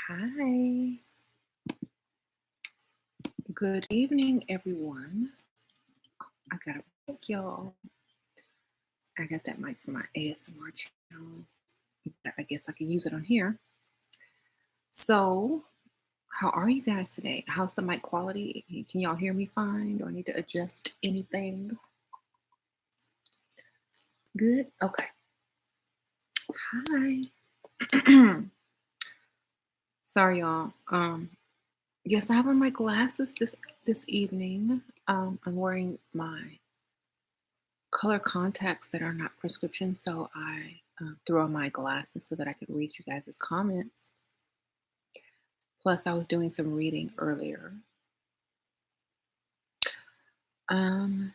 Hi. Good evening, everyone. I got a mic, y'all. I got that mic for my ASMR channel. I guess I can use it on here. So, how are you guys today? How's the mic quality? Can y'all hear me fine? Do I need to adjust anything? Good? Okay. Hi. Sorry, y'all. Yes, I have on my glasses this evening. I'm wearing my color contacts that are not prescription, so I threw on my glasses so that I could read you guys' comments. Plus, I was doing some reading earlier. Um,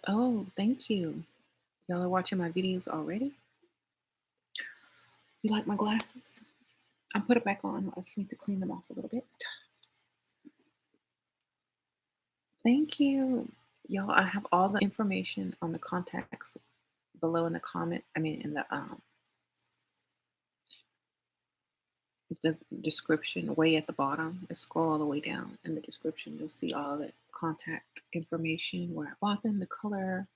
oh, thank you. Y'all are watching my videos already. You like my glasses? I put it back on. I just need to clean them off a little bit. Thank you, y'all. I have all the information on the contacts below in the comment. I mean, in the description way at the bottom. Just scroll all the way down in the description. You'll see all the contact information, where I bought them, the color.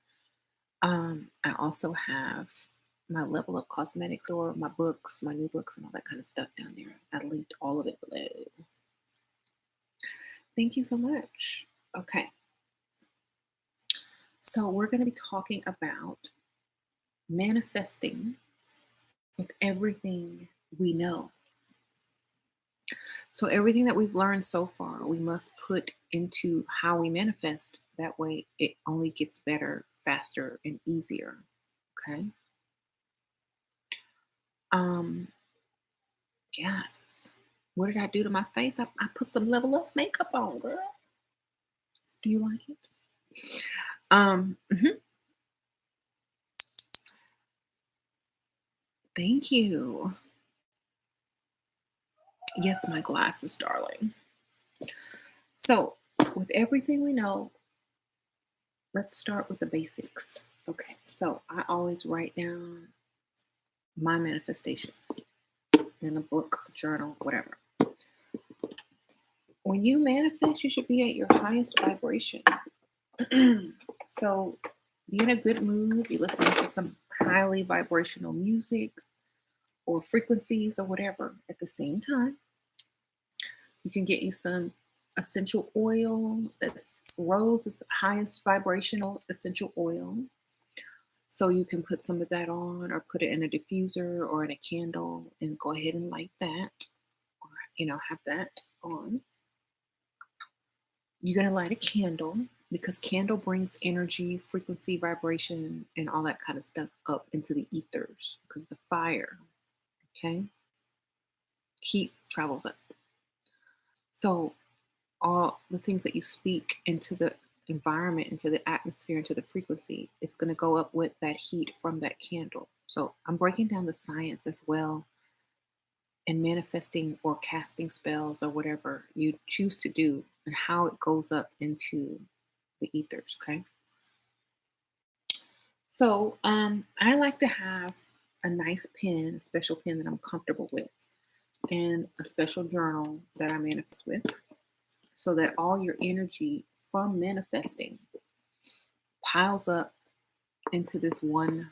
I also have my Level Up Cosmetics store, my books, my new books, and all that kind of stuff down there. I linked all of it below. Thank you so much. Okay, so we're going to be talking about manifesting with everything we know. So everything that we've learned so far, we must put into how we manifest. That way it only gets better, faster, and easier. Okay. Um, yes. What did I do to my face? I put some Level Up makeup on, girl. Do you like it? Mhm. Thank you. Yes, my glasses, darling. So, with everything we know, let's start with the basics. Okay. So, I always write down my manifestations in a book, journal, whatever. When you manifest, you should be at your highest vibration. So be in a good mood, be listening to some highly vibrational music or frequencies or whatever at the same time. You can get you some essential oil. That's rose is the highest vibrational essential oil. So you can put some of that on or put it in a diffuser or in a candle and go ahead and light that, or have that on. You're going to light a candle because candle brings energy, frequency, vibration, and all that kind of stuff up into the ethers because of the fire. Okay. Heat travels up. So all the things that you speak into the environment, into the atmosphere, into the frequency, it's going to go up with that heat from that candle. So I'm breaking down the science as well, and manifesting or casting spells or whatever you choose to do and how it goes up into the ethers. Okay. So I like to have a nice pen, a special pen that I'm comfortable with, and a special journal that I manifest with, so that all your energy from manifesting piles up into this one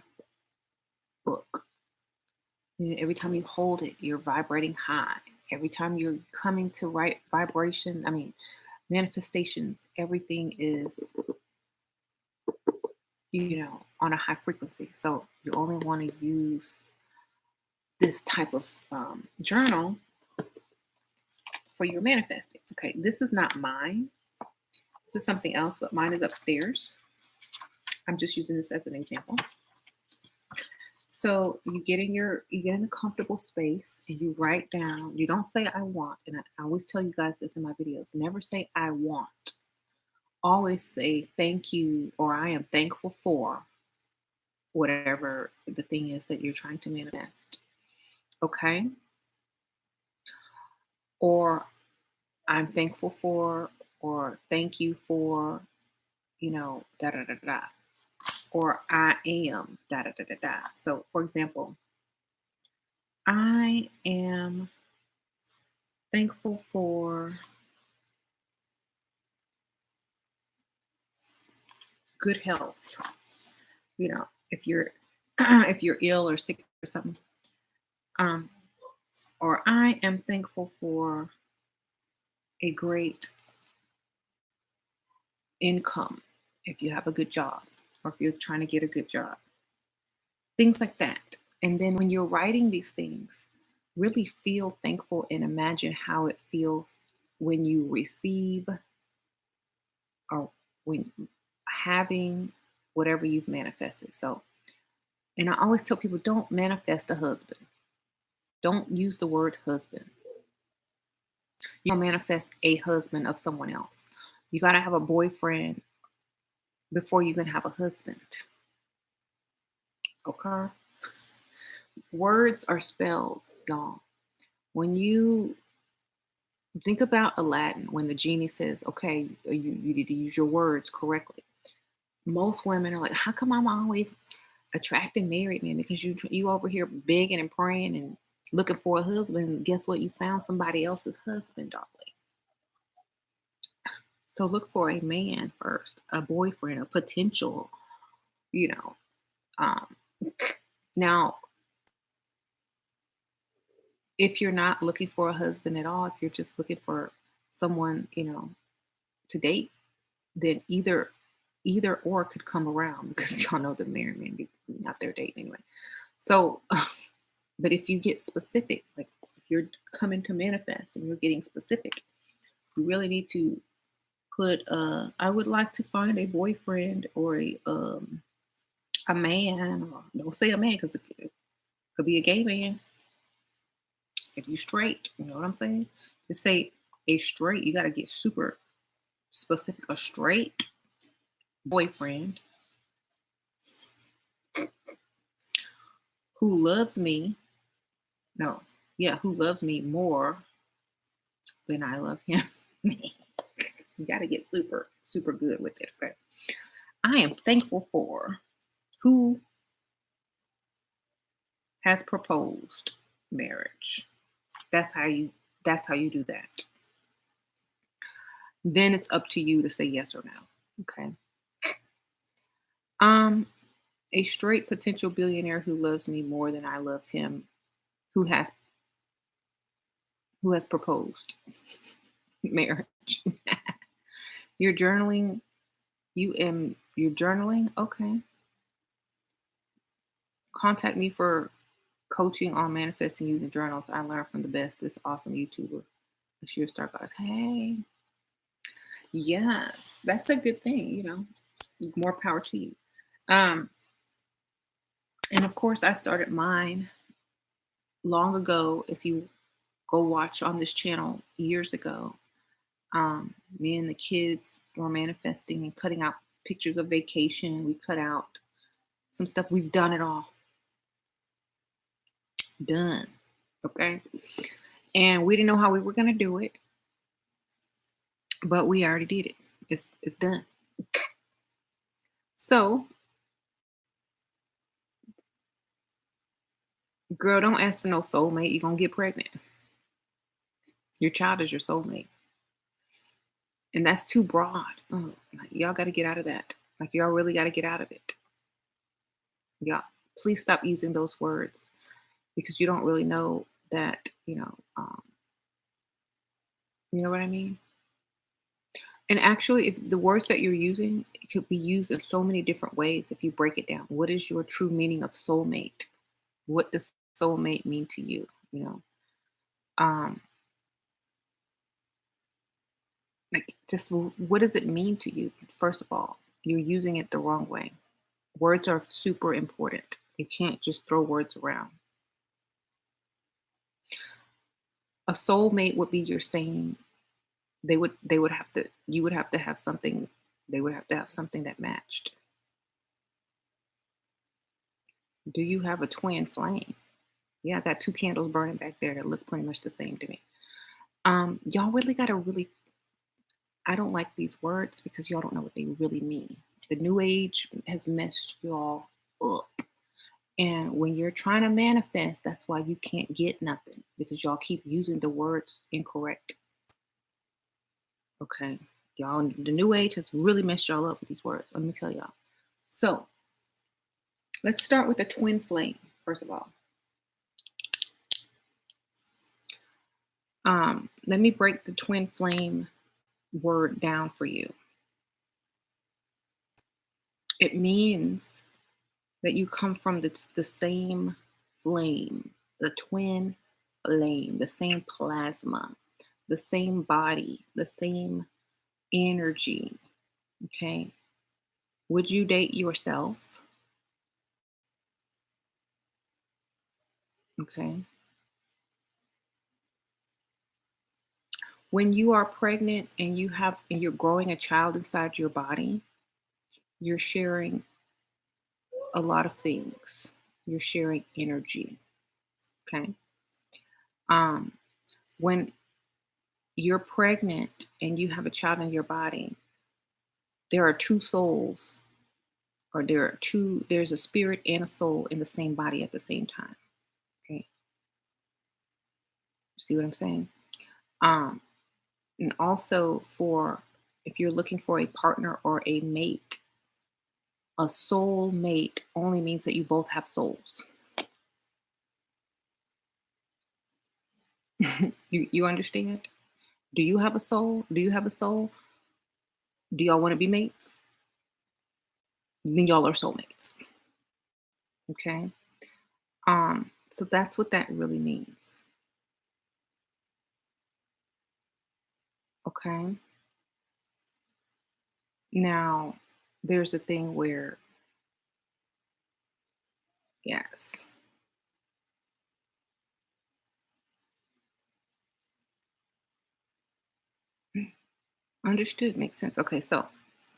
book. Every time you hold it, you're vibrating high. Every time you're coming to right vibration, manifestations, everything is, on a high frequency. So you only want to use this type of journal for your manifesting. Okay, this is not mine. This is something else, but mine is upstairs. I'm just using this as an example. So you get in a comfortable space and you write down. You don't say I want, and I always tell you guys this in my videos. Never say I want. Always say thank you or I am thankful for whatever the thing is that you're trying to manifest. Okay? Or I'm thankful for, or thank you for, da da da da. Or I am da da da da da. So, for example, I am thankful for good health. If you're if you're ill or sick or something, um, or I am thankful for a great income if you have a good job or if you're trying to get a good job, things like that. And then when you're writing these things, really feel thankful and imagine how it feels when you receive or when having whatever you've manifested. So, and I always tell people, don't manifest a husband. Don't use the word husband. You don't manifest a husband of someone else. You got to have a boyfriend before you can have a husband. Okay? Words are spells, y'all. When you think about Aladdin, when the genie says, okay, you need to use your words correctly. Most women are like, how come I'm always attracting married men? Because you over here begging and praying and looking for a husband. Guess what? You found somebody else's husband, darling. So look for a man first, a boyfriend, a potential, you know. Um, now, if you're not looking for a husband at all, if you're just looking for someone, to date, then either or could come around because y'all know the married men be out there dating anyway. So, but if you get specific, like if you're coming to manifest and you're getting specific, you really need to put I would like to find a boyfriend or a man, or don't say a man because it could be a gay man if you straight, you know what I'm saying? To say a straight, you gotta get super specific. A straight boyfriend who loves me, no, yeah, who loves me more than I love him. You gotta get super, super good with it. Okay. I am thankful for who has proposed marriage. That's how you that's how you do that. Then it's up to you to say yes or no. Okay. Um, a straight potential billionaire who loves me more than I love him, who has proposed marriage. You're journaling, you're journaling, okay. Contact me for coaching on manifesting using journals. I learned from the best, this awesome YouTuber. Ashir Starbucks. Hey. Yes, that's a good thing, More power to you. Um, and of course I started mine long ago. If you go watch on this channel years ago, me and the kids were manifesting and cutting out pictures of vacation. We cut out some stuff. We've done it all. Done. Okay. And we didn't know how we were going to do it, but we already did it. It's done. So, girl, don't ask for no soulmate. You're going to get pregnant. Your child is your soulmate. And that's too broad. Oh, like, y'all got to get out of that. Like, y'all really got to get out of it. Y'all, please stop using those words because you don't really know that, you know what I mean? And actually, if the words that you're using it could be used in so many different ways if you break it down. What is your true meaning of soulmate? What does soulmate mean to you? Um, like just what does it mean to you? First of all, you're using it the wrong way. Words are super important. You can't just throw words around. A soulmate would be your same. They would have to you would have to have something. They would have to have something that matched. Do you have a twin flame? Yeah, I got two candles burning back there that look pretty much the same to me. Y'all really gotta really I don't like these words because y'all don't know what they really mean. The new age has messed y'all up. And when you're trying to manifest, that's why you can't get nothing because y'all keep using the words incorrect. Okay. Y'all, the new age has really messed y'all up with these words. Let me tell y'all. So let's start with the twin flame, first of all. Let me break the twin flame word down for you. It means that you come from the same flame, the twin flame, the same plasma, the same body, the same energy. Okay. Would you date yourself? Okay. When you are pregnant and you're growing a child inside your body, you're sharing a lot of things. You're sharing energy. Okay. Um, when you're pregnant and you have a child in your body, there are two souls, or there's a spirit and a soul in the same body at the same time. Okay. See what I'm saying? Um, and also for if you're looking for a partner or a mate, a soul mate only means that you both have souls. You understand? Do you have a soul? Do you have a soul? Do y'all want to be mates? Then y'all are soulmates. Okay. So that's what that really means. Okay. Now, there's a thing where, yes, understood, makes sense. Okay, so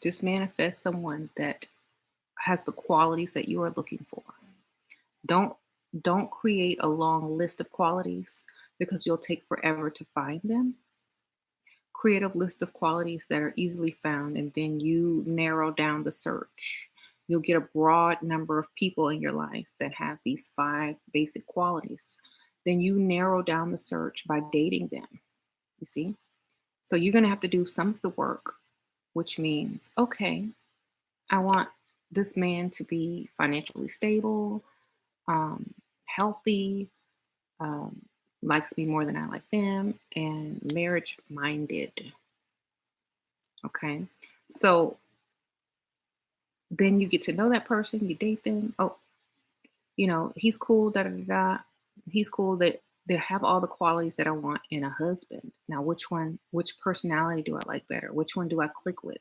just manifest someone that has the qualities that you are looking for. Don't don't create a long list of qualities because you'll take forever to find them. Create a list of qualities that are easily found, and then you narrow down the search. You'll get a broad number of people in your life that have these five basic qualities. Then you narrow down the search by dating them. You see? So you're going to have to do some of the work, which means, okay, I want this man to be financially stable, healthy, um, likes me more than I like them, and marriage minded. Okay. So then you get to know that person, you date them. Oh, he's cool, da da da da. He's cool that they have all the qualities that I want in a husband. Now, which personality do I like better? Which one do I click with?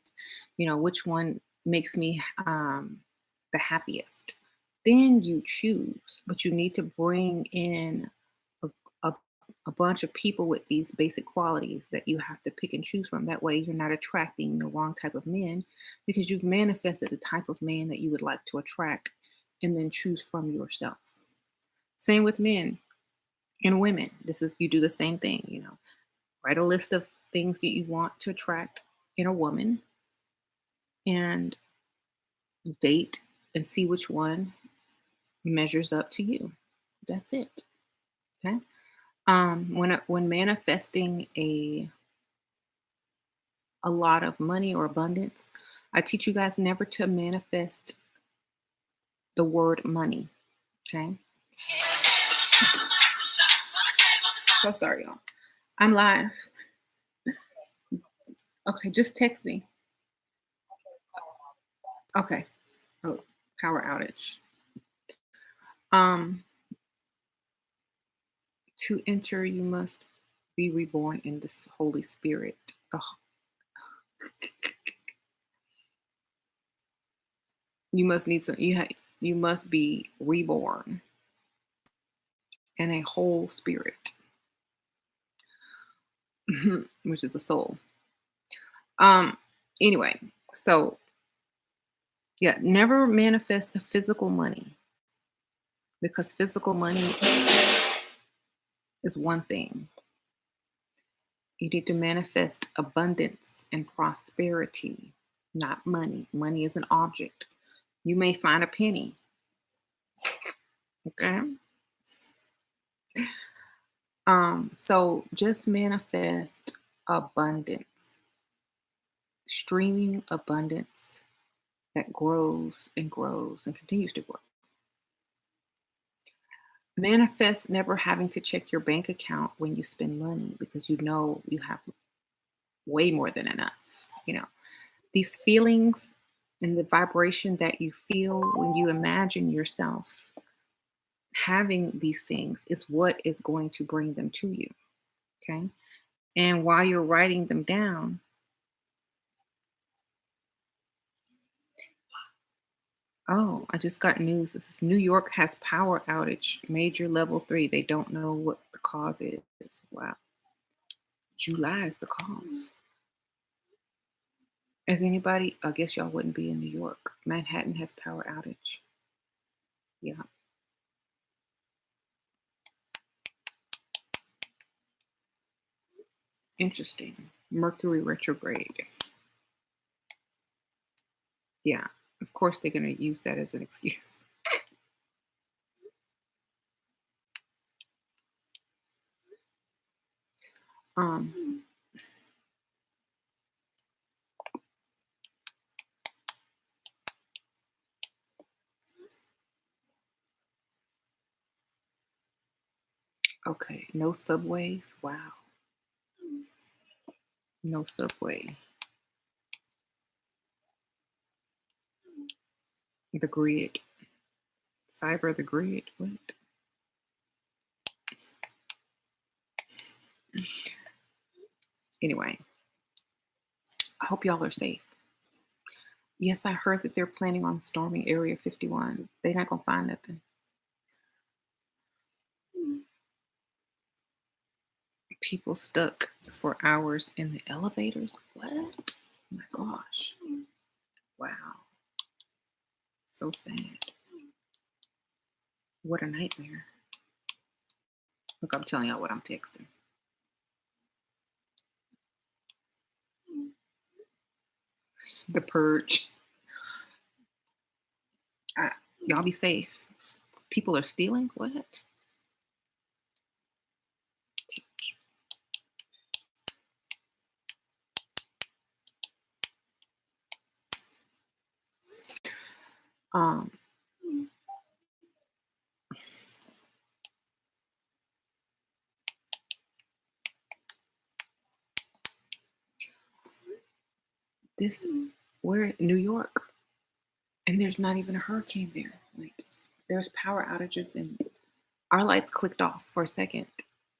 Which one makes me the happiest? Then you choose, but you need to bring in a, a, a bunch of people with these basic qualities that you have to pick and choose from. That way, you're not attracting the wrong type of men because you've manifested the type of man that you would like to attract and then choose from yourself. Same with men and women. You do the same thing. Write a list of things that you want to attract in a woman and date and see which one measures up to you. That's it. Okay. When manifesting a lot of money or abundance, I teach you guys never to manifest the word money. Okay. So sorry, y'all. I'm live. Okay, just text me. Okay. Oh, power outage. Um, to enter, you must be reborn in this Holy Spirit. Ugh. You must need some. You must be reborn in a whole spirit, which is a soul. Um. Anyway, so yeah, never manifest the physical money because physical money is one thing. You need to manifest abundance and prosperity, not money. Money is an object. You may find a penny. Okay. So just manifest abundance, streaming abundance that grows and grows and continues to grow. Manifest never having to check your bank account when you spend money because you know you have way more than enough. These feelings and the vibration that you feel when you imagine yourself having these things is what is going to bring them to you. Okay. And while you're writing them down, oh, I just got news. This is New York has power outage, major level 3. They don't know what the cause is. Wow. July is the cause. As anybody, I guess y'all wouldn't be in New York. Manhattan has power outage. Yeah. Interesting. Mercury retrograde. Yeah. Of course, they're going to use that as an excuse. Um, okay. No subways. Wow. No subway. The grid. Cyber the grid. What? Anyway, I hope y'all are safe. Yes, I heard that they're planning on storming Area 51. They're not going to find nothing. People stuck for hours in the elevators. What? Oh my gosh. Wow. So sad. What a nightmare. Look, I'm telling y'all what I'm texting. The purge. I, y'all be safe. People are stealing. What? Um, this we're in New York, and there's not even a hurricane there. Like, there's power outages, and our lights clicked off for a second,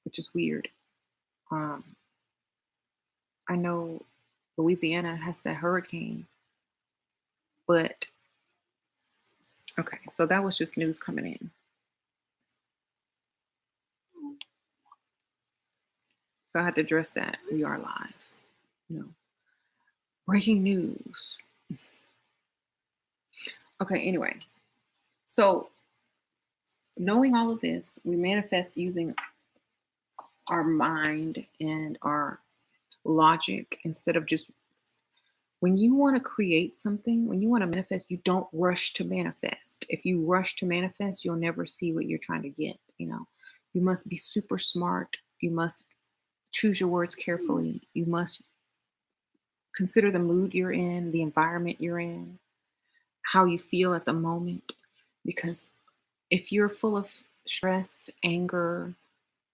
which is weird. Um, I know Louisiana has that hurricane, but okay, so that was just news coming in. So I had to address that. We are live. You know, breaking news. Okay, anyway. So knowing all of this, we manifest using our mind and our logic instead of just when you want to create something, when you want to manifest, you don't rush to manifest. If you rush to manifest, you'll never see what you're trying to get. You must be super smart. You must choose your words carefully. You must consider the mood you're in, the environment you're in, how you feel at the moment. Because if you're full of stress, anger,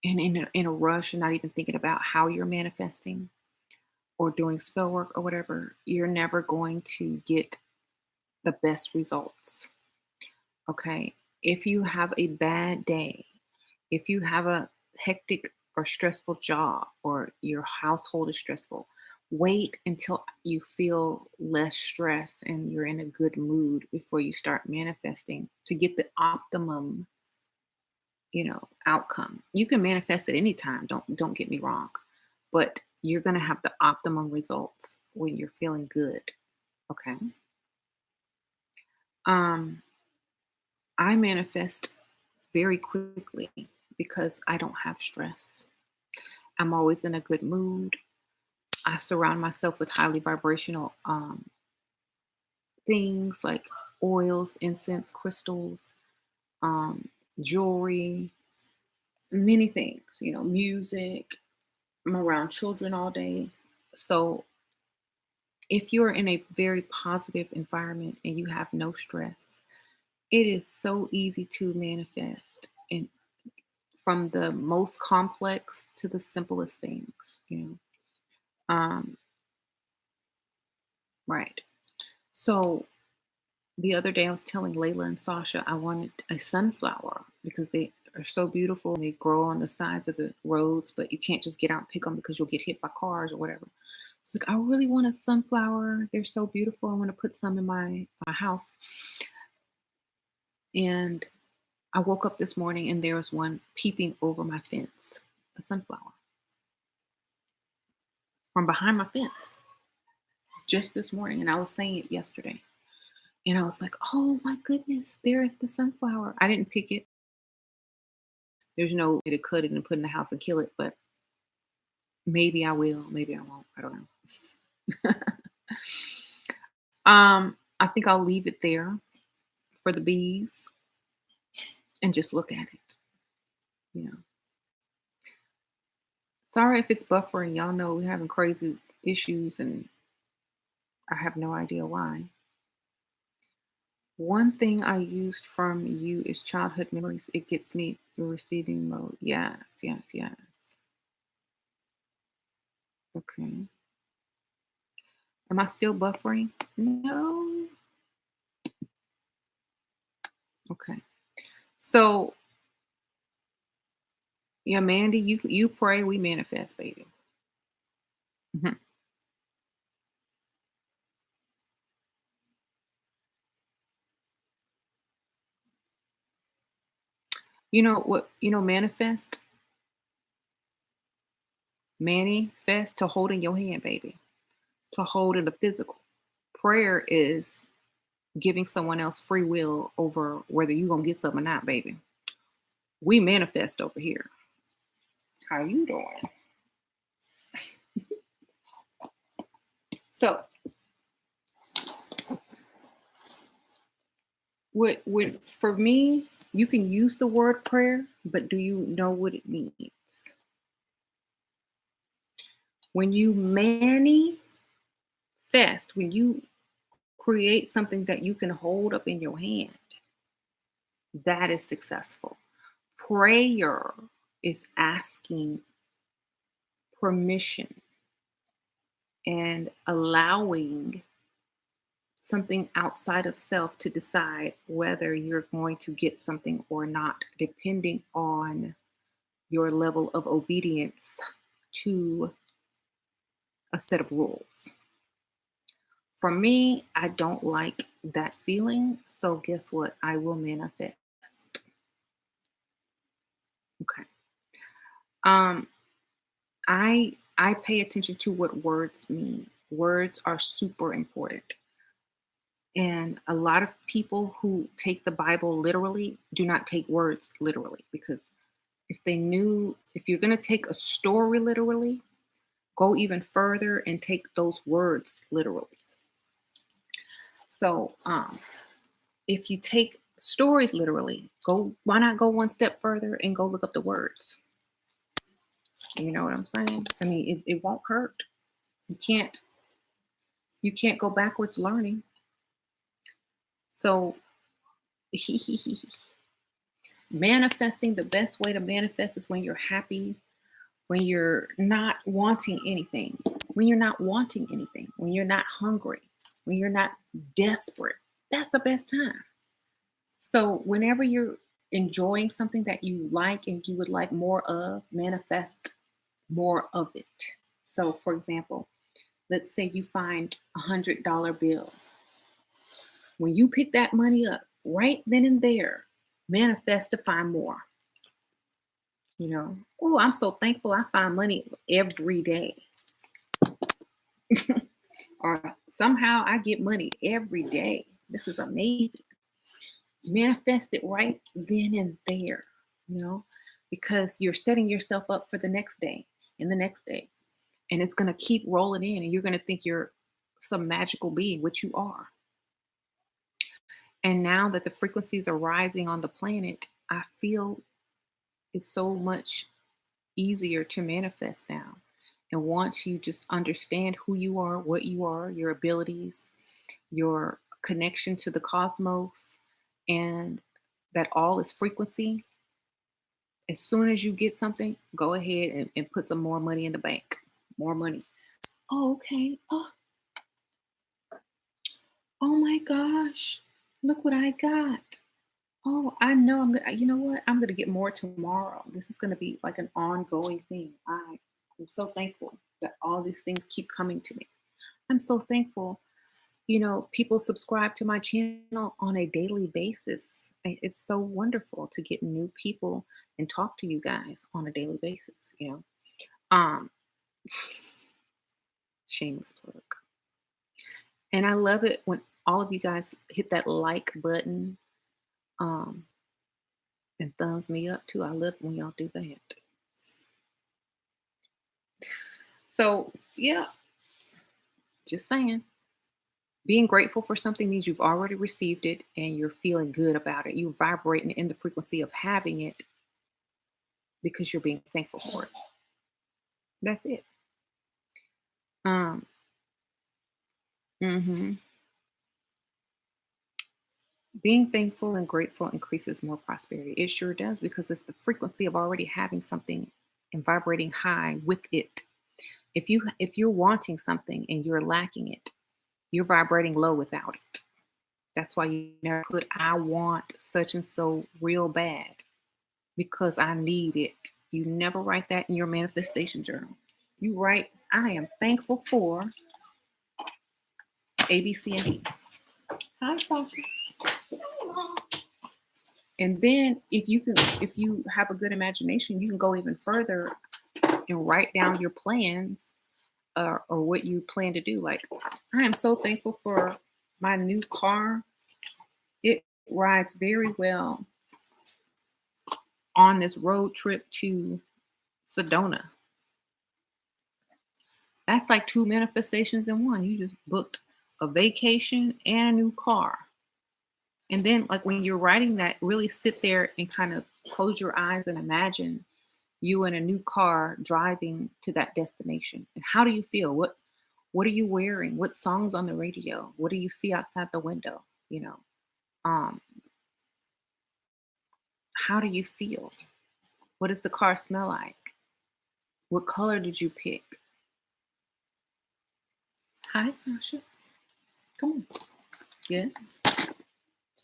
and in a rush and not even thinking about how you're manifesting or doing spell work or whatever, you're never going to get the best results. Okay. If you have a bad day, if you have a hectic or stressful job or your household is stressful, wait until you feel less stress and you're in a good mood before you start manifesting to get the optimum, outcome. You can manifest at any time, don't get me wrong, but you're going to have the optimum results when you're feeling good, okay? Um I manifest very quickly because I don't have stress. I'm always in a good mood. I surround myself with highly vibrational things like oils, incense, crystals, jewelry, many things, music. I'm around children all day. So if you're in a very positive environment and you have no stress, it is so easy to manifest, and from the most complex to the simplest things. Um, right. So the other day I was telling Layla and Sasha I wanted a sunflower because they are so beautiful and they grow on the sides of the roads, but you can't just get out and pick them because you'll get hit by cars or whatever. It's like, I really want a sunflower. They're so beautiful. I want to put some in my house. And I woke up this morning and there was one peeping over my fence, a sunflower from behind my fence just this morning. And I was saying it yesterday. And I was like, oh my goodness, there is the sunflower. I didn't pick it. There's no way to cut it and put in the house and kill it, but maybe I will, maybe I won't. I don't know. I think I'll leave it there for the bees and just look at it. You know. Sorry if it's buffering. Y'all know we're having crazy issues and I have no idea why. One thing I used from you is childhood memories. It gets me through receiving mode. Yes, yes, yes. Okay. Am I still buffering? No. Okay. So, yeah, Mandy, you pray, we manifest, baby. Mhm. You know what? Manifest, manifest to hold in your hand, baby. To hold in the physical. Prayer is giving someone else free will over whether you're gonna get something or not, baby. We manifest over here. How you doing? So, what for me, you can use the word prayer, but do you know what it means? When you manifest, when you create something that you can hold up in your hand, that is successful. Prayer is asking permission and allowing something outside of self to decide whether you're going to get something or not, depending on your level of obedience to a set of rules. For me, I don't like that feeling. So guess what? I will manifest. Okay. Um, I pay attention to what words mean. Words are super important. And a lot of people who take the Bible literally do not take words literally, because if you're going to take a story literally, go even further and take those words literally. So, if you take stories literally, why not go one step further and go look up the words? You know what I'm saying? I mean, it won't hurt. You can't you can't go backwards learning. So manifesting, the best way to manifest is when you're happy, when you're not wanting anything, when you're not wanting anything, when you're not hungry, when you're not desperate. That's the best time. So whenever you're enjoying something that you like and you would like more of, manifest more of it. So for example, let's say you find $100 bill. When you pick that money up right then and there, manifest to find more. Oh, I'm so thankful I find money every day. Or somehow I get money every day. This is amazing. Manifest it right then and there, you know, because you're setting yourself up for the next day and the next day. And it's going to keep rolling in, and you're going to think you're some magical being, which you are. And now that the frequencies are rising on the planet, I feel it's so much easier to manifest now. And once you just understand who you are, what you are, your abilities, your connection to the cosmos, and that all is frequency, as soon as you get something, go ahead and put some more money in the bank. More money. Oh, okay. Oh my gosh. Look what I got. Oh, I know you know what? I'm gonna get more tomorrow. This is gonna be like an ongoing thing. I'm so thankful that all these things keep coming to me. I'm so thankful, people subscribe to my channel on a daily basis. It's so wonderful to get new people and talk to you guys on a daily basis. Um, Shameless plug. And I love it when all of you guys hit that like button, um, and thumbs me up too. I love when y'all do that. So yeah, just saying. Being grateful for something means you've already received it and you're feeling good about it. You're vibrating in the frequency of having it because you're being thankful for it. That's it. Um, mhm. Being thankful and grateful increases more prosperity. It sure does because it's the frequency of already having something and vibrating high with it. If you're wanting something and you're lacking it, you're vibrating low without it. That's why you never put I want such and so real bad because I need it. You never write that in your manifestation journal. You write, I am thankful for A, B, C, and D. Hi, Sasha. And then if you have a good imagination, you can go even further and write down your plans or what you plan to do. Like, I am so thankful for my new car. It rides very well on this road trip to Sedona. That's like two manifestations in one. You just booked a vacation and a new car. And then, like, when you're writing that, really sit there and kind of close your eyes and imagine you in a new car driving to that destination. And how do you feel? What are you wearing? What songs on the radio? What do you see outside the window? You know, um, how do you feel? What does the car smell like? What color did you pick? Hi, Sasha. Come on. Yes. Can I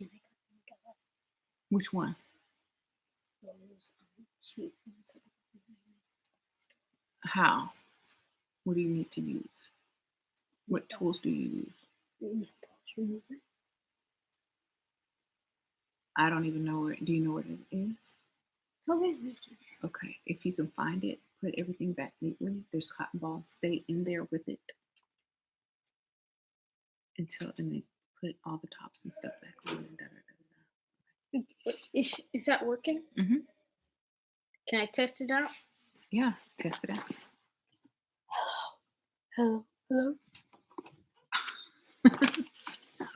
get Which one? those cheap ones? How? What do you need to use? What tools do you use? Pulse remover. I don't even know where. Do you know what it is? Okay. Okay. If you can find it, put everything back neatly. There's cotton balls. Stay in there with it and then put all the tops and stuff back on. And da, da, Is that working? da, da. Can I test it out? Yeah. Test it out. Hello. Hello.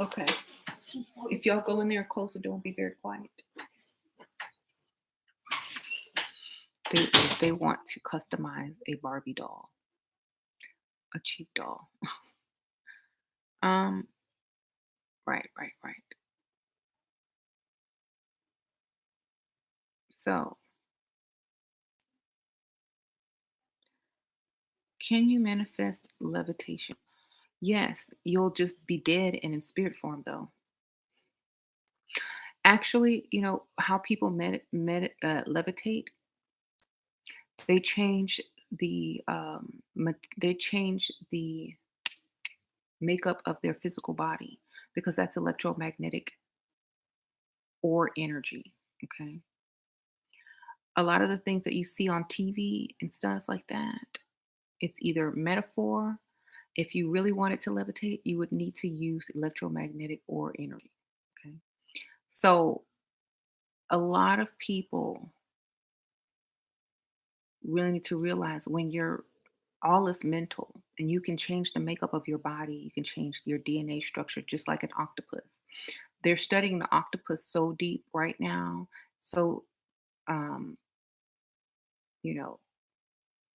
Okay. If y'all go in there, close the door, and be very quiet. They want to customize a Barbie doll, a cheap doll. um. Right. Right. Right. So, can you manifest levitation? Yes, you'll just be dead and in spirit form, though. Actually, how people levitate. They change they change the makeup of their physical body because that's electromagnetic or energy. Okay, a lot of the things that you see on TV and stuff like that, it's either metaphor. If you really wanted to levitate, you would need to use electromagnetic or energy. Okay, so a lot of people really need to realize when you're all is mental and you can change the makeup of your body, you can change your DNA structure just like an octopus. They're studying the octopus so deep right now so um, you know,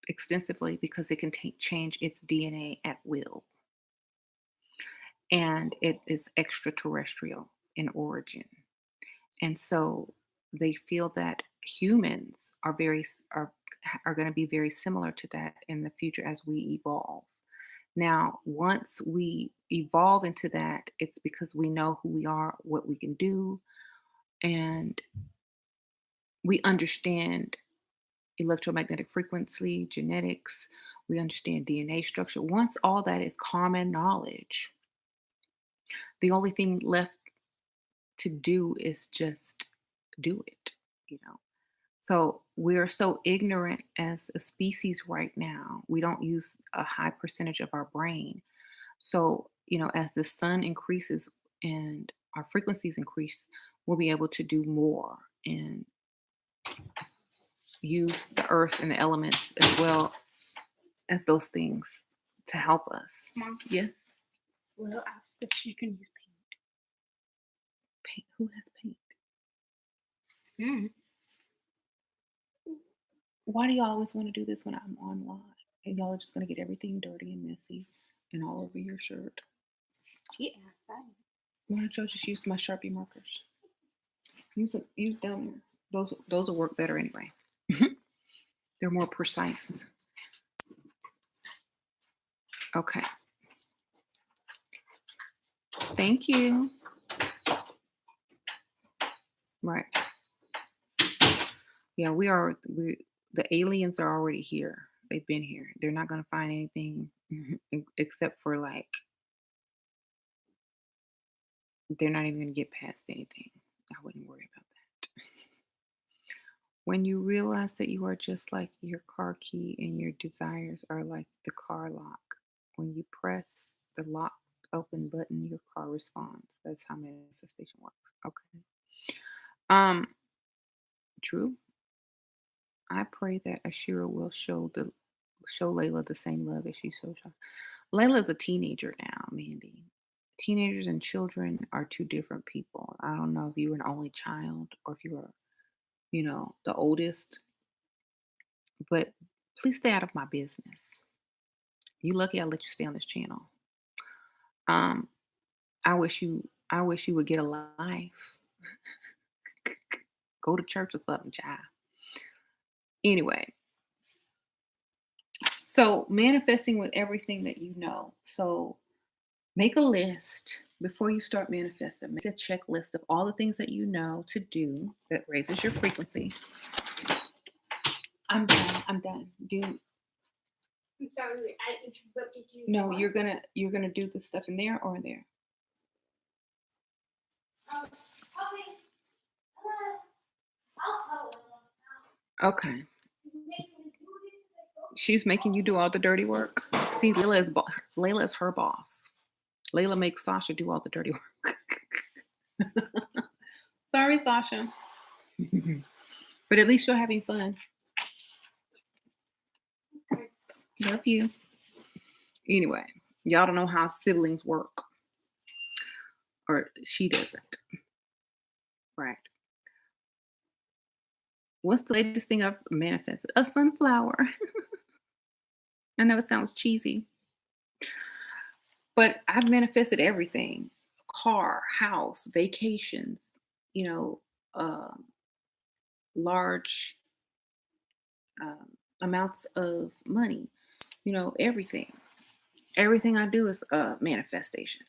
extensively because it can change its DNA at will. And it is extraterrestrial in origin. And so they feel that humans are are going to be very similar to that in the future as we evolve. Now, once we evolve into that, it's because we know who we are, what we can do, and we understand electromagnetic frequency, genetics, we understand DNA structure. Once all that is common knowledge, the only thing left to do is just do it, you know. So we're so ignorant as a species right now. We don't use a high percentage of our brain. So, as the sun increases and our frequencies increase, we'll be able to do more and use the earth and the elements as well as those things to help us. Mom, Yes. Lil asked if you can use Paint. Who has paint? paint. Why do y'all always want to do this when I'm on live? And y'all are just going to get everything dirty and messy and all over your shirt. She asked that. Why don't y'all just use my Sharpie markers? Use down there. Those will work better anyway. They're more precise. Okay. Thank you. Right. Yeah, the aliens are already here. They've been here. They're not going to find anything except for like they're not even going to get past anything. I wouldn't worry about that. When you realize that you are just like your car key and your desires are like the car lock, when you press the lock open button, your car responds. That's how manifestation works. Okay. Um, True. I pray that Ashira will show Layla the same love as she shows her. Layla's a teenager now, Mandy. Teenagers and children are two different people. I don't know if you were an only child or if you were, the oldest, but please stay out of my business. You lucky I let you stay on this channel. Um, I wish you would get a life. Go to church or something, child. Anyway, so manifesting with everything that you know. So make a list before you start manifesting. Make a checklist of all the things that you know to do that raises your frequency. I'm done. I'm done. I'm sorry, I interrupted you. No, you're gonna do the stuff in there or in there. Okay. Okay. She's making you do all the dirty work. See, Layla is her boss. Layla makes Sasha do all the dirty work. Sorry, Sasha. But at least you're having fun. Love you. Anyway, y'all don't know how siblings work. Or she doesn't. Right. What's the latest thing I've manifested? A sunflower. I know it sounds cheesy, but I've manifested everything: car, house, vacations, you know, um, large amounts of money, everything. Everything I do is a manifestation.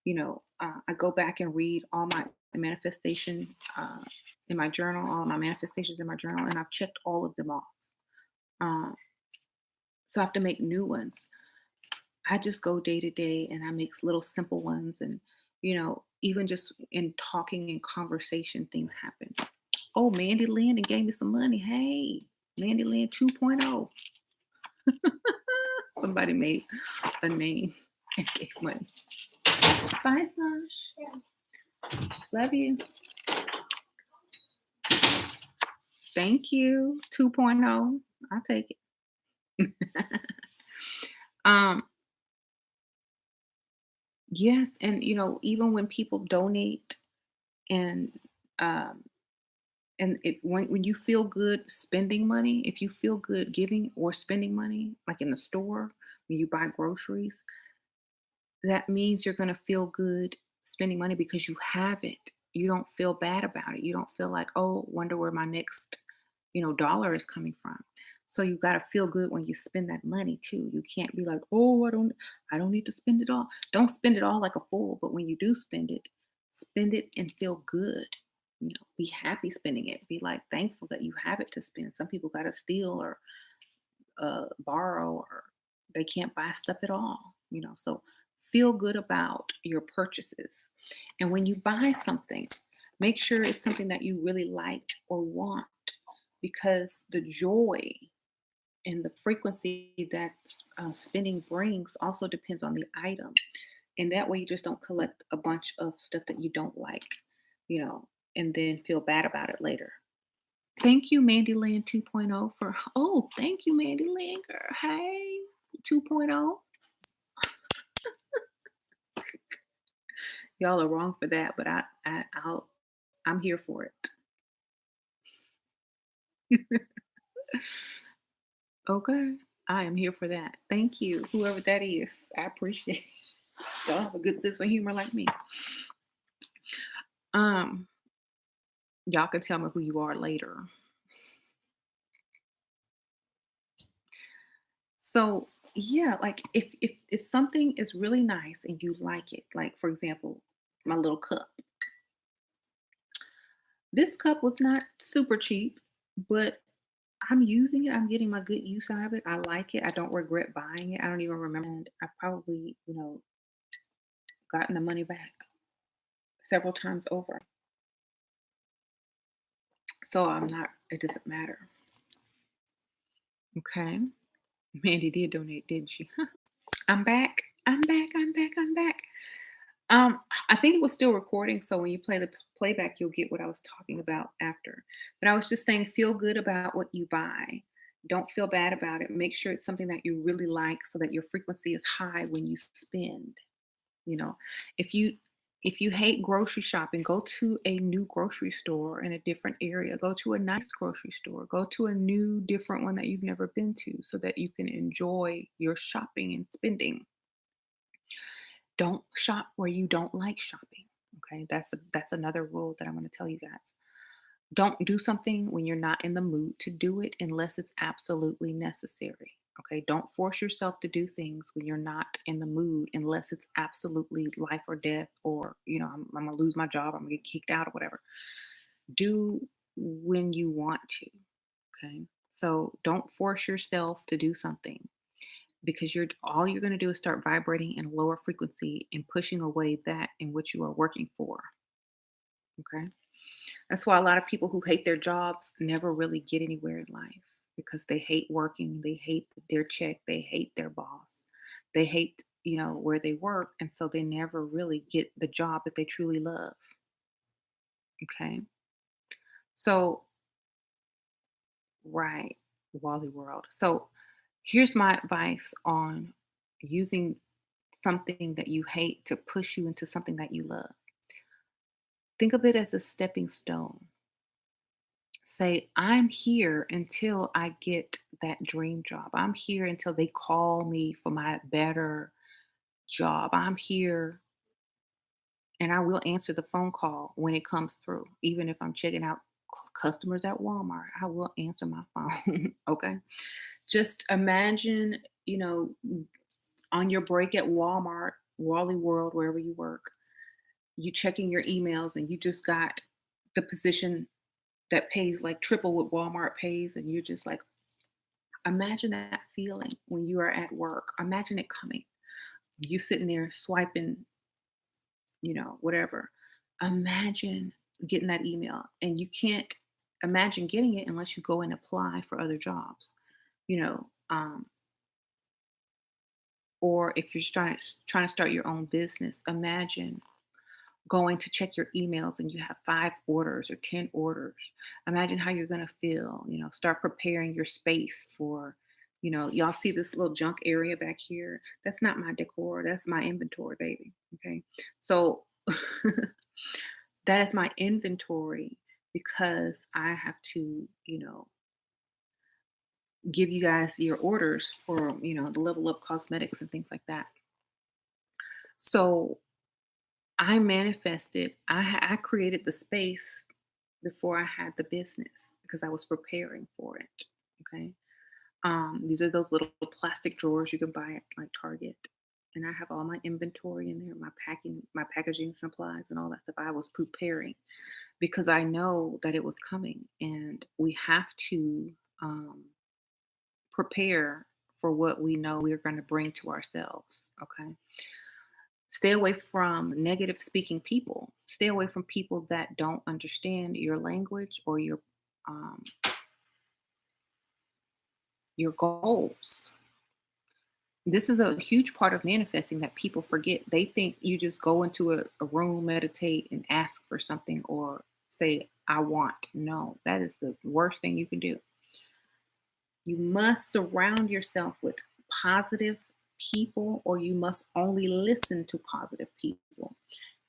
I go back and read all my manifestation in my journal, all my manifestations in my journal, and I've checked all of them off. Uh, so I have to make new ones. I just go day to day and I make little simple ones. And, even just in talking and conversation, things happen. Oh, Mandy Lynn and gave me some money. Hey, Mandy Lynn 2.0. Somebody made a name and gave money. Bye, Sash. Love you. Thank you. 2.0. I'll take it. Yes, and even when people donate and And when you feel good spending money, if you feel good giving or spending money, like in the store, when you buy groceries, that means you're gonna feel good spending money because you have it. You don't feel bad about it. You don't feel like, "Oh, wonder where my next, dollar is coming from." So you gotta feel good when you spend that money too. You can't be like, "Oh, I don't need to spend it all." Don't spend it all like a fool, but when you do spend it and feel good. Be happy spending it. Be like thankful that you have it to spend. Some people gotta steal or borrow or they can't buy stuff at all. So feel good about your purchases. And when you buy something, make sure it's something that you really like or want because the joy and the frequency that spending brings also depends on the item. And that way you just don't collect a bunch of stuff that you don't like, you know, and then feel bad about it later. Thank you, Mandy Land 2.0 for thank you, Mandy Land, girl. Hey, 2.0. Y'all are wrong for that, but I'm here for it. Okay. I am here for that. Thank you, whoever that is. I appreciate it. Y'all have a good sense of humor like me. Um, y'all can tell me who you are later. So yeah, like if something is really nice and you like it, like for example, my little cup. This cup was not super cheap, but I'm using it. I'm getting my good use out of it. I like it. I don't regret buying it. I don't even remember. And I probably, gotten the money back several times over. So it doesn't matter. Okay. Mandy did donate, didn't she? I'm back. I'm back. I'm back. I'm back. Um, I think it was still recording, so when you play the playback, you'll get what I was talking about after. But I was just saying, feel good about what you buy. Don't feel bad about it. Make sure it's something that you really like, so that your frequency is high when you spend. You know, if you hate grocery shopping, go to a new grocery store in a different area. Go to a nice grocery store. Go to a new, different one that you've never been to, so that you can enjoy your shopping and spending. Don't shop where you don't like shopping. Okay, that's another rule that I'm going to tell you guys. Don't do something when you're not in the mood to do it unless it's absolutely necessary. Okay, don't force yourself to do things when you're not in the mood unless it's absolutely life or death, or I'm gonna lose my job, I'm gonna get kicked out or whatever. Do when you want to. Okay, so don't force yourself to do something because you're going to do is start vibrating in a lower frequency and pushing away that in which you are working for. Okay, that's why a lot of people who hate their jobs never really get anywhere in life, because they hate working, they hate their check, they hate their boss, they hate where they work, and so they never really get the job that they truly love. Okay, so right, Wally World. So here's my advice on using something that you hate to push you into something that you love. Think of it as a stepping stone. Say, I'm here until I get that dream job. I'm here until they call me for my better job. I'm here and I will answer the phone call when it comes through. Even if I'm checking out customers at Walmart, I will answer my phone. Okay. Just imagine, on your break at Walmart, Wally World, wherever you work, you checking your emails and you just got the position that pays like triple what Walmart pays, and you're just like, imagine that feeling when you are at work. Imagine it coming. You sitting there swiping, whatever. Imagine getting that email, and you can't imagine getting it unless you go and apply for other jobs, you know. Or if you're trying to start your own business, imagine going to check your emails and you have 5 orders or 10 orders. Imagine how you're going to feel. Start preparing your space for, y'all see this little junk area back here? That's not my decor. That's my inventory, baby. Okay. So that is my inventory. because I have to, give you guys your orders for, the Level Up Cosmetics and things like that. So I manifested, I created the space before I had the business because I was preparing for it. Okay. These are those little plastic drawers you can buy at like Target. And I have all my inventory in there, my packaging supplies and all that stuff. I was preparing because I know that it was coming and we have to um, prepare for what we know we're going to bring to ourselves. Okay. Stay away from negative speaking people. Stay away from people that don't understand your language or um, your goals. This is a huge part of manifesting that people forget. They think you just go into a room, meditate, and ask for something or say, I want. No, that is the worst thing you can do. You must surround yourself with positive people, or you must only listen to positive people.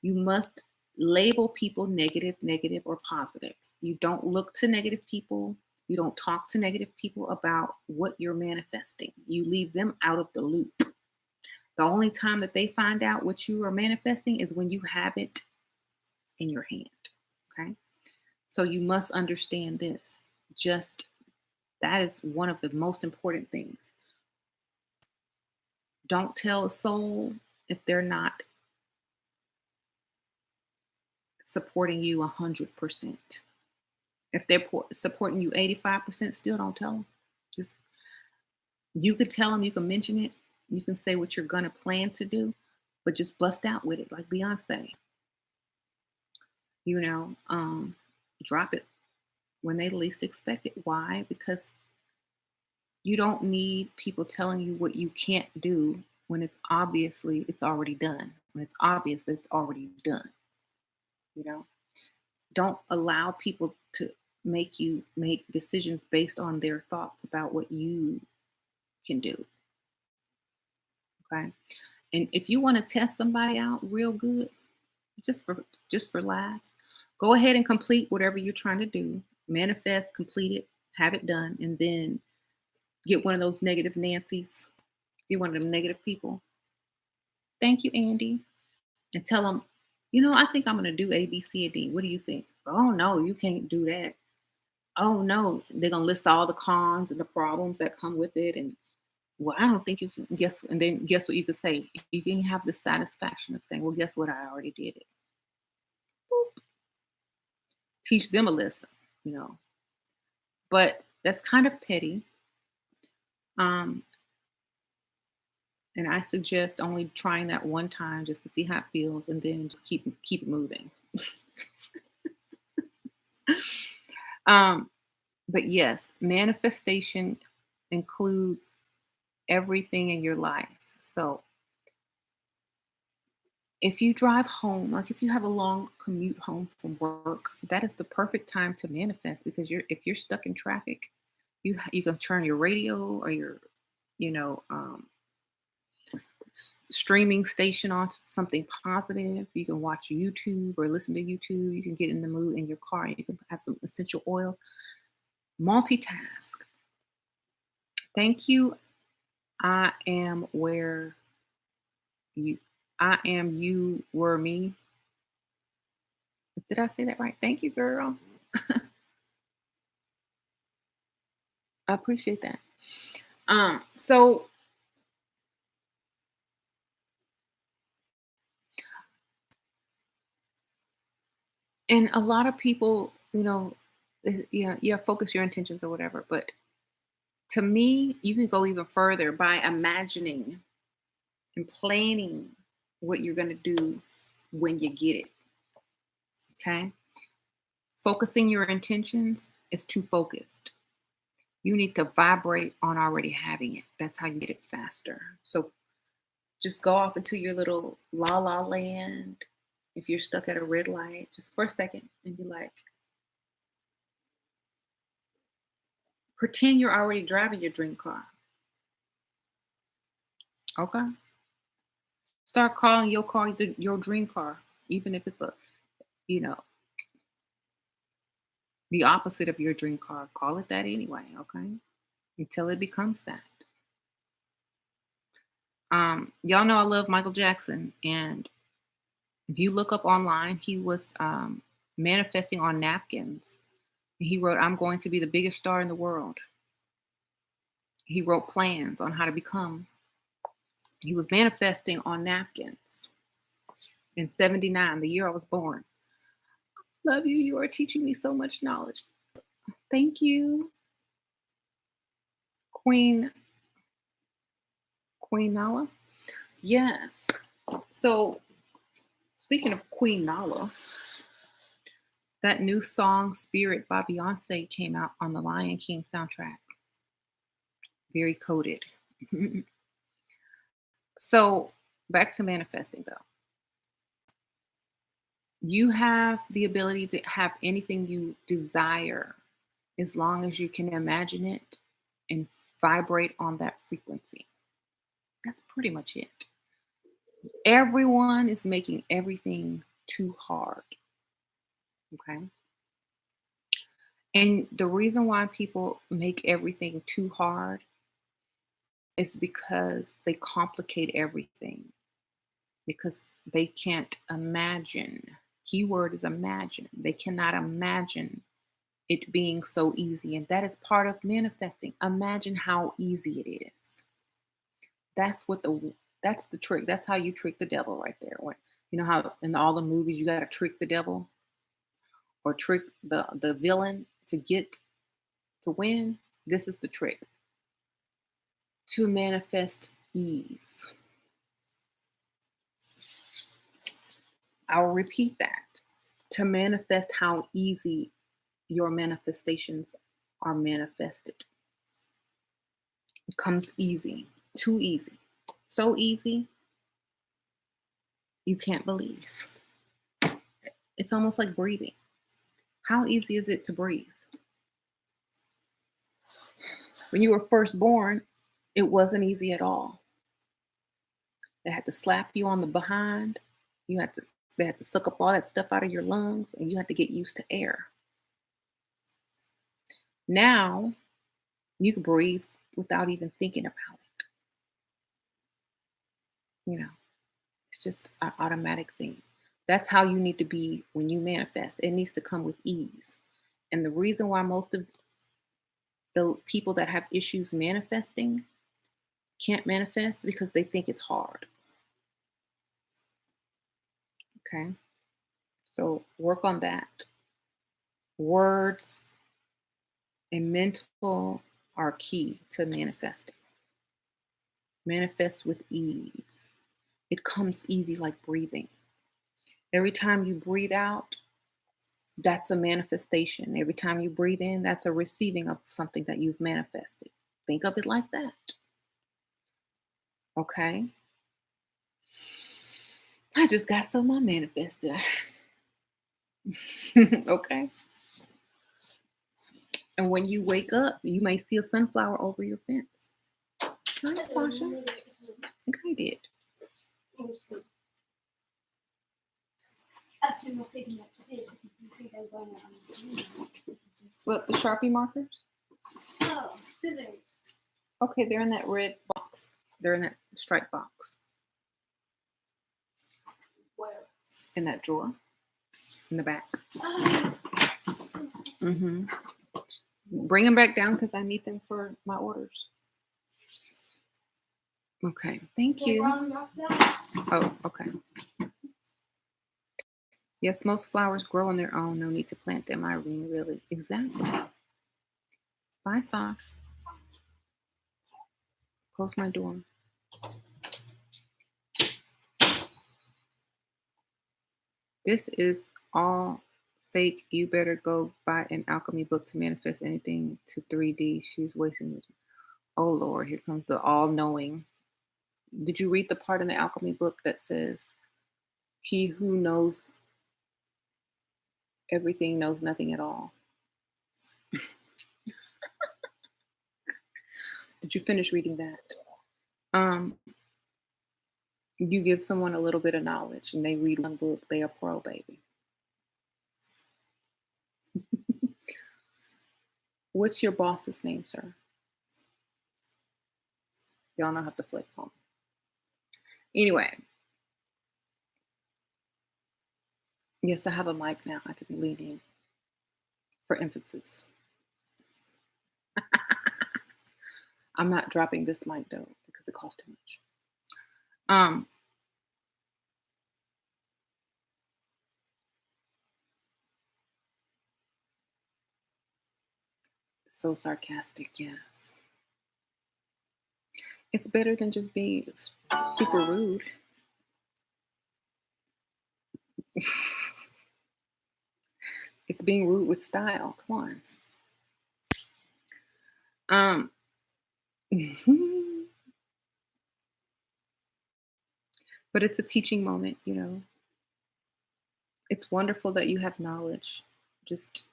You must label people negative, negative, or positive. You don't look to negative people. You don't talk to negative people about what you're manifesting. You leave them out of the loop. The only time that they find out what you are manifesting is when you have it in your hand. Okay. So you must understand this. Just that is one of the most important things. Don't tell a soul if they're not supporting you 100%. If they're supporting you 85%, still don't tell them. Just you could tell them, you can mention it, you can say what you're gonna plan to do, but just bust out with it like Beyonce. You know, drop it when they least expect it. Why? Because you don't need people telling you what you can't do when it's already done. When it's obvious that it's already done. You know, don't allow people to make you make decisions based on their thoughts about what you can do. Okay. And if you want to test somebody out real good, just for laughs, go ahead and complete whatever you're trying to do. Manifest, complete it, have it done, and then get one of those negative Nancy's, get one of them negative people. Thank you, Andy. And tell them, I think I'm gonna do A, B, C, and D. What do you think? Oh no, you can't do that. Oh no, they're gonna list all the cons and the problems that come with it. And well, I don't think you should guess. And then guess what you could say? You can have the satisfaction of saying, well, guess what? I already did it. Boop. Teach them a lesson, you know. But that's kind of petty. Um, and I suggest only trying that one time just to see how it feels, and then just keep it moving. um, but yes, manifestation includes everything in your life. So if you drive home, like if you have a long commute home from work, that is the perfect time to manifest because if you're stuck in traffic, you can turn your radio or your you know streaming station on to something positive. You can watch YouTube or listen to YouTube. You can get in the mood in your car. You can have some essential oils. Multitask. Thank you. I am where you. I am you were me. Did I say that right? Thank you, girl. I appreciate that. So and a lot of people, yeah, focus your intentions or whatever. But to me, you can go even further by imagining and planning what you're gonna do when you get it. Okay. Focusing your intentions is too focused. You need to vibrate on already having it. That's how you get it faster. So just go off into your little la la land. If you're stuck at a red light, just for a second and be like, pretend you're already driving your dream car. Okay. Start calling your car your dream car, even if it's a, you know, The opposite of your dream car. Call it that anyway, okay? Until it becomes that. Y'all know I love Michael Jackson, and if you look up online, he was manifesting on napkins. He wrote, "I'm going to be the biggest star in the world." He wrote plans on how to become. He was manifesting on napkins in 79, the year I was born. Love you. You are teaching me so much knowledge. Thank you, Queen Queen Nala. Yes. So speaking of Queen Nala, that new song "Spirit" by Beyonce came out on the Lion King soundtrack. Very coded. So back to manifesting though. You have the ability to have anything you desire as long as you can imagine it and vibrate on that frequency. That's pretty much it. Everyone is making everything too hard. Okay. And the reason why people make everything too hard is because they complicate everything because they can't imagine. Keyword is imagine. They cannot imagine it being so easy. And that is part of manifesting. Imagine how easy it is. That's the trick. That's how you trick the devil right there. When, you know how in all the movies you gotta trick the devil or trick the villain to get to win. This is the trick. To manifest ease. I'll repeat that. To manifest how easy your manifestations are manifested. It comes easy, too easy. So easy, you can't believe. It's almost like breathing. How easy is it to breathe? When you were first born, it wasn't easy at all. They had to slap you on the behind. You had to They had to suck up all that stuff out of your lungs, and you had to get used to air. Now you can breathe without even thinking about it. You know, it's just an automatic thing. That's how you need to be when you manifest. It needs to come with ease. And the reason why most of the people that have issues manifesting can't manifest because they think it's hard. Okay. So work on that. Words and mental are key to manifesting. Manifest with ease. It comes easy like breathing. Every time you breathe out, that's a manifestation. Every time you breathe in, that's a receiving of something that you've manifested. Think of it like that. Okay. I just got some I manifested. Okay. And when you wake up, you may see a sunflower over your fence. Nice, Sasha. I think I did. After not taking upstairs, because you think I'm going to. What, the Sharpie markers? Oh, scissors. Okay, they're in that red box. They're in that striped box. Where? In that drawer. In the back. Oh. Mm-hmm. Bring them back down because I need them for my orders. Okay, thank you. Oh, okay. Yes, most flowers grow on their own. No need to plant them, Irene, really. Exactly. Bye, Sash. Close my door. This is all fake. You better go buy an alchemy book to manifest anything to 3D. She's wasting it. Oh, Lord, here comes the all-knowing. Did you read the part in the alchemy book that says, he who knows everything knows nothing at all? Did you finish reading that? You give someone a little bit of knowledge and they read one book, they are pro, baby. What's your boss's name, sir? Y'all don't have to flex on. Anyway, yes, I have a mic now. I can lean in for emphasis. I'm not dropping this mic though because it costs too much. Um, so sarcastic, yes. It's better than just being super rude. It's being rude with style. Come on. Um, but it's a teaching moment, you know. It's wonderful that you have knowledge. Just,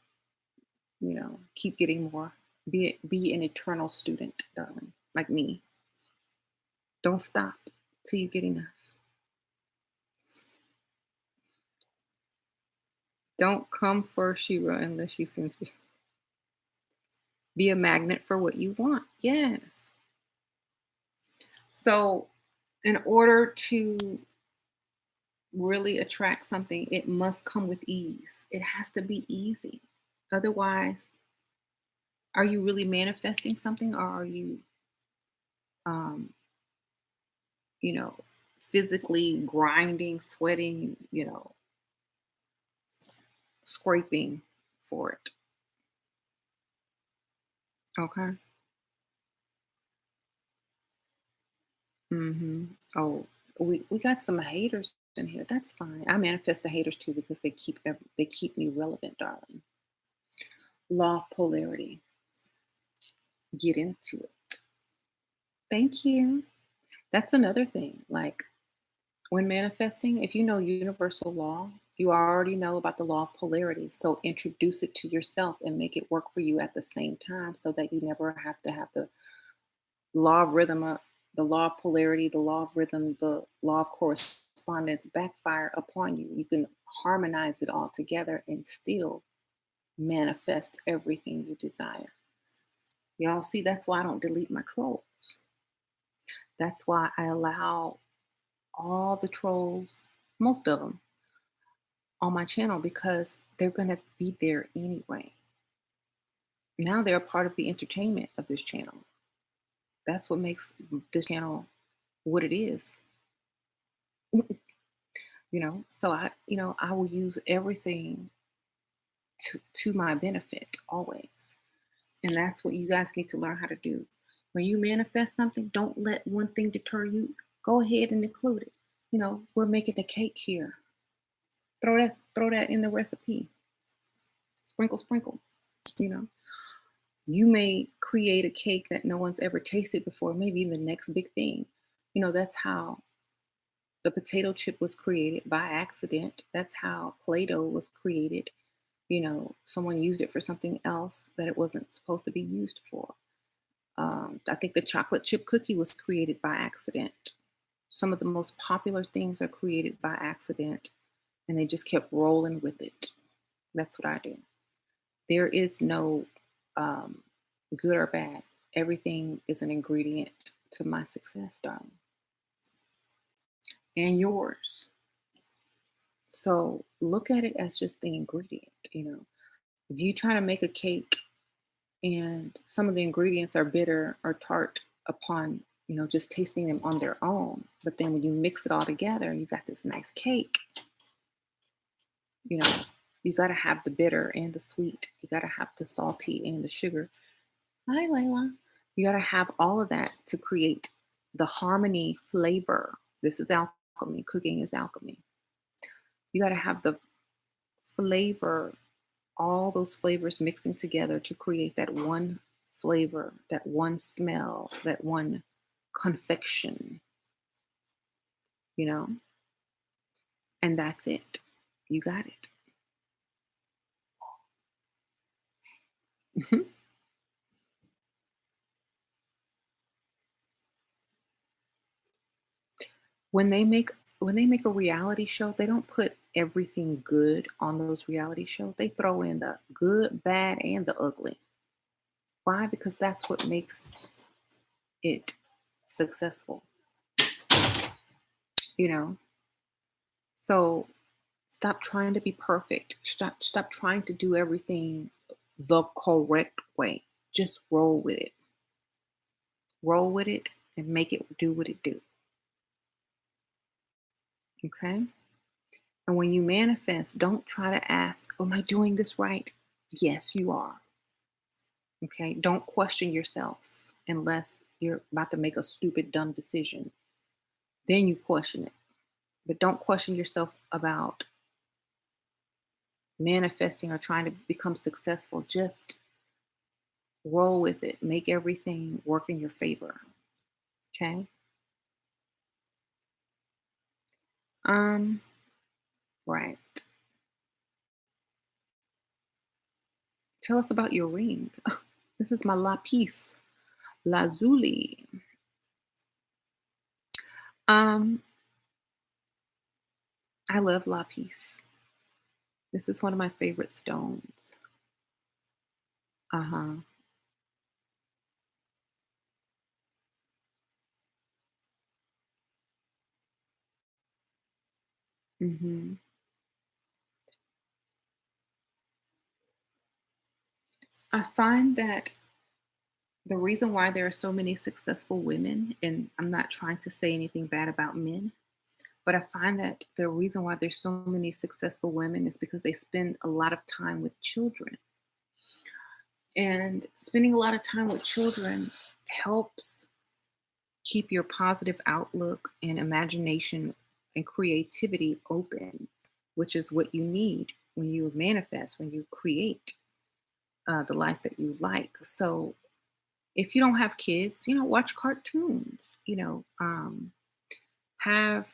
keep getting more. Be an eternal student, darling, like me. Don't stop till you get enough. Don't come for Shira unless she sends you. Be a magnet for what you want. Yes. So, in order to really attract something, it must come with ease. It has to be easy. Otherwise, are you really manifesting something, or are you, um, you know, physically grinding, sweating, scraping for it? Okay. Oh, we got some haters in here. That's fine. I manifest the haters too because they keep me relevant, darling. Law of polarity. Get into it. Thank you. That's another thing. Like when manifesting, if you know universal law, you already know about the law of polarity. So introduce it to yourself and make it work for you at the same time so that you never have to have the law of rhythm, the law of polarity, the law of rhythm, the law of correspondence backfire upon you. You can harmonize it all together and still manifest everything you desire. Y'all see, that's why I don't delete my trolls. That's why I allow all the trolls, most of them, on my channel because they're going to be there anyway. Now they're a part of the entertainment of this channel. That's what makes this channel what it is. So I will use everything to my benefit always. And that's what you guys need to learn how to do. When you manifest something, don't let one thing deter you. Go ahead and include it. We're making a cake here. Throw that in the recipe. Sprinkle, sprinkle. You know, you may create a cake that no one's ever tasted before, maybe the next big thing. That's how the potato chip was created by accident. That's how Play-Doh was created. Someone used it for something else that it wasn't supposed to be used for. I think the chocolate chip cookie was created by accident. Some of the most popular things are created by accident, and they just kept rolling with it. That's what I do. There is no good or bad. Everything is an ingredient to my success, darling, and yours. So look at it as just the ingredient. If you try to make a cake and some of the ingredients are bitter or tart upon just tasting them on their own, but then when you mix it all together you got this nice cake. You got to have the bitter and the sweet. You got to have the salty and the sugar. Hi, Layla. You got to have all of that to create the harmony flavor. This is alchemy. Cooking is alchemy. You got to have the flavor, all those flavors mixing together to create that one flavor, that one smell, that one confection, and that's it. You got it. when they make when they make a reality show, they don't put everything good on those reality shows. They throw in the good, bad, and the ugly. Why? Because that's what makes it successful, you know? So stop trying to be perfect. Stop trying to do everything the correct way. Just roll with it. Roll with it and make it do what it do. Okay? And when you manifest, don't try to ask, am I doing this right? Yes, you are. Okay? Don't question yourself unless you're about to make a stupid, dumb decision. Then you question it. But don't question yourself about manifesting or trying to become successful. Just roll with it. Make everything work in your favor. Okay? Um, right. Tell us about your ring. This is my lapis lazuli. Um, I love lapis. This is one of my favorite stones. Uh-huh. hmm I find that the reason why there are so many successful women, and I'm not trying to say anything bad about men, but I find that the reason why there's so many successful women is because they spend a lot of time with children. And spending a lot of time with children helps keep your positive outlook and imagination and creativity open, which is what you need when you manifest, when you create the life that you like. So if you don't have kids, watch cartoons, have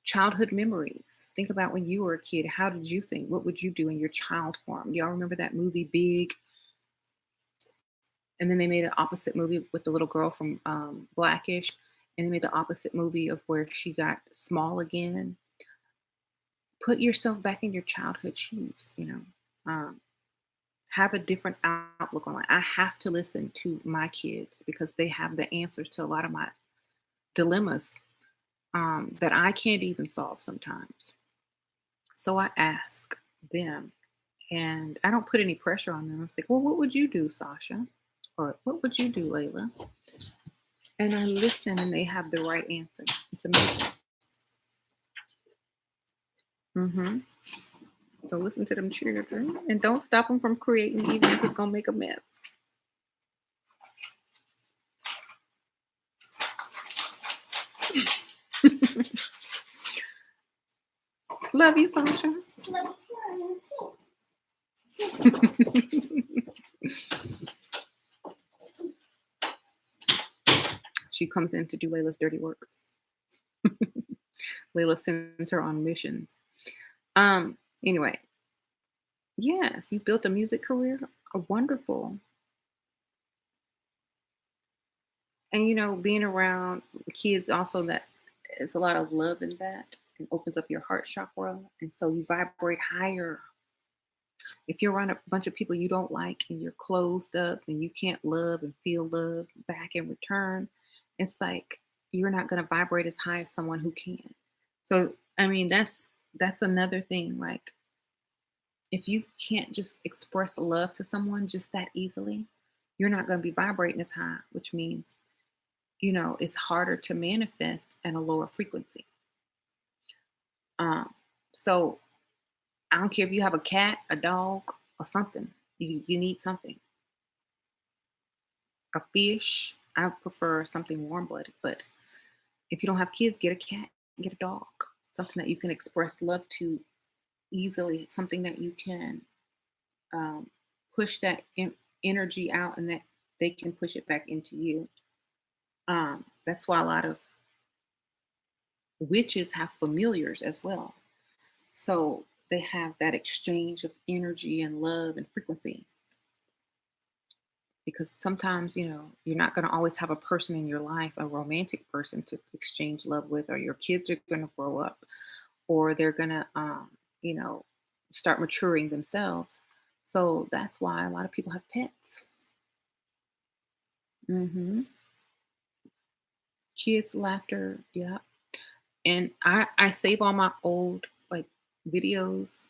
childhood memories. Think about when you were a kid. How did you think? What would you do in your child form? Y'all remember that movie Big? And then they made an opposite movie with the little girl from Blackish, and they made the opposite movie of where she got small again. Put yourself back in your childhood shoes. Um, have a different outlook on life. I have to listen to my kids because they have the answers to a lot of my dilemmas that I can't even solve sometimes. So I ask them, and I don't put any pressure on them. I'm like, well, what would you do, Sasha? Or what would you do, Layla? And I listen, and they have the right answer. It's amazing. hmm So listen to them children, and don't stop them from creating, even if it's gonna make a mess. Love you, Sasha. She comes in to do Layla's dirty work. Layla sends her on missions. Anyway, yes, you built a music career. Wonderful. And being around kids also, that is a lot of love in that, and opens up your heart chakra. And so you vibrate higher. If you're around a bunch of people you don't like and you're closed up and you can't love and feel love back in return, it's like you're not going to vibrate as high as someone who can. So, I mean, that's another thing. Like, if you can't just express love to someone just that easily, you're not going to be vibrating as high, which means, it's harder to manifest at a lower frequency. Um, so I don't care if you have a cat, a dog, or something. You need something. A fish. I prefer something warm blooded, but if you don't have kids, get a cat, get a dog. Something that you can express love to easily. Something that you can um, push that energy out, and that they can push it back into you. That's why a lot of witches have familiars as well. So they have that exchange of energy and love and frequency. Because sometimes, you're not going to always have a person in your life, a romantic person to exchange love with, or your kids are going to grow up, or they're going to, you know, start maturing themselves. So that's why a lot of people have pets. Mm-hmm. Kids laughter. Yeah. And I save all my old like videos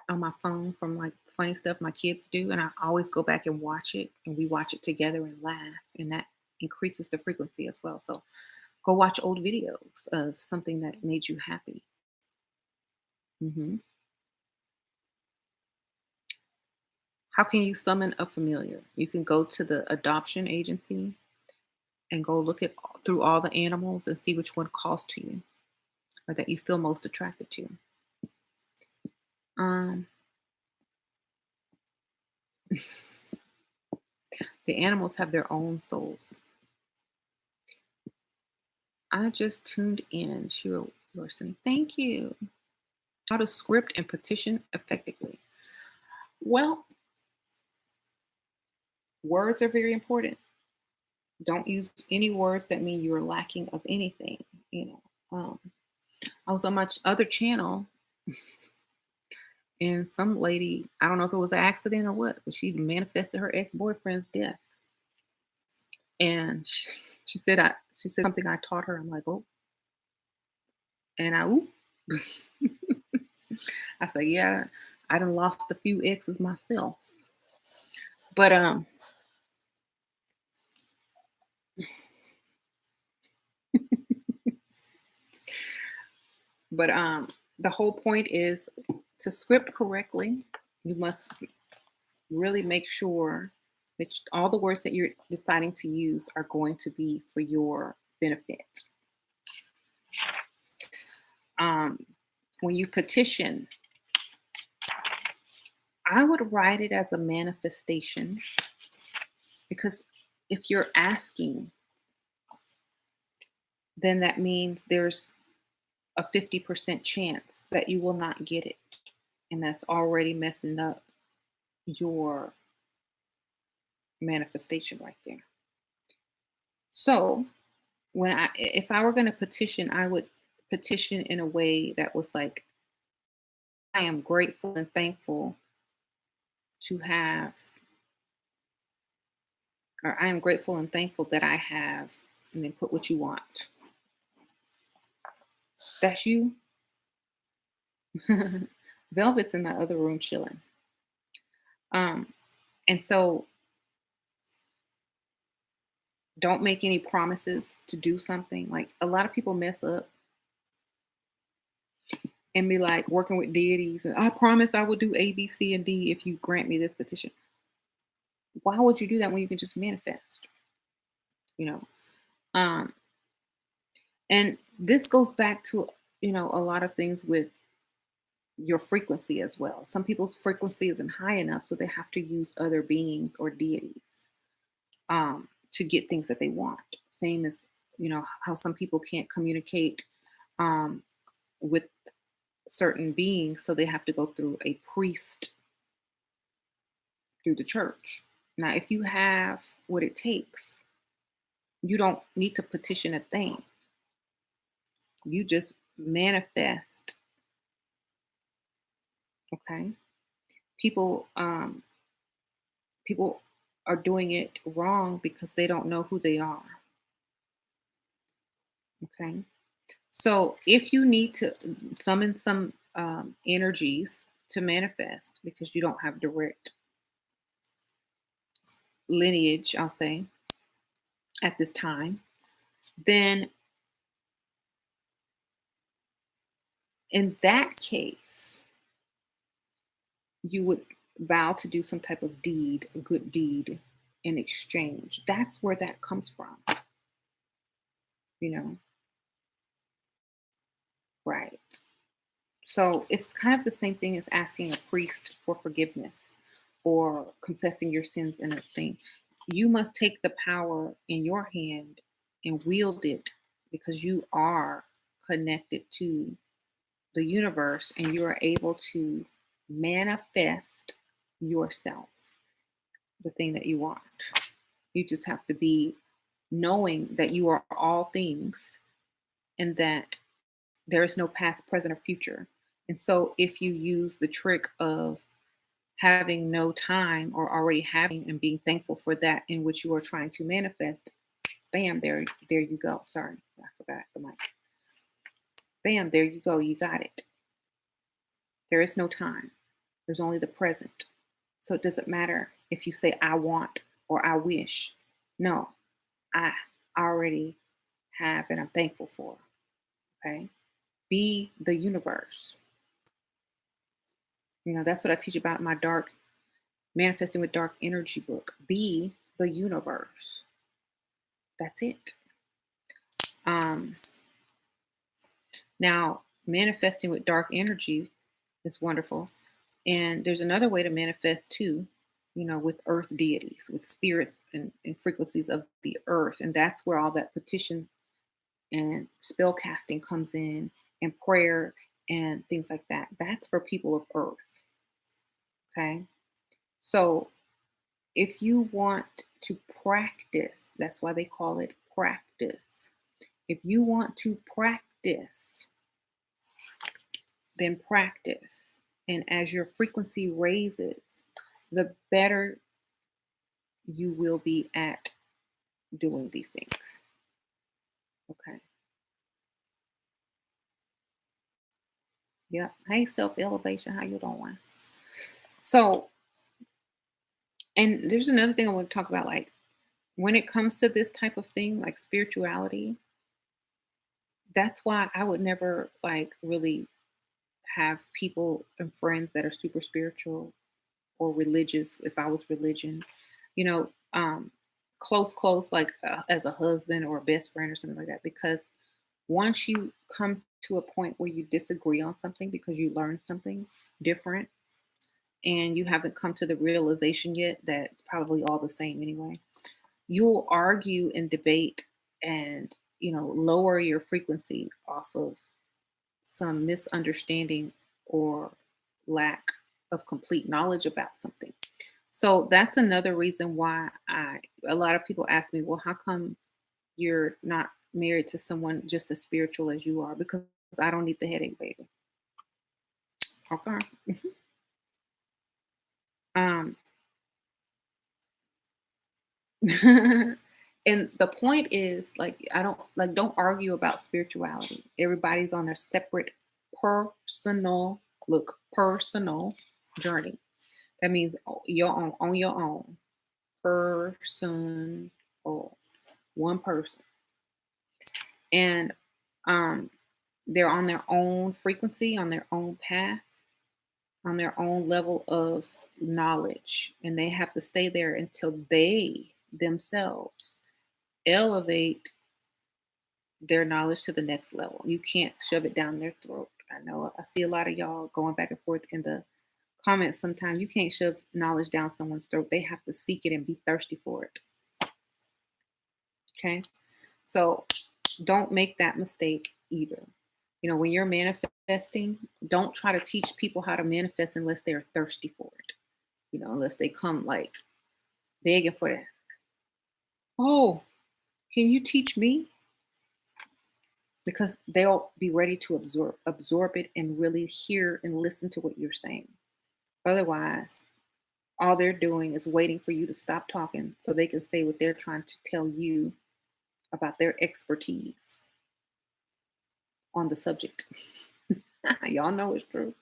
on my phone from like funny stuff my kids do, and I always go back and watch it, and we watch it together and laugh, and that increases the frequency as well. So go watch old videos of something that made you happy. Hmm. How can you summon a familiar? You can go to the adoption agency and go look at through all the animals and see which one calls to you or that you feel most attracted to. Um, the animals have their own souls. I just tuned in. She wrote, listening. Thank you. How to script and petition effectively. Well, words are very important. Don't use any words that mean you're lacking of anything. You know, I was on my other channel, and some lady, I don't know if it was an accident or what, but she manifested her ex boyfriend's death, and she said something I taught her. I'm like, oh, and oop. I said, yeah, I done lost a few exes myself, but But the whole point is to script correctly. You must really make sure that all the words that you're deciding to use are going to be for your benefit. Um, when you petition, I would write it as a manifestation because if you're asking, then that means there's a 50% chance that you will not get it. And that's already messing up your manifestation right there. So if I were going to petition, I would petition in a way that was like, I am grateful and thankful to have, or I am grateful and thankful that I have, and then put what you want. That's you. Velvet's in the other room chilling. Um, and so don't make any promises to do something. Like a lot of people mess up and be like working with deities. And I promise I will do A, B, C, and D if you grant me this petition. Why would you do that when you can just manifest? You know, um, and this goes back to a lot of things with your frequency as well. Some people's frequency isn't high enough, so they have to use other beings or deities to get things that they want. Same as how some people can't communicate um, with certain beings, so they have to go through a priest through the church. Now, if you have what it takes, you don't need to petition a thing. You just manifest. Okay. People um people are doing it wrong because they don't know who they are. Okay. So if you need to summon some energies to manifest because you don't have direct lineage, I'll say, at this time, then in that case, you would vow to do some type of deed, a good deed in exchange. That's where that comes from, you know? Right. So it's kind of the same thing as asking a priest for forgiveness or confessing your sins in a thing. You must take the power in your hand and wield it because you are connected to the universe and you are able to manifest yourself, the thing that you want. You just have to be knowing that you are all things and that there is no past, present, or future. And so if you use the trick of having no time or already having and being thankful for that in which you are trying to manifest. Bam, there you go. Sorry, I forgot the mic. Bam, there you go. You got it. There is no time. There's only the present. So it doesn't matter if you say I want or I wish. No, I already have and I'm thankful for. Okay. Be the universe. That's what I teach about in my dark manifesting with dark energy book. Be the universe. That's it. Um Now, manifesting with dark energy is wonderful. And there's another way to manifest too, with earth deities, with spirits and frequencies of the earth. And that's where all that petition and spell casting comes in, and prayer and things like that. That's for people of earth. Okay. So if you want to practice, that's why they call it practice. If you want to practice, then practice. And as your frequency raises, the better you will be at doing these things. Okay. Yep. Hey, self elevation. How you doing? So, and there's another thing I want to talk about. Like, when it comes to this type of thing, like spirituality, that's why I would never like really have people and friends that are super spiritual or religious. If I was religion, you know, close, like as a husband or a best friend or something like that. Because once you come to a point where you disagree on something because you learned something different and you haven't come to the realization yet that it's probably all the same anyway, you'll argue and debate and, lower your frequency off of some misunderstanding or lack of complete knowledge about something. So that's another reason why a lot of people ask me, well, how come you're not married to someone just as spiritual as you are? Because I don't need the headache, baby. Okay. Um, and the point is, like, I don't argue about spirituality. Everybody's on a separate personal journey. That means your own on your own. Person or one person. And um they're on their own frequency, on their own path, on their own level of knowledge. And they have to stay there until they themselves elevate their knowledge to the next level. You can't shove it down their throat. I know I see a lot of y'all going back and forth in the comments sometimes. You can't shove knowledge down someone's throat. They have to seek it and be thirsty for it. Okay. So don't make that mistake either. When you're manifesting, don't try to teach people how to manifest unless they're thirsty for it. Unless they come like begging for that. Oh, can you teach me? Because they'll be ready to absorb it and really hear and listen to what you're saying. Otherwise, all they're doing is waiting for you to stop talking so they can say what they're trying to tell you about their expertise on the subject. Y'all know it's true.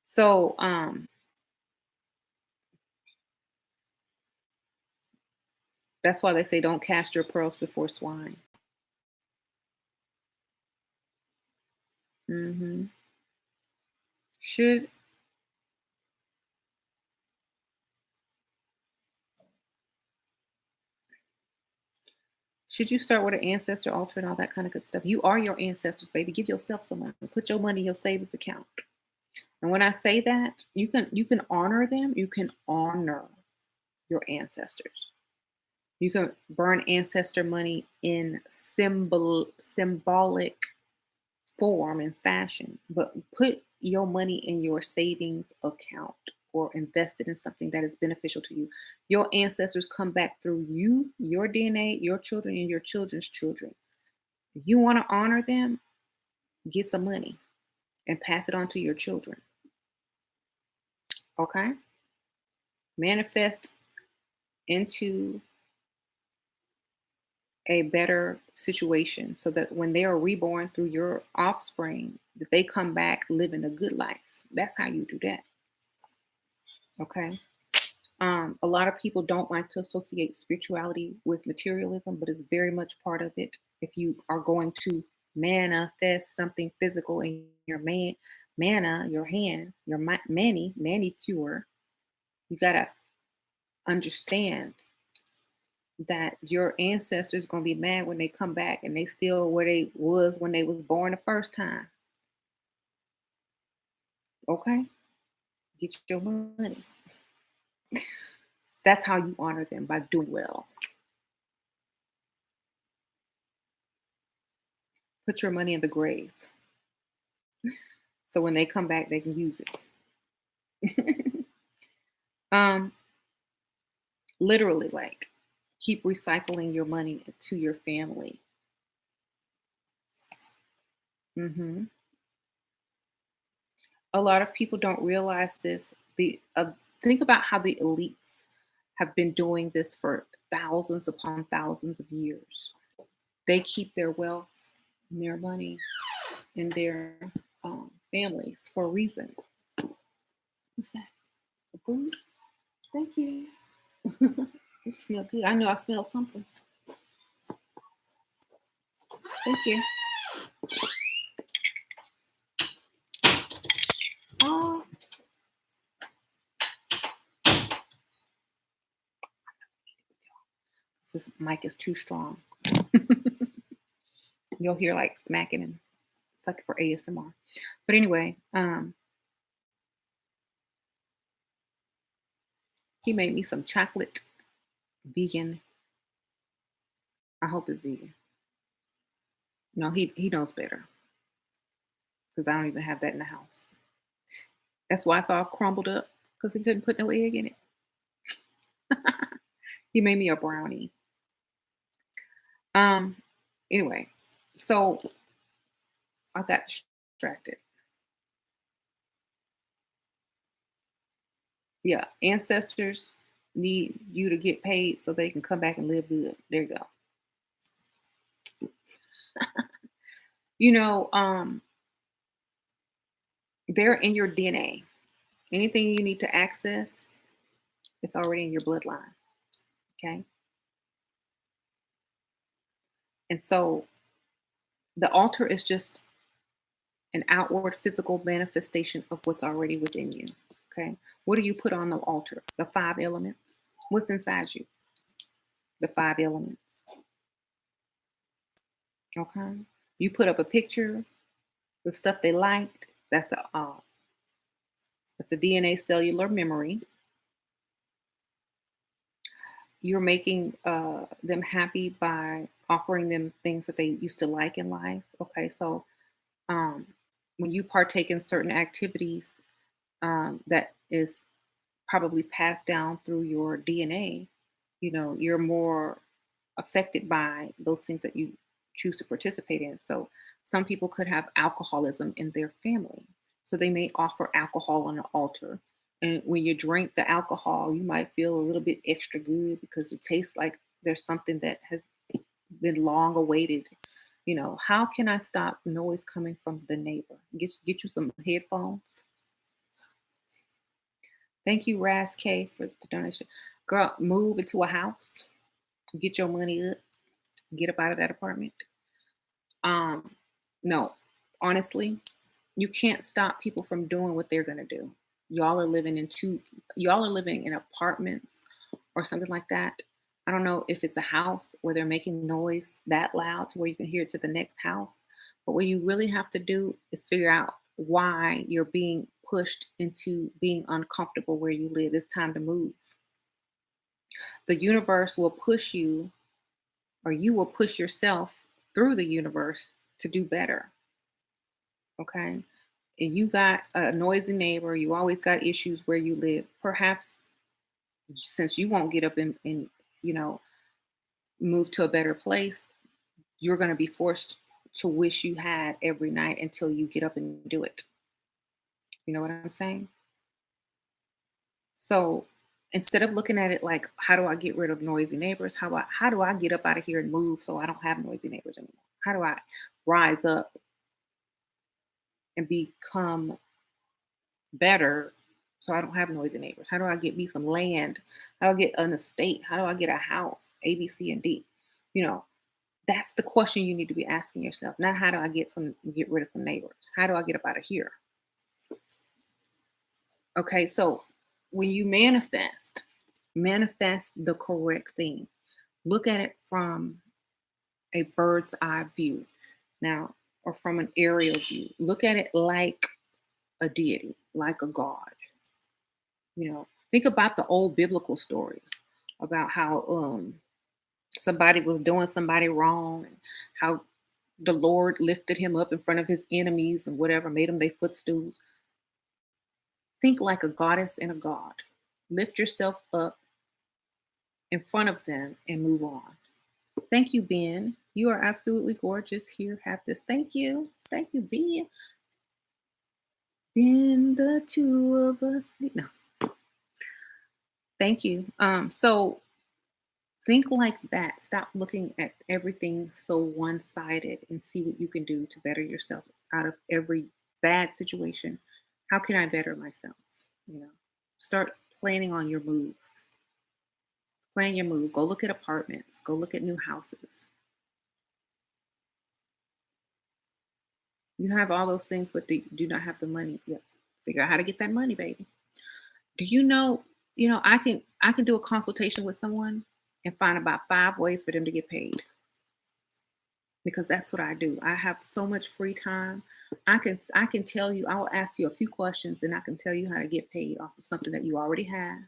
So, that's why they say don't cast your pearls before swine. hmm Should should you start with an ancestor altar and all that kind of good stuff? You are your ancestors, baby. Give yourself some money. Put your money in your savings account. And when I say that, you can honor them. You can honor your ancestors. You can burn ancestor money in symbolic form and fashion, but put your money in your savings account or invest it in something that is beneficial to you. Your ancestors come back through you, your DNA, your children, and your children's children. If you want to honor them, get some money and pass it on to your children. Okay? Manifest into a better situation so that when they are reborn through your offspring, that they come back living a good life. That's how you do that. Okay. A lot of people don't like to associate spirituality with materialism, but it's very much part of it. If you are going to manifest something physical in your mana, your hand, your manicure, you gotta understand that your ancestors gonna be mad when they come back and they still where they was when they was born the first time. Okay, get your money. That's how you honor them, by doing well. Put your money in the grave so when they come back, they can use it. um, Literally, like keep recycling your money to your family. hmm A lot of people don't realize this. Think about how the elites have been doing this for thousands upon thousands of years. They keep their wealth and their money in their families for a reason. What's that? A food? Thank you. It smells good. I know I smelled something. Thank you. Oh, this mic is too strong. You'll hear like smacking and it's like for ASMR. But anyway, he made me some chocolate vegan. I hope it's vegan. No, he knows better because I don't even have that in the house. That's why it's all crumbled up because he couldn't put no egg in it. He made me a brownie. Um. Anyway, so I got distracted. Yeah, ancestors need you to get paid so they can come back and live good. There you go. You know, they're in your DNA. Anything you need to access, it's already in your bloodline. Okay. And so the altar is just an outward physical manifestation of what's already within you. Okay. What do you put on the altar? The five elements. What's inside you? The five elements. Okay. You put up a picture, the stuff they liked. That's the DNA cellular memory. You're making them happy by offering them things that they used to like in life. Okay, so um, when you partake in certain activities that is probably passed down through your DNA, you're more affected by those things that you choose to participate in. So some people could have alcoholism in their family. So they may offer alcohol on an altar. And when you drink the alcohol, you might feel a little bit extra good because it tastes like there's something that has been long awaited. How can I stop noise coming from the neighbor? Get you some headphones. Thank you, Raz K, for the donation. Girl, move into a house, get your money up, get up out of that apartment. Um, no, honestly, you can't stop people from doing what they're gonna do. Y'all are living in two, y'all are living in apartments or something like that. I don't know if it's a house where they're making noise that loud to where you can hear it to the next house. But what you really have to do is figure out why you're being pushed into being uncomfortable where you live. It's time to move. The universe will push you, or you will push yourself through the universe to do better. Okay. And you got a noisy neighbor, you always got issues where you live. Perhaps since you won't get up and you know, move to a better place, you're going to be forced to wish you had every night until you get up and do it. You know what I'm saying? So instead of looking at it like, how do I get rid of noisy neighbors? How do I get up out of here and move so I don't have noisy neighbors anymore? How do I rise up and become better so I don't have noisy neighbors? How do I get me some land? How do I get an estate? How do I get a house? A, B, C, and D. You know, that's the question you need to be asking yourself. Not how do I get rid of some neighbors? How do I get up out of here? Okay, so when you manifest the correct thing. Look at it from a bird's eye view now, or from an aerial view. Look at it like a deity, like a god. Think about the old biblical stories about how somebody was doing somebody wrong and how the Lord lifted him up in front of his enemies and whatever, made them their footstools. Think like a goddess and a god. Lift yourself up in front of them and move on. Thank you, Ben. You are absolutely gorgeous. Here, have this. Thank you. Thank you, Ben. Ben, the two of us. No, thank you. So think like that. Stop looking at everything so one-sided and see what you can do to better yourself out of every bad situation. How can I better myself? You know, start planning on your move. Plan your move. Go look at apartments. Go look at new houses. You have all those things, but do not have the money. Yet. Figure out how to get that money, baby. Do you know? I can do a consultation with someone and find about 5 ways for them to get paid because that's what I do. I have so much free time. I can tell you. I will ask you a few questions and I can tell you how to get paid off of something that you already have,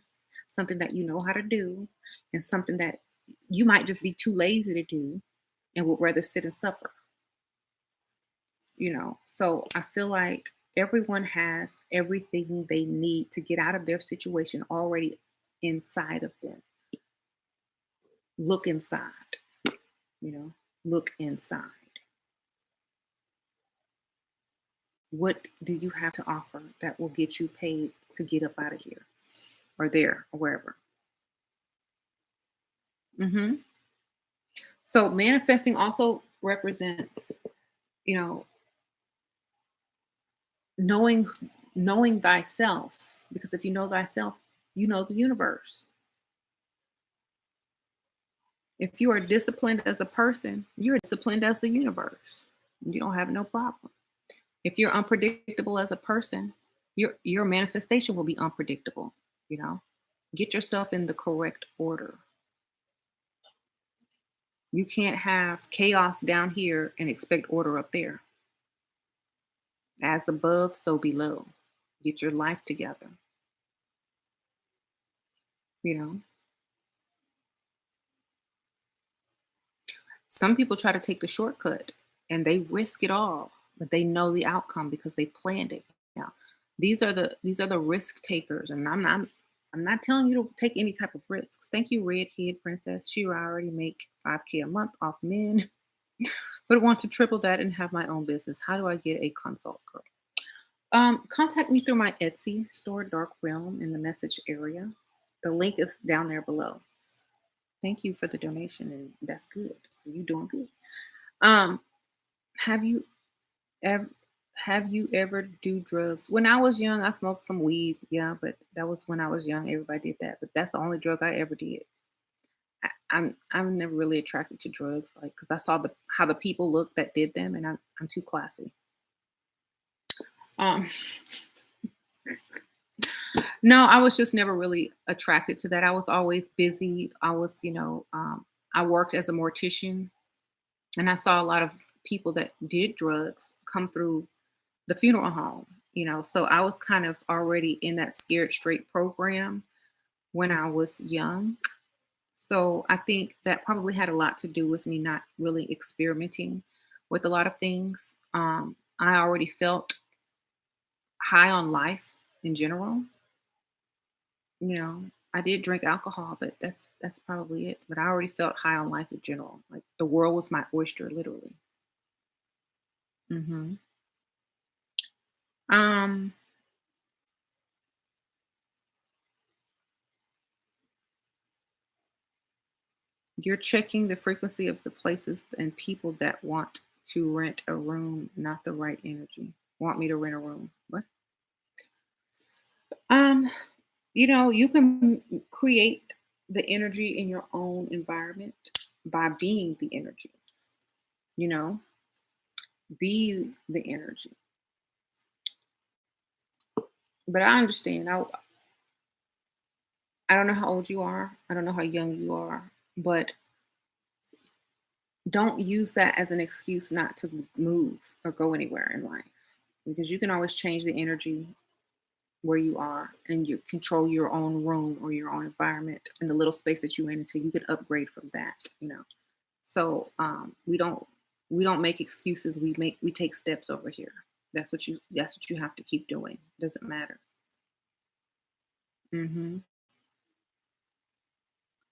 something that you know how to do, and something that you might just be too lazy to do and would rather sit and suffer. So I feel like everyone has everything they need to get out of their situation already inside of them. Look inside, you know, look inside. What do you have to offer that will get you paid to get up out of here or there or wherever? hmm So manifesting also represents, you know, knowing knowing thyself, because if you know thyself, you know the universe. If you are disciplined as a person, you're disciplined as the universe. You don't have no problem. If you're unpredictable as a person, your manifestation will be unpredictable, you know. Get yourself in the correct order. You can't have chaos down here and expect order up there. As above, so below. Get your life together, you know. Some people try to take the shortcut and they risk it all, but they know the outcome because they planned it. Now, these are the risk takers, and I'm not telling you to take any type of risks. Thank you, Redhead Princess. Shira, I already make 5K a month off men, but want to triple that and have my own business. How do I get a consult, girl? Contact me through my Etsy store, Dark Realm, in the message area. The link is down there below. Thank you for the donation, and that's good. You doing good. Um, have you ever do drugs? When I was young, I smoked some weed. Yeah, but that was when I was young. Everybody did that, but that's the only drug I ever did. I'm never really attracted to drugs, like because I saw how the people look that did them, and I'm too classy. Um, no, I was just never really attracted to that. I was always busy. I worked as a mortician, and I saw a lot of people that did drugs come through the funeral home. So I was kind of already in that scared straight program when I was young. So I think that probably had a lot to do with me not really experimenting with a lot of things. I already felt high on life in general. I did drink alcohol, but that's probably it. But I already felt high on life in general. Like the world was my oyster, literally. hmm Um, You're checking the frequency of the places and people that want to rent a room, not the right energy. Want me to rent a room. What? Um, you can create the energy in your own environment by being the energy, you know, be the energy. But I understand. I don't know how old you are. I don't know how young you are, but don't use that as an excuse not to move or go anywhere in life because you can always change the energy where you are and you control your own room or your own environment and the little space that you're in until you can upgrade from that. So we don't make excuses. We take steps over here. That's what you have to keep doing. Doesn't matter. hmm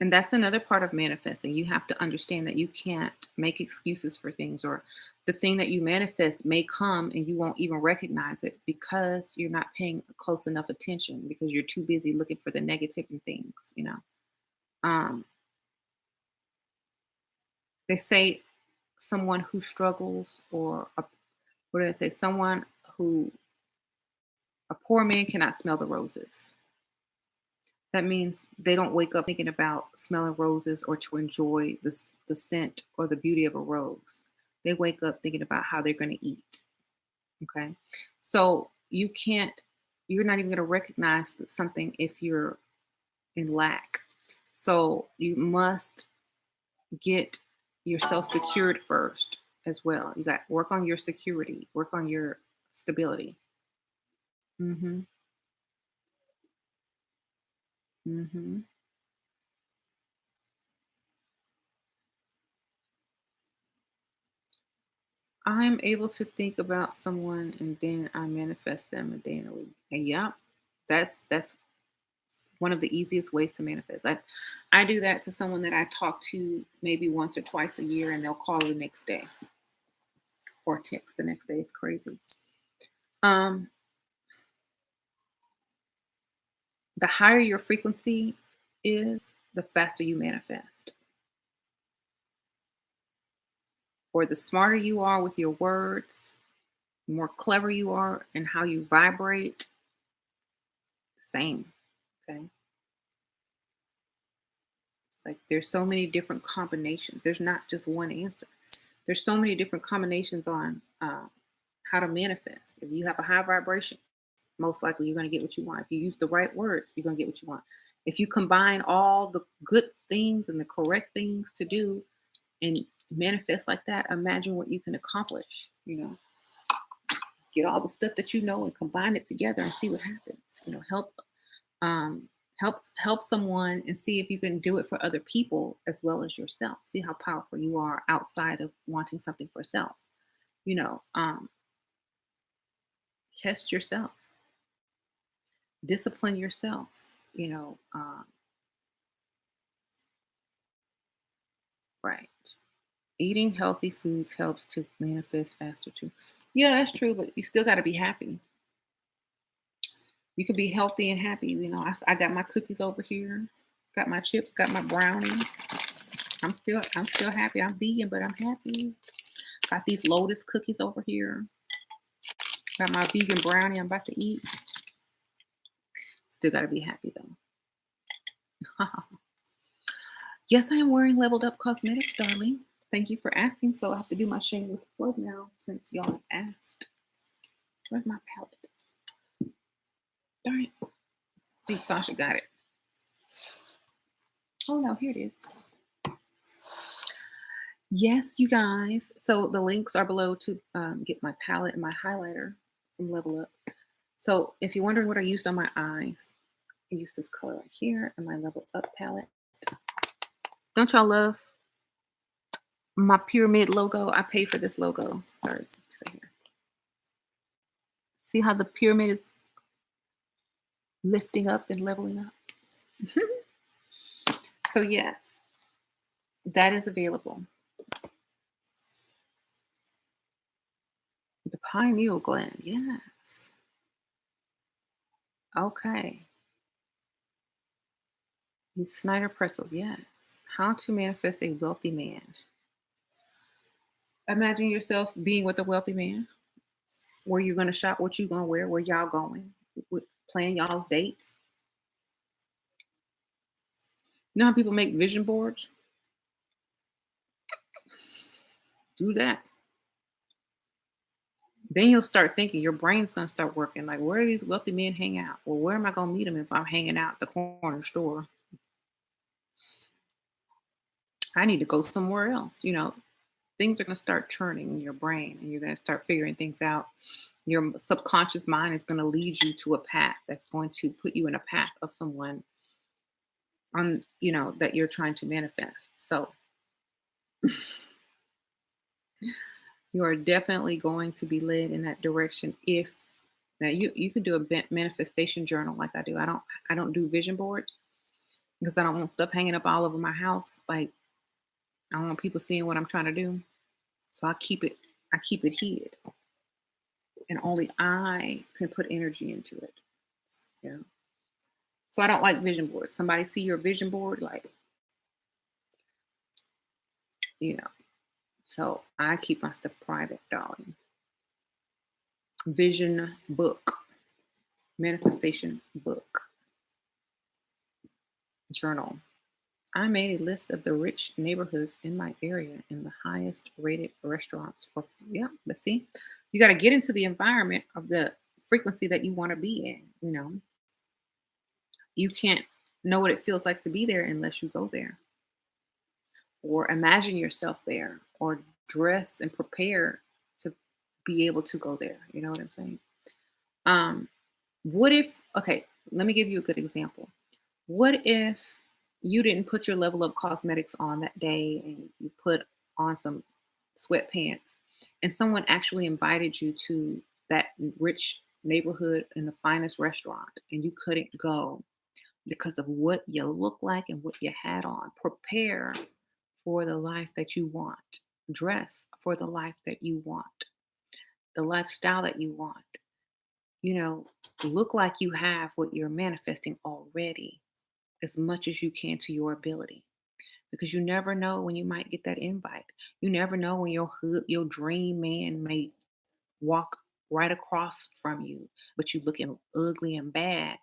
And that's another part of manifesting. You have to understand that you can't make excuses for things, or the thing that you manifest may come and you won't even recognize it because you're not paying close enough attention because you're too busy looking for the negative in things. Um, they say someone who struggles, or what do they say? Someone who a poor man cannot smell the roses. That means they don't wake up thinking about smelling roses or to enjoy the scent or the beauty of a rose. They wake up thinking about how they're going to eat. Okay. So you're not even going to recognize something if you're in lack. So you must get yourself secured first as well. You got work on your security, work on your stability. hmm hmm I'm able to think about someone and then I manifest them a day in a week. And yeah, that's one of the easiest ways to manifest. I do that to someone that I talk to maybe once or twice a year and they'll call the next day or text the next day. It's crazy. Um, the higher your frequency is, the faster you manifest. Or the smarter you are with your words, the more clever you are and how you vibrate, same. Okay. It's like there's so many different combinations. There's not just one answer. There's so many different combinations on how to manifest. If you have a high vibration, most likely you're going to get what you want. If you use the right words, you're going to get what you want. If you combine all the good things and the correct things to do and manifest like that, imagine what you can accomplish. Get all the stuff that you know and combine it together and see what happens. Um, help someone and see if you can do it for other people as well as yourself. See how powerful you are outside of wanting something for self. You know, um, Test yourself, discipline yourself. Right. Eating healthy foods helps to manifest faster too. Yeah, that's true, but you still got to be happy. You can be healthy and happy. I got my cookies over here, got my chips, got my brownies. I'm still happy. I'm vegan, but I'm happy. Got these Lotus cookies over here. Got my vegan brownie I'm about to eat. Still got to be happy though. Yes, I am wearing Leveled Up Cosmetics, darling. Thank you for asking. So I have to do my shameless plug now since y'all have asked. Where's my palette? Darn it. I think Sasha got it. Oh no, here it is. Yes, you guys. So the links are below to get my palette and my highlighter from Level Up. So if you're wondering what I used on my eyes, I used this color right here and my Level Up palette. Don't y'all love my pyramid logo? I paid for this logo. Sorry, say here. See how the pyramid is lifting up and leveling up? So yes, that is available. The pineal gland, yes. Okay. The Snyder pretzels, yes. How to manifest a wealthy man. Imagine yourself being with a wealthy man. Where you're gonna shop, what you gonna wear, where y'all going, with plan y'all's dates. You know how people make vision boards? Do that. Then you'll start thinking, your brain's gonna start working. Like, where do these wealthy men hang out? Well, where am I gonna meet them if I'm hanging out at the corner store? I need to go somewhere else. Things are gonna start churning in your brain and you're gonna start figuring things out. Your subconscious mind is gonna lead you to a path that's going to put you in a path of someone that you're trying to manifest. So you are definitely going to be led in that direction if now you can do a manifestation journal like I do. I don't do vision boards because I don't want stuff hanging up all over my house. Like, I don't want people seeing what I'm trying to do. So I keep it hid. And only I can put energy into it. You know. So I don't like vision boards. Somebody see your vision board, like, you know. So I keep my stuff private, darling. Vision book, manifestation book, journal. I made a list of the rich neighborhoods in my area and the highest rated restaurants for, yeah, but see, you got to get into the environment of the frequency that you want to be in. You can't know what it feels like to be there unless you go there or imagine yourself there or dress and prepare to be able to go there. You know what I'm saying? Um, what if, okay, let me give you a good example. What if you didn't put your level of cosmetics on that day and you put on some sweatpants and someone actually invited you to that rich neighborhood in the finest restaurant and you couldn't go because of what you look like and what you had on? Prepare for the life that you want. Dress for the life that you want, the lifestyle that you want. You know, look like you have what you're manifesting already as much as you can to your ability because you never know when you might get that invite. You never know when your dream man may walk right across from you, but you looking ugly and bad,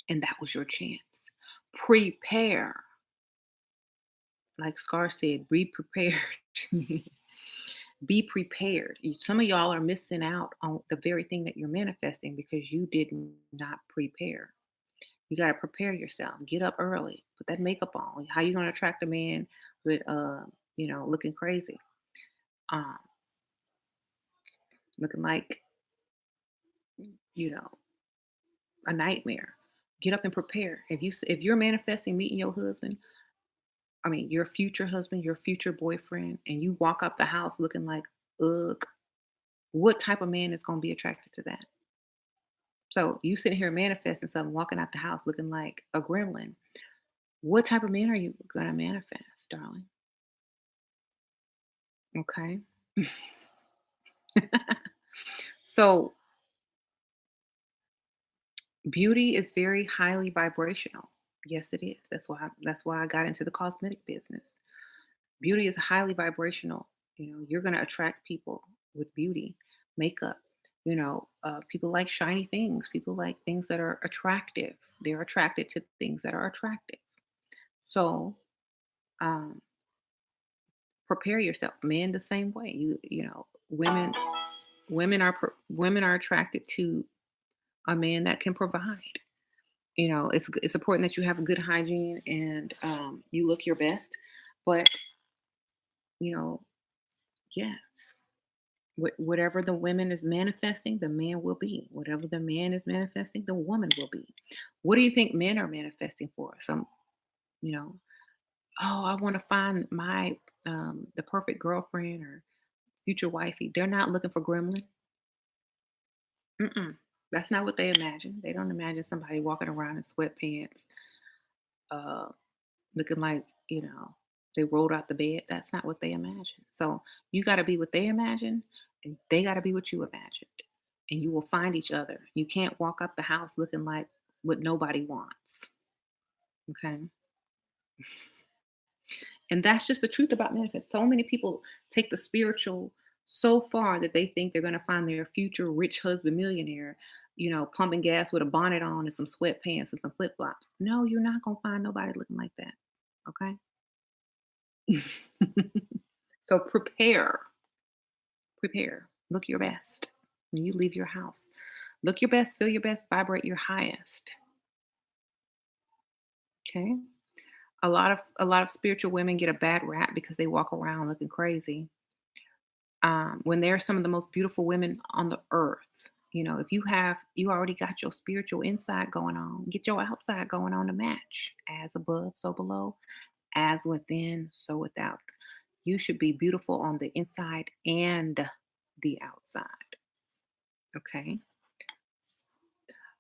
and that was your chance. Prepare, like Scar said, be prepared. Be prepared. Some of y'all are missing out on the very thing that you're manifesting because you did not prepare. You got to prepare yourself. Get up early. Put that makeup on. How you going to attract a man with, looking crazy, um, looking like, you know, a nightmare? Get up and prepare. If you're manifesting meeting your husband, I mean your future husband, your future boyfriend, and you walk up the house looking like ugh, what type of man is going to be attracted to that? So you sitting here manifesting something, walking out the house looking like a gremlin. What type of man are you going to manifest, darling? Okay. So beauty is very highly vibrational. Yes, it is. That's why I got into the cosmetic business. Beauty is highly vibrational. You're going to attract people with beauty, makeup. People like shiny things. People like things that are attractive. They're attracted to things that are attractive. So, um, prepare yourself. Men the same way. Women are attracted to a man that can provide. It's important that you have a good hygiene and you look your best. But you know, yes, whatever the woman is manifesting, the man will be. Whatever the man is manifesting, the woman will be. What do you think men are manifesting for? You know, oh, I want to find my the perfect girlfriend or future wifey. They're not looking for gremlin. Mm-mm. That's not what they imagine. They don't imagine somebody walking around in sweatpants, uh, looking like, they rolled out the bed. That's not what they imagine. So you got to be what they imagine, and they got to be what you imagined. And you will find each other. You can't walk up the house looking like what nobody wants. Okay. And that's just the truth about manifest. So many people take the spiritual so far that they think they're going to find their future rich husband millionaire, pumping gas with a bonnet on and some sweatpants and some flip flops. No, you're not going to find nobody looking like that. Okay. So prepare, look your best when you leave your house. Look your best, feel your best, vibrate your highest. Okay. A lot of spiritual women get a bad rap because they walk around looking crazy, when they're some of the most beautiful women on the earth. If you already got your spiritual inside going on, get your outside going on to match. As above, so below, as within, so without. You should be beautiful on the inside and the outside. Okay.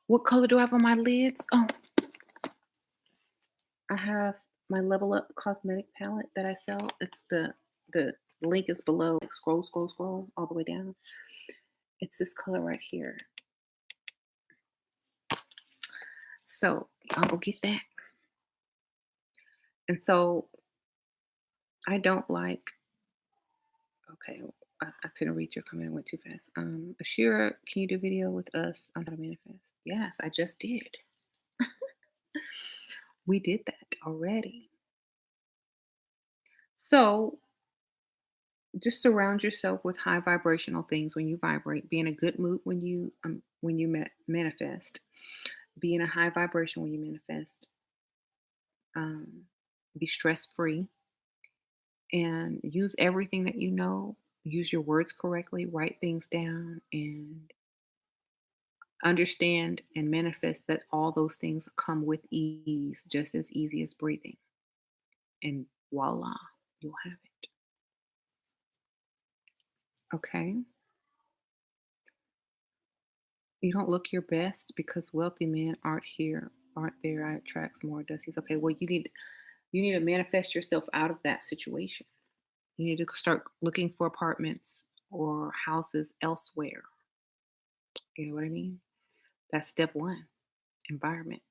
What color do I have on my lids? Oh, I have my Level Up cosmetic palette that I sell. It's the link is below. Like scroll all the way down. It's this color right here. So I'll go get that. And so I don't like. Okay, I couldn't read your comment. I went too fast. Ashira, can you do video with us on how to manifest? Yes, I just did. We did that already. So just surround yourself with high vibrational things when you vibrate. Be in a good mood when you manifest. Be in a high vibration when you manifest. Um, be stress free and use everything that you know. Use your words correctly. Write things down and understand and manifest that all those things come with ease, just as easy as breathing. And voila, you'll have it. Okay. You don't look your best because wealthy men aren't there. I attracts more dussies. Okay, well you need to manifest yourself out of that situation. You need to start looking for apartments or houses elsewhere. You know what I mean? That's step one. Environment.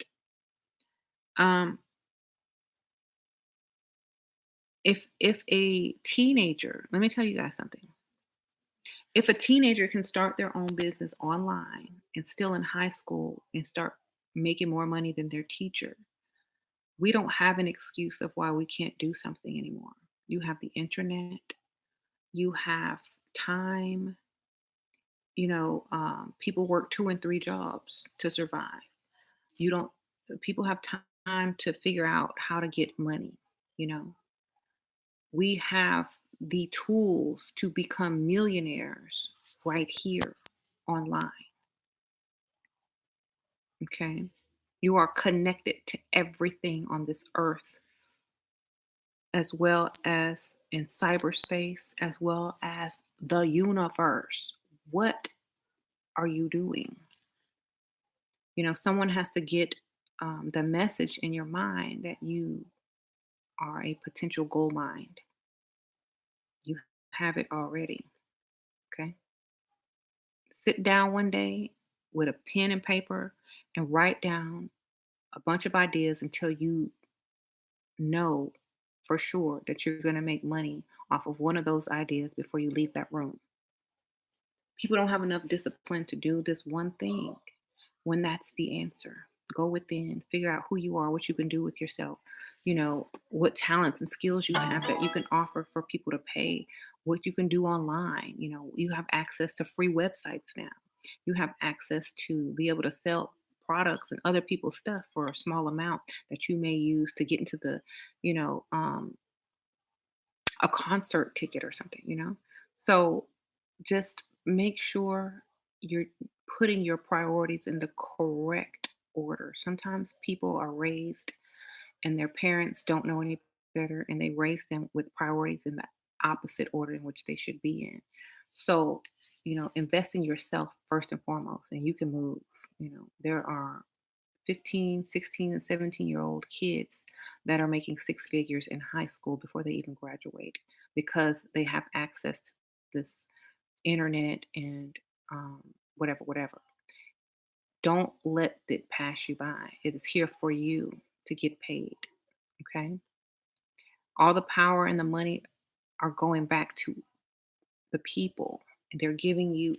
Um, if a teenager, let me tell you guys something. If a teenager can start their own business online and still in high school and start making more money than their teacher, we don't have an excuse of why we can't do something anymore. You have the internet, you have time. People work two and three jobs to survive. You don't. People have time to figure out how to get money. You know, we have the tools to become millionaires right here online. Okay. You are connected to everything on this earth, as well as in cyberspace, as well as the universe. What are you doing? Someone has to get the message in your mind that you are a potential gold mine. You have it already. Okay. Sit down one day with a pen and paper and write down a bunch of ideas until you know for sure that you're going to make money off of one of those ideas before you leave that room. People don't have enough discipline to do this one thing when that's the answer. Go within, figure out who you are, what you can do with yourself, what talents and skills you have that you can offer for people to pay, what you can do online. You have access to free websites now. You have access to be able to sell products and other people's stuff for a small amount that you may use to get into you know, um, a concert ticket or something. So just make sure you're putting your priorities in the correct order. Sometimes people are raised and their parents don't know any better and they raise them with priorities in the opposite order in which they should be in. So, invest in yourself first and foremost and you can move. There are 15, 16, and 17-year-old kids that are making six figures in high school before they even graduate because they have access to this internet and whatever, whatever. Don't let it pass you by. It is here for you to get paid. Okay. All the power and the money are going back to the people. And they're giving you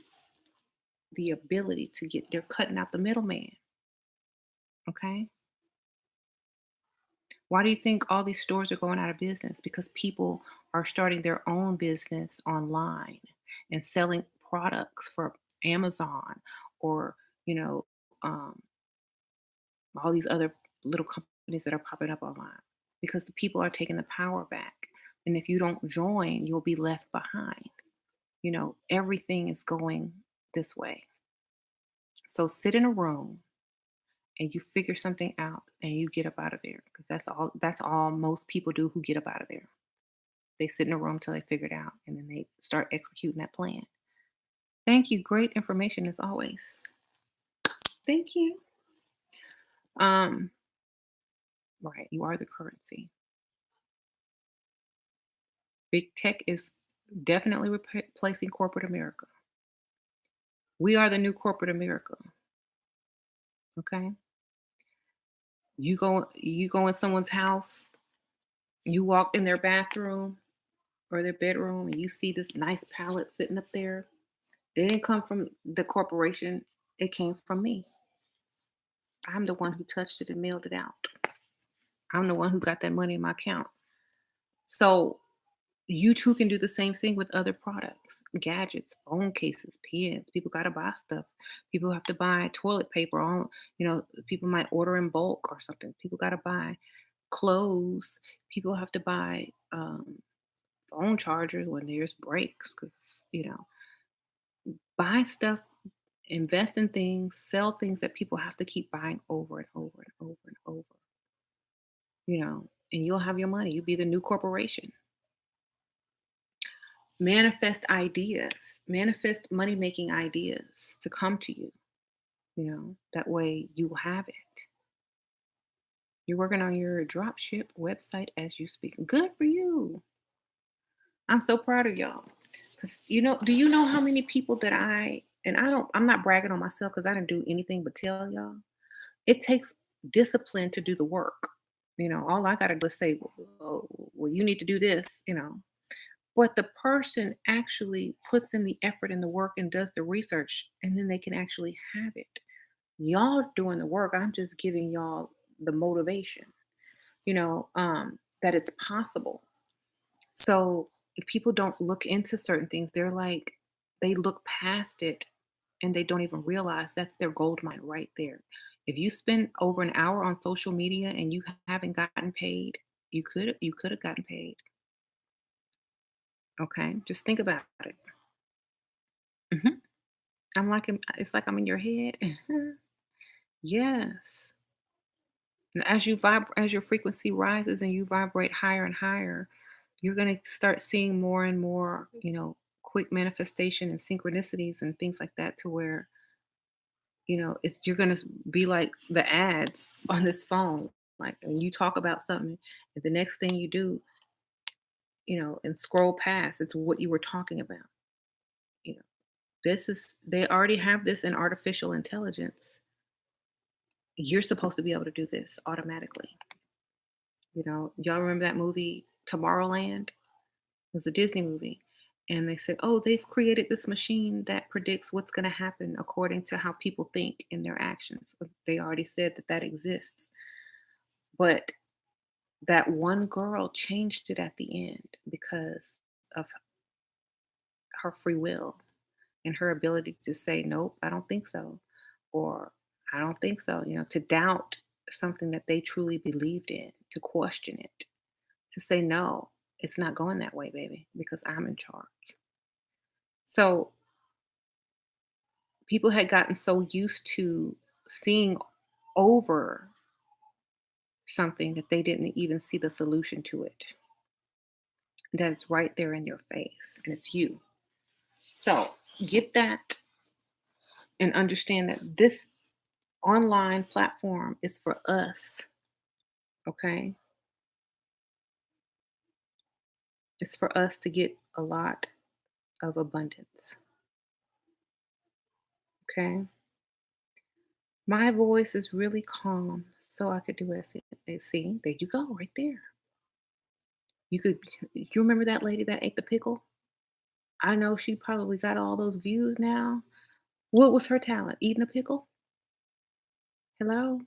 the ability to get, they're cutting out the middleman. Okay. Why do you think all these stores are going out of business? Because people are starting their own business online and selling products for Amazon or, you know, um, all these other little companies that are popping up online because the people are taking the power back. And if you don't join, you'll be left behind. Everything is going this way. So sit in a room and you figure something out and you get up out of there because that's all most people do who get up out of there. They sit in a room till they figure it out and then they start executing that plan. Thank you. Great information as always. Thank you. Um, right, you are the currency. Big tech is definitely replacing corporate America. We are the new corporate America. Okay. You go in someone's house, you walk in their bathroom or their bedroom and you see this nice palette sitting up there. It didn't come from the corporation. It came from me. I'm the one who touched it and mailed it out. I'm the one who got that money in my account. So you too can do the same thing with other products, gadgets, phone cases, pens. People got to buy stuff. People have to buy toilet paper. People might order in bulk or something. People got to buy clothes. People have to buy phone chargers when there's breaks because, you know, buy stuff, invest in things, sell things that people have to keep buying over and over and over and over, and you'll have your money. You'll be the new corporation. Manifest ideas, manifest money making ideas to come to you. That way you have it. You're working on your drop ship website as you speak. Good for you. I'm so proud of y'all. Cause do you know how many people that I'm not bragging on myself because I didn't do anything but tell y'all. It takes discipline to do the work. All I gotta do is say, well, you need to do this. But the person actually puts in the effort and the work and does the research, and then they can actually have it. Y'all doing the work. I'm just giving y'all the motivation, that it's possible. So if people don't look into certain things, they look past it and they don't even realize that's their gold mine right there. If you spend over an hour on social media and you haven't gotten paid, you could have gotten paid. Okay, just think about it. Mhm. It's like I'm in your head. Yes. And as your frequency rises and you vibrate higher and higher, you're going to start seeing more and more, quick manifestation and synchronicities and things like that to where, you're going to be like the ads on this phone. Like when you talk about something and the next thing you do, and scroll past, it's what you were talking about. You know, they already have this in artificial intelligence. You're supposed to be able to do this automatically. Y'all remember that movie Tomorrowland? It was a Disney movie. And they said, oh, they've created this machine that predicts what's going to happen according to how people think in their actions. But they already said that exists. But that one girl changed it at the end because of her free will and her ability to say, nope, I don't think so. Or I don't think so. To doubt something that they truly believed in, to question it, to say, no, it's not going that way, baby, because I'm in charge. So people had gotten so used to seeing over something that they didn't even see the solution to it. That's right there in your face, and it's you. So get that and understand that this online platform is for us, okay? It's for us to get a lot of abundance, okay? My voice is really calm, so I could do it. See, there you go, right there. You could you remember that lady that ate the pickle? I know she probably got all those views now. What was her talent? Eating a pickle? Hello?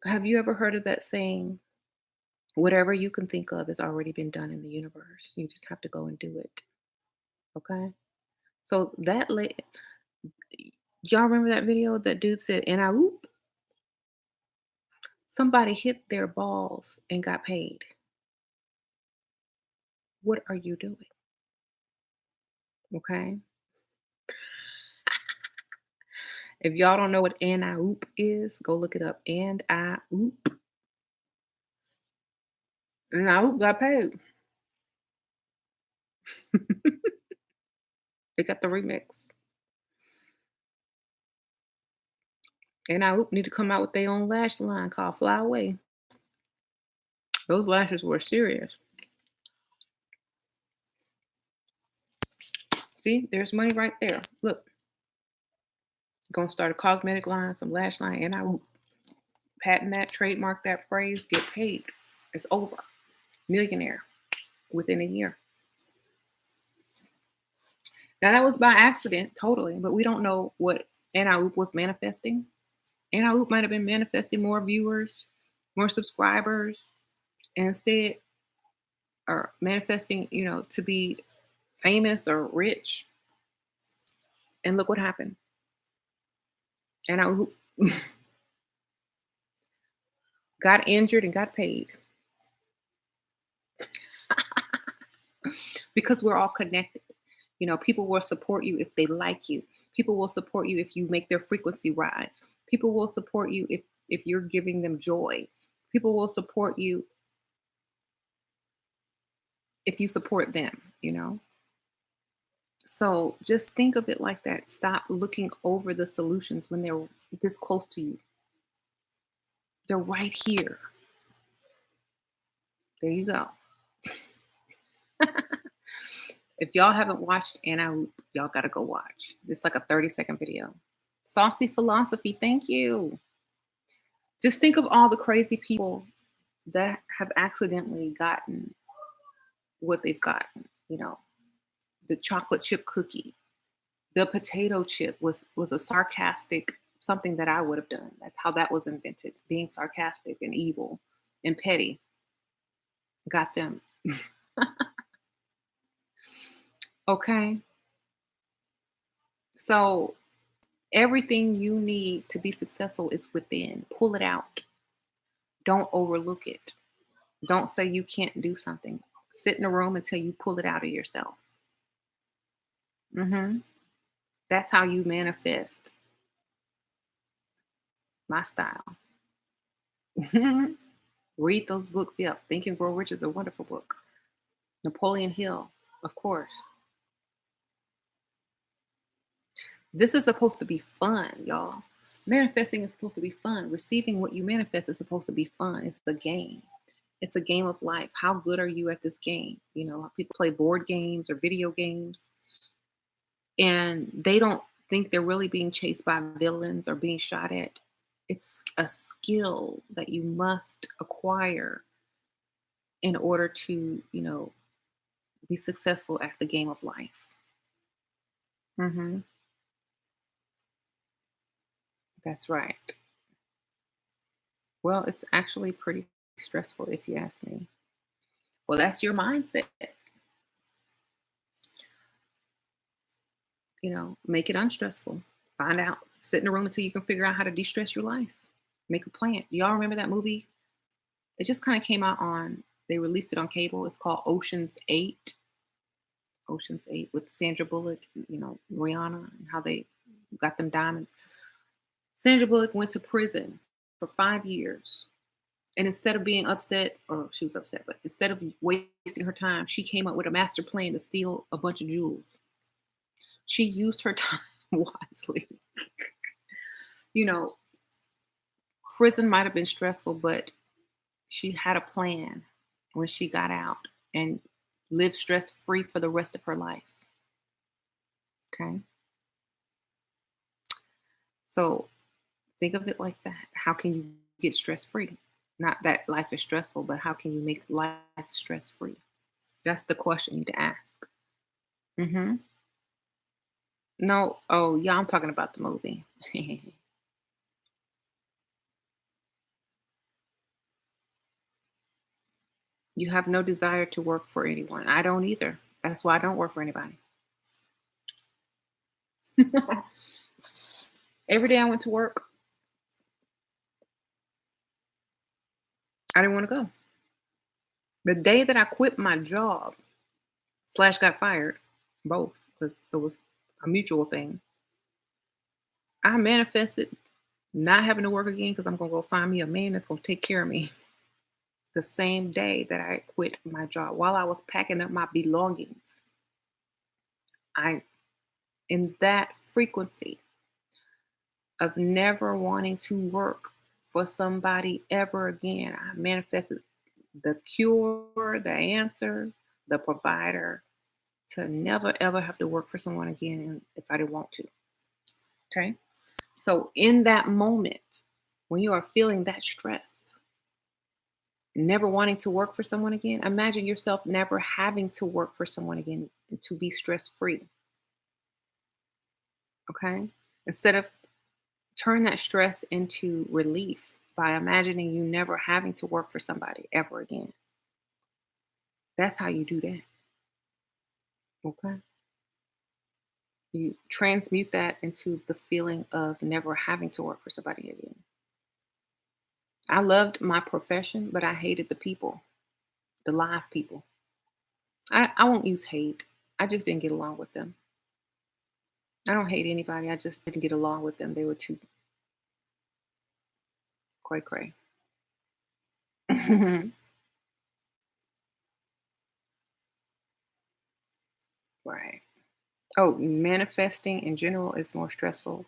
Have you ever heard of that saying, whatever you can think of has already been done in the universe. You just have to go and do it. Okay? So that y'all remember that video that dude said, and I oop, somebody hit their balls and got paid. What are you doing? Okay? If y'all don't know what and I oop is, go look it up. And I oop. And I oop got paid. They got the remix. And I oop need to come out with their own lash line called Fly Away. Those lashes were serious. See, there's money right there. Look, gonna start a cosmetic line, some lash line, and I will patent that, trademark that phrase, get paid. It's over. Millionaire within a year. Now that was by accident, totally, but we don't know what Anna Oop was manifesting. Anna Oop might have been manifesting more viewers, more subscribers, and instead, or manifesting, to be famous or rich. And look what happened. Anna Oop got injured and got paid because we're all connected. People will support you if they like you. People will support you if you make their frequency rise. People will support you if you're giving them joy. People will support you if you support them. So just think of it like that. Stop looking over the solutions when they're this close to you. They're right here. There you go. If y'all haven't watched Anna Oop, y'all gotta go watch. It's like a 30-second video. Saucy Philosophy, thank you. Just think of all the crazy people that have accidentally gotten what they've gotten. The chocolate chip cookie, the potato chip was a sarcastic something that I would have done. That's how that was invented. Being sarcastic and evil and petty got them. Okay. So everything you need to be successful is within. Pull it out. Don't overlook it. Don't say you can't do something. Sit in a room until you pull it out of yourself. That's how you manifest my style. Read those books. Yep. Think and Grow Rich is a wonderful book. Napoleon Hill, of course. This is supposed to be fun, y'all. Manifesting is supposed to be fun. Receiving what you manifest is supposed to be fun. It's the game. It's a game of life. How good are you at this game? People play board games or video games, and they don't think they're really being chased by villains or being shot at. It's a skill that you must acquire in order to, be successful at the game of life. hmm That's right. Well, it's actually pretty stressful if you ask me. Well, that's your mindset. Make it unstressful. Find out, sit in a room until you can figure out how to de-stress your life. Make a plan. Y'all remember that movie? It just kind of came out they released it on cable. It's called Ocean's 8. Ocean's 8 with Sandra Bullock, Rihanna, and how they got them diamonds. Sandra Bullock went to prison for 5 years. And instead of being upset, or she was upset, but instead of wasting her time, she came up with a master plan to steal a bunch of jewels. She used her time wisely. you know, Prison might have been stressful, but she had a plan when she got out and lived stress free for the rest of her life. Okay. So think of it like that. How can you get stress free? Not that life is stressful, but how can you make life stress free? That's the question you need to ask. Hmm. No, oh yeah, I'm talking about the movie. You have no desire to work for anyone. I don't either. That's why I don't work for anybody. Every day I went to work, I didn't want to go. The day that I quit my job slash got fired, both, because it was a mutual thing, I manifested not having to work again because I'm gonna go find me a man that's gonna take care of me. The same day that I quit my job, while I was packing up my belongings, I in that frequency of never wanting to work for somebody ever again, I manifested the cure, the answer, the provider to never ever have to work for someone again if I didn't want to. Okay. So in that moment, when you are feeling that stress, never wanting to work for someone again, imagine yourself never having to work for someone again to be stress free. Okay. Instead of turn that stress into relief by imagining you never having to work for somebody ever again. That's how you do that. Okay. You transmute that into the feeling of never having to work for somebody again. I loved my profession, but I hated the people, the live people. I won't use hate. I just didn't get along with them. I don't hate anybody. I just didn't get along with them. They were too cray cray. Right. Oh, manifesting in general is more stressful.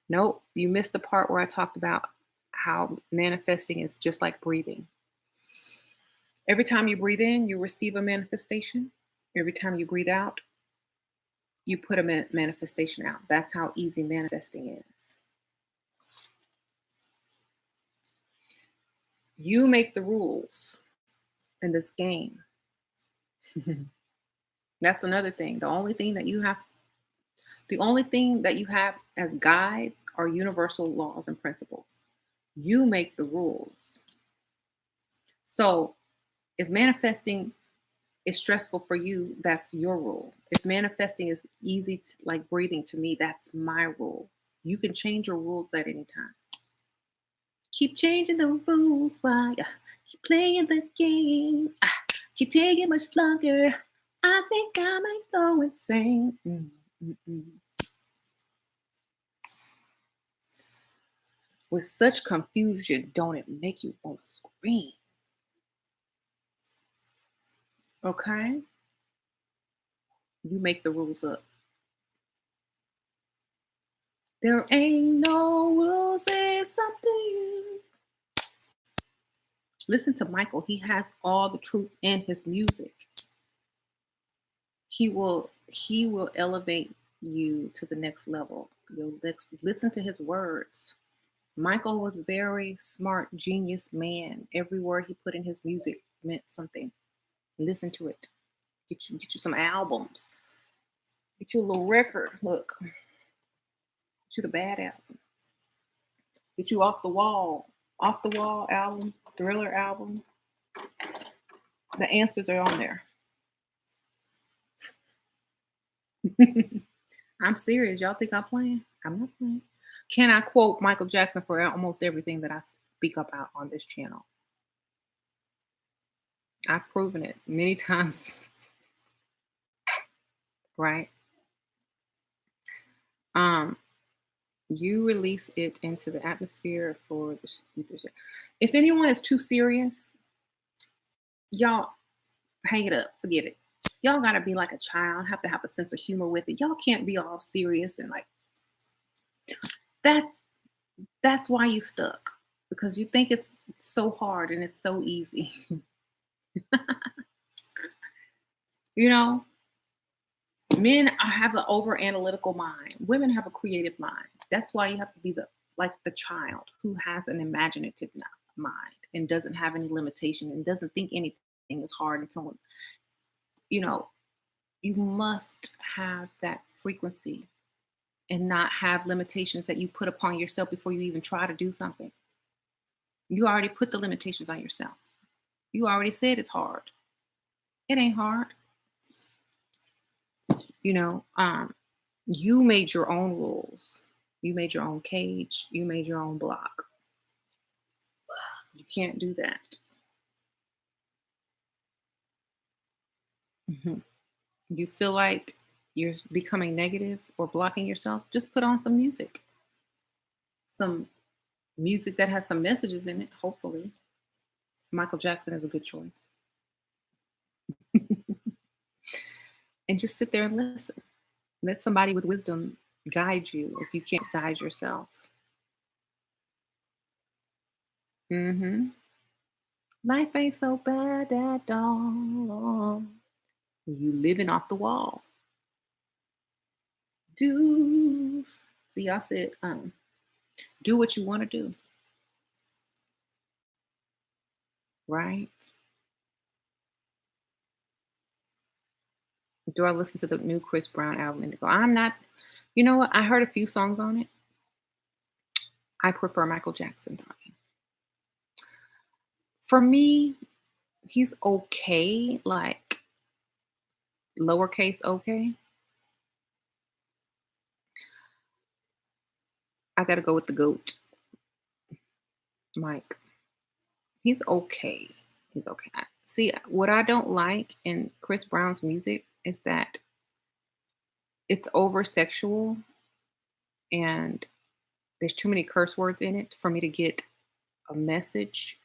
Nope, you missed the part where I talked about how manifesting is just like breathing. Every time you breathe in, you receive a manifestation. Every time you breathe out, you put a manifestation out. That's how easy manifesting is. You make the rules in this game. That's another thing. The only thing that you have as guides are universal laws and principles. You make the rules. So if manifesting is stressful for you, that's your rule. If manifesting is easy, like breathing to me, that's my rule. You can change your rules at any time. Keep changing the rules while you keep playing the game. Keep taking much longer. I think I might go insane. Mm. With such confusion, don't it make you want to scream? Okay? You make the rules up. There ain't no rules, it's up to you. Listen to Michael. He has all the truth in his music. He will elevate you to the next level. You'll listen to his words. Michael was a very smart, genius man. Every word he put in his music meant something. Listen to it. Get you some albums. Get you a little record. Look, get you the bad album. Get you off the wall album, Thriller album. The answers are on there. I'm serious. Y'all think I'm playing? I'm not playing. Can I quote Michael Jackson for almost everything that I speak about on this channel? I've proven it many times, right? Um, you release it into the atmosphere for the ethers. If anyone is too serious, y'all hang it up, forget it. Y'all gotta be like a child, have to have a sense of humor with it. Y'all can't be all serious and like that's that's why you stuck because you think it's so hard and it's so easy. You know, have an over analytical mind. Women have a creative mind. That's why you have to be the child who has an imaginative mind and doesn't have any limitation and doesn't think anything is hard until, you know, you must have that frequency and not have limitations that you put upon yourself before you even try to do something. You already put the limitations on yourself. You already said it's hard. It ain't hard. You know, you made your own rules. You made your own cage. You made your own block. You can't do that. Mhm. You feel like you're becoming negative or blocking yourself, just put on some music. Some music that has some messages in it, hopefully. Michael Jackson is a good choice. And just sit there and listen. Let somebody with wisdom guide you if you can't guide yourself. Hmm. Life ain't so bad at all. You living off the wall. Do see, I said, do what you want to do, right? Do I listen to the new Chris Brown album and go, I'm not, you know what? I heard a few songs on it. I prefer Michael Jackson, darling. For me, he's okay, like lowercase okay. I gotta go with the GOAT, Mike. He's okay. He's okay. See, what I don't like in Chris Brown's music is that it's over sexual and there's too many curse words in it for me to get a message.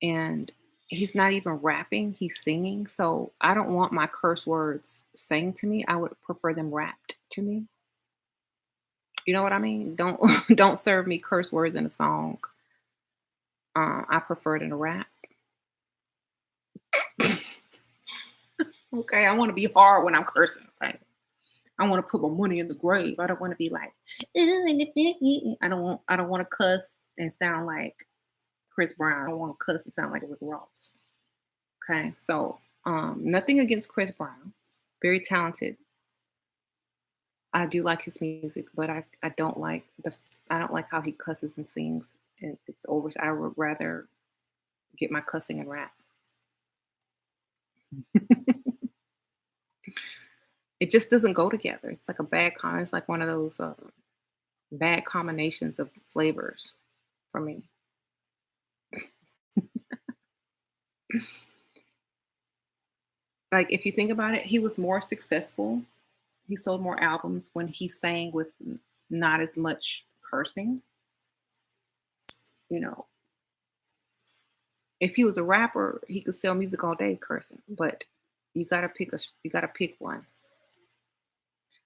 And he's not even rapping, he's singing. So I don't want my curse words sang to me. I would prefer them rapped to me. You know what I mean? Don't don't serve me curse words in a song. I prefer it in a rap. Okay, I want to be hard when I'm cursing. Okay, I want to put my money in the grave. I don't want to be like, "Ooh, and I don't want to cuss and sound like Chris Brown. I don't want to cuss and sound like Rick Ross. Okay, so nothing against Chris Brown, very talented. I do like his music, but I don't like I don't like how he cusses and sings, and it's over. I would rather get my cussing and rap. It just doesn't go together. It's like a bad it's like one of those bad combinations of flavors for me. Like if you think about it, he was more successful. He sold more albums when he sang with not as much cursing. You know, if he was a rapper, he could sell music all day cursing. But you gotta pick one.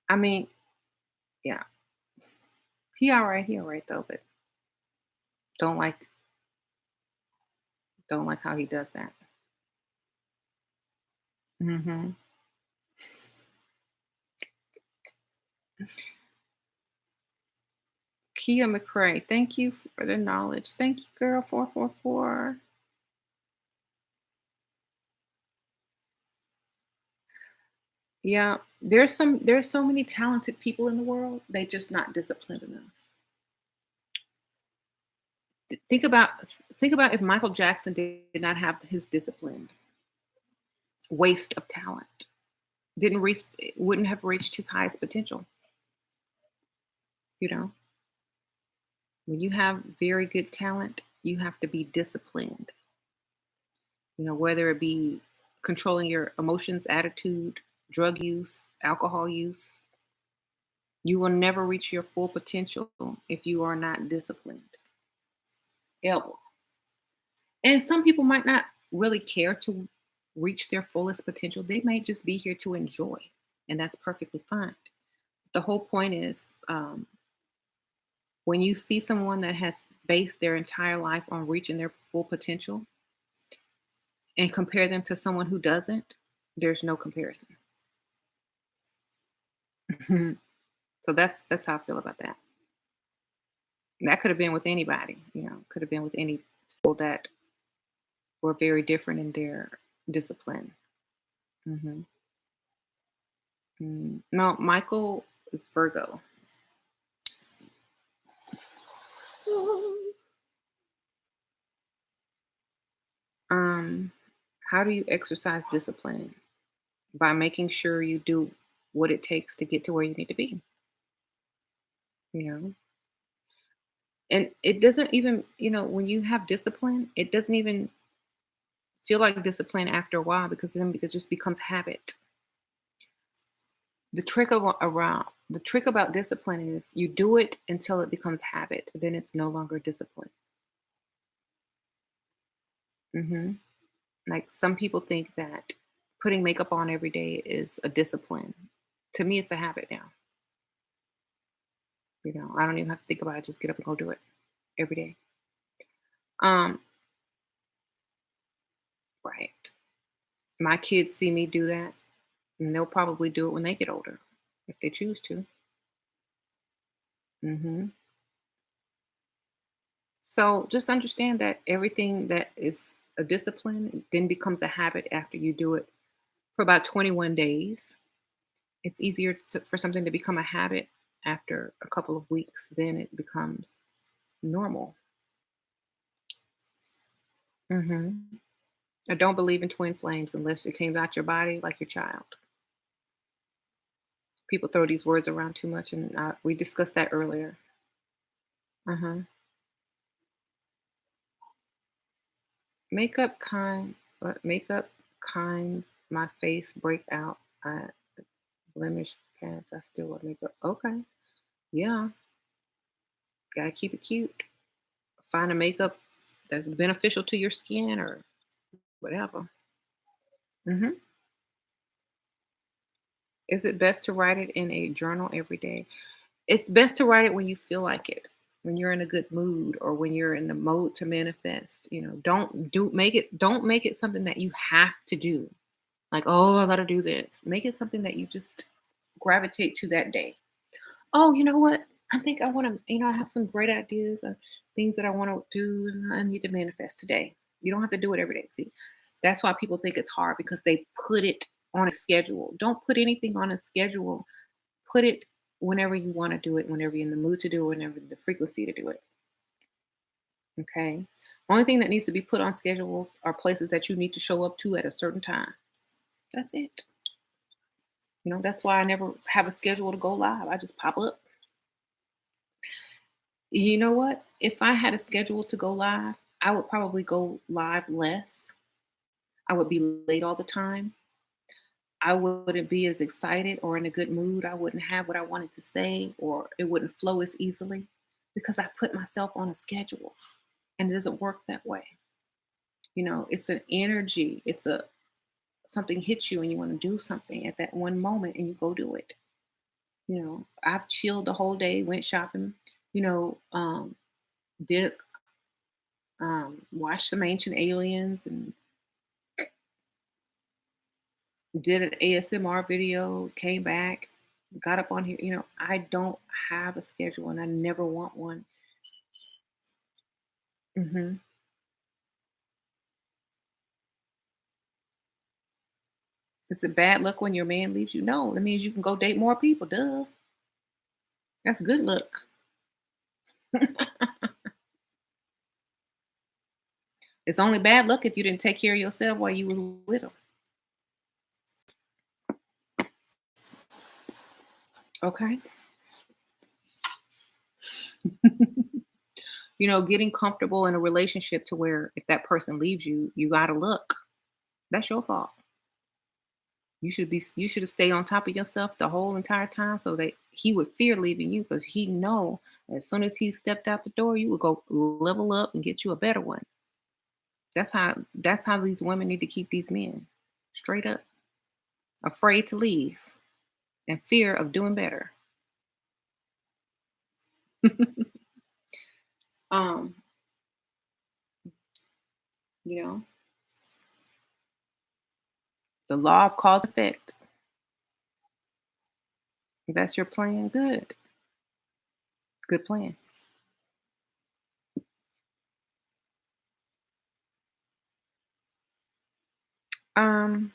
I mean, yeah, he all right though. But don't like don't like how he does that. Hmm. Kia McCrae, thank you for the knowledge. Thank you, girl. 444. Yeah, there's so many talented people in the world. They just not disciplined enough. Think about think about if Michael Jackson did not have his discipline, waste of talent. Didn't reach wouldn't have reached his highest potential, you know. When you have very good talent, you have to be disciplined. You know, whether it be controlling your emotions, attitude, drug use, alcohol use, you will never reach your full potential if you are not disciplined. Ever. And some people might not really care to reach their fullest potential. They may just be here to enjoy, and that's perfectly fine. The whole point is when you see someone that has based their entire life on reaching their full potential and compare them to someone who doesn't, there's no comparison. So that's how I feel about that. That could have been with anybody, you know, could have been with any soul that were very different in their discipline. Hmm. No, Michael is Virgo. Um, how do you exercise discipline? By making sure you do what it takes to get to where you need to be, you know? And it doesn't even, when you have discipline, it doesn't even feel like discipline after a while because then it just becomes habit. The trick about discipline is you do it until it becomes habit. Then it's no longer discipline. Hmm. Like some people think that putting makeup on every day is a discipline. To me, it's a habit now. I don't even have to think about it. Just get up and go do it every day. Um, right. My kids see me do that, and they'll probably do it when they get older if they choose to. Hmm. So just understand that everything that is a discipline then becomes a habit after you do it for about 21 days. It's easier for something to become a habit after a couple of weeks, then it becomes normal. Hmm. I don't believe in twin flames unless it came out your body like your child. People throw these words around too much, and we discussed that earlier. Uh-huh. Makeup kind, makeup kind. My face break out. I blemish past. I still wear makeup. Okay, yeah, gotta keep it cute. Find a makeup that's beneficial to your skin or whatever. Hmm. Is it best to write it in a journal every day? It's best to write it when you feel like it, when you're in a good mood or when you're in the mode to manifest. Don't make it something that you have to do. Like, oh, I gotta do this. Make it something that you just gravitate to that day. Oh, you know what? I think I want to, I have some great ideas of things that I want to do and I need to manifest today. You don't have to do it every day. See, that's why people think it's hard because they put it on a schedule. Don't put anything on a schedule. Put it whenever you want to do it, whenever you're in the mood to do it, whenever the frequency to do it. Okay. Only thing that needs to be put on schedules are places that you need to show up to at a certain time. That's it. That's why I never have a schedule to go live. I just pop up. You know what? If I had a schedule to go live, I would probably go live less. I would be late all the time. I wouldn't be as excited or in a good mood. I wouldn't have what I wanted to say, or it wouldn't flow as easily because I put myself on a schedule and it doesn't work that way. It's an energy. It's a something hits you and you want to do something at that one moment and you go do it. I've chilled the whole day, went shopping, you know, um, did watched some ancient aliens and did an ASMR video, came back, got up on here. I don't have a schedule and I never want one. Hmm. Is it bad luck when your man leaves you? No, that means you can go date more people. Duh. That's good luck. It's only bad luck if you didn't take care of yourself while you was with him. Okay. Getting comfortable in a relationship to where if that person leaves you, you gotta look. That's your fault. You should have stayed on top of yourself the whole entire time so that he would fear leaving you because he know as soon as he stepped out the door, you would go level up and get you a better one. That's how these women need to keep these men. Straight up. Afraid to leave and fear of doing better. um, you know, the law of cause and effect. If that's your plan, good. Good plan. Um,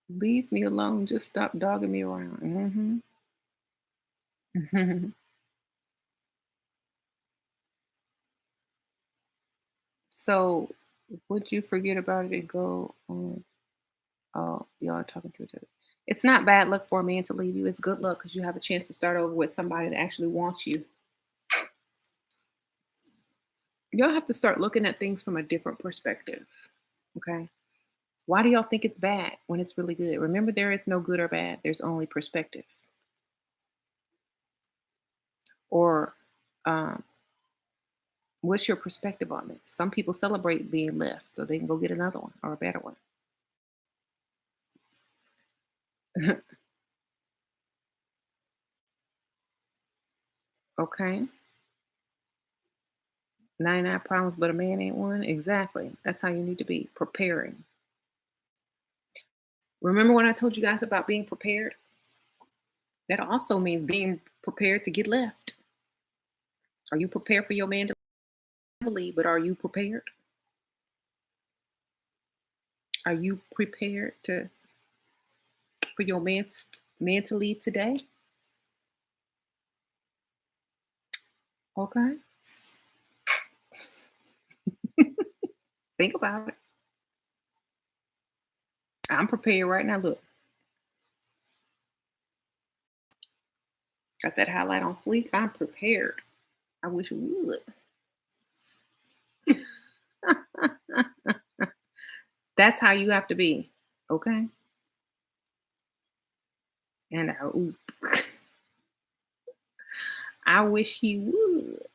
leave me alone. Just stop dogging me around. So, would you forget about it and go on? Oh, y'all are talking to each other. It's not bad luck for a man to leave you. It's good luck because you have a chance to start over with somebody that actually wants you. Y'all have to start looking at things from a different perspective. Okay. Why do y'all think it's bad when it's really good? Remember, there is no good or bad, there's only perspective. Or um, what's your perspective on this? Some people celebrate being left so they can go get another one or a better one. Okay. 99 problems, but a man ain't one. Exactly. That's how you need to be preparing. Remember when I told you guys about being prepared? That also means being prepared to get left. Are you prepared for your man to leave? But are you prepared? Are you prepared to for your man to leave today? Okay. Think about it. I'm prepared right now. Look, got that highlight on fleek. I'm prepared. I wish you would. That's how you have to be. Okay. And I wish he would.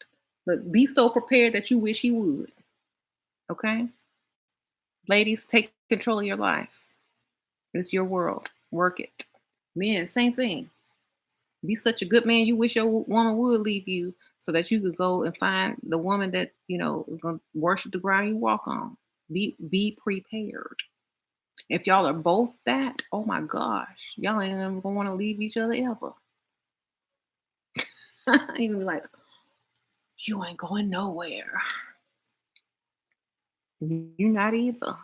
Look, be so prepared that you wish he would. Okay. Ladies, take control of your life. It's your world. Work it. Men, same thing. Be such a good man you wish your woman would leave you so that you could go and find the woman that, is gonna worship the ground you walk on. Be prepared. If y'all are both that, oh my gosh, y'all ain't ever gonna want to leave each other ever. You're gonna be like, you ain't going nowhere. You not either.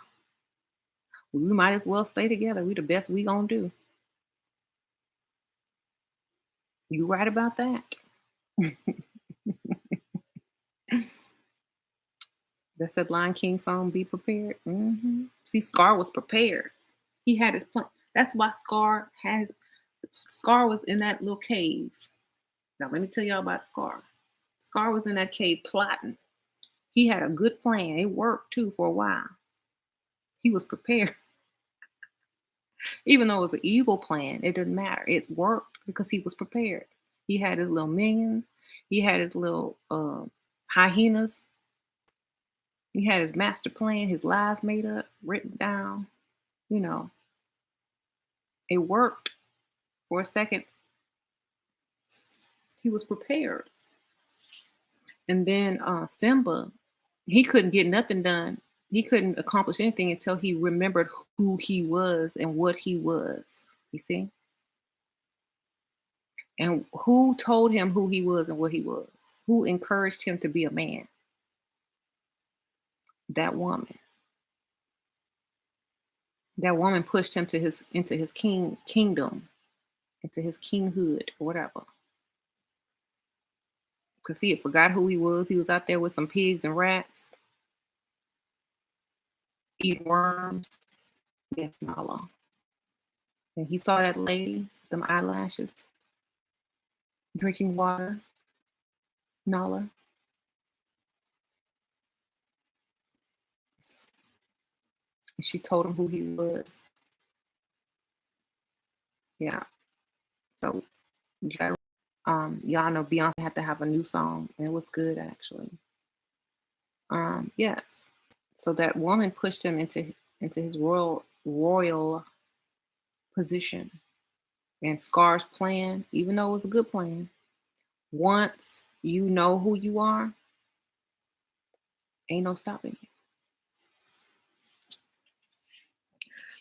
We might as well stay together. We the best we gonna do. You right about that. That's that Lion King song, Be Prepared. See, Scar was prepared. He had his plan. That's why Scar was in that little cave. Now let me tell y'all about Scar. Scar was in that cave plotting. He had a good plan. It worked too for a while. He was prepared. Even though it was an evil plan, it didn't matter. It worked because he was prepared. He had his little minions. He had his little hyenas. He had his master plan, his lies made up, written down. You know, it worked for a second. He was prepared. And then Simba, he couldn't get nothing done. He couldn't accomplish anything until he remembered who he was and what he was. You see? And who told him who he was and what he was? Who encouraged him to be a man? That woman. That woman pushed him to his into his kingdom, into his kinghood, or whatever. Because he had forgot who he was. He was out there with some pigs and rats, eating worms. Yes, Nala. And he saw that lady, them eyelashes, drinking water, Nala. And she told him who he was. Yeah. So you gotta, y'all know Beyonce had to have a new song, and it was good actually. Yes. So that woman pushed him into his royal position. And Scar's plan, even though it was a good plan, once you know who you are, ain't no stopping you.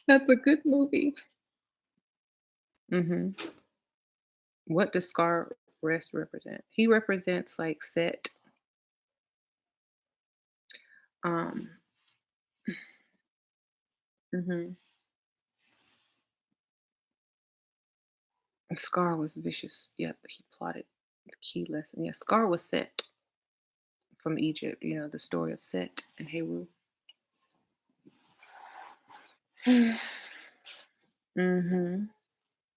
That's a good movie. hmm What does Scar rest represent? He represents like Set. Um, Mhm. Scar was vicious. Yep, he plotted the key lesson. Yeah, Scar was Set from Egypt. The story of Set and Heru. Mhm.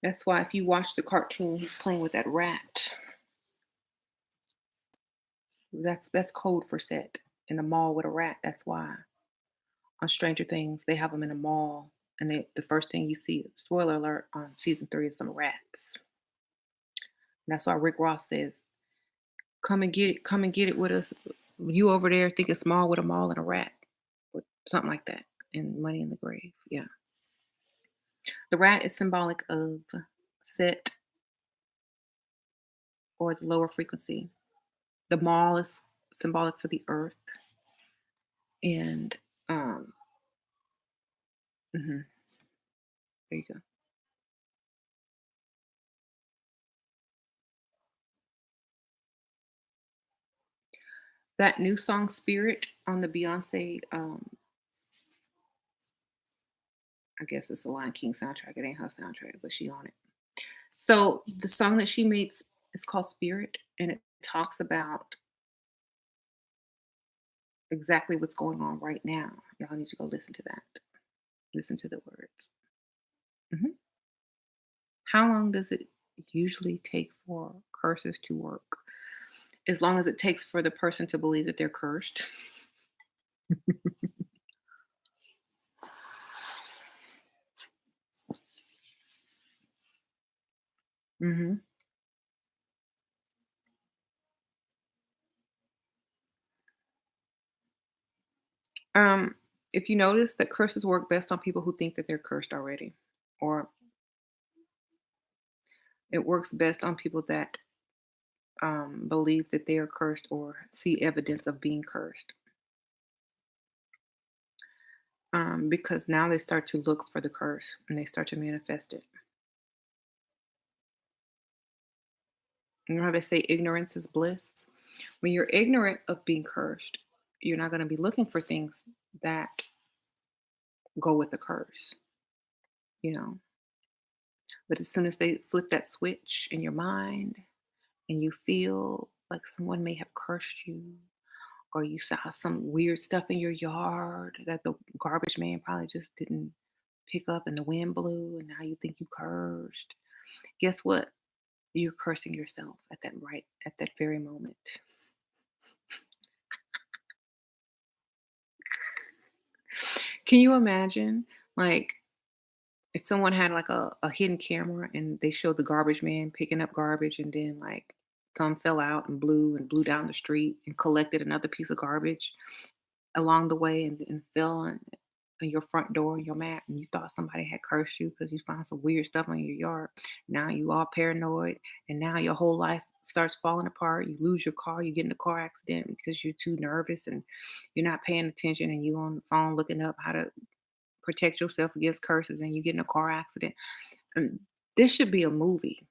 That's why if you watch the cartoon, he's playing with that rat. That's code for Set in a mall with a rat. That's why on Stranger Things they have him in a mall, and the first thing you see, spoiler alert, on season 3 is some rats. That's why Rick Ross says, come and get it with us. You over there thinking small with a mall and a rat, with something like that. In Money in the Grave, yeah. The rat is symbolic of Set or the lower frequency. The mall is symbolic for the earth, and um, mhm, there you go. That new song "Spirit" on the Beyonce, I guess it's the Lion King soundtrack. It ain't her soundtrack, but she on it. So the song that she makes is called "Spirit," and it talks about exactly what's going on right now. Y'all need to go listen to that. Listen to the words. Mhm. How long does it usually take for curses to work? As long as it takes for the person to believe that they're cursed. Mhm. Um, if you notice that curses work best on people who think that they're cursed already, or it works best on people that believe that they are cursed or see evidence of being cursed. Because now they start to look for the curse and they start to manifest it. You know how they say ignorance is bliss? When you're ignorant of being cursed, you're not going to be looking for things that go with the curse, you know. But as soon as they flip that switch in your mind and you feel like someone may have cursed you, or you saw some weird stuff in your yard that the garbage man probably just didn't pick up and the wind blew, and now you think you cursed. Guess what? You're cursing yourself at that very moment. Can you imagine, like, if someone had like a hidden camera and they showed the garbage man picking up garbage, and then like some fell out and blew down the street and collected another piece of garbage along the way, and fell on your front door, your mat, and you thought somebody had cursed you because you found some weird stuff in your yard. Now you all paranoid, and now your whole life starts falling apart. You lose your car, you get in a car accident because you're too nervous and you're not paying attention, and you on the phone looking up how to protect yourself against curses, and you get in a car accident. And this should be a movie.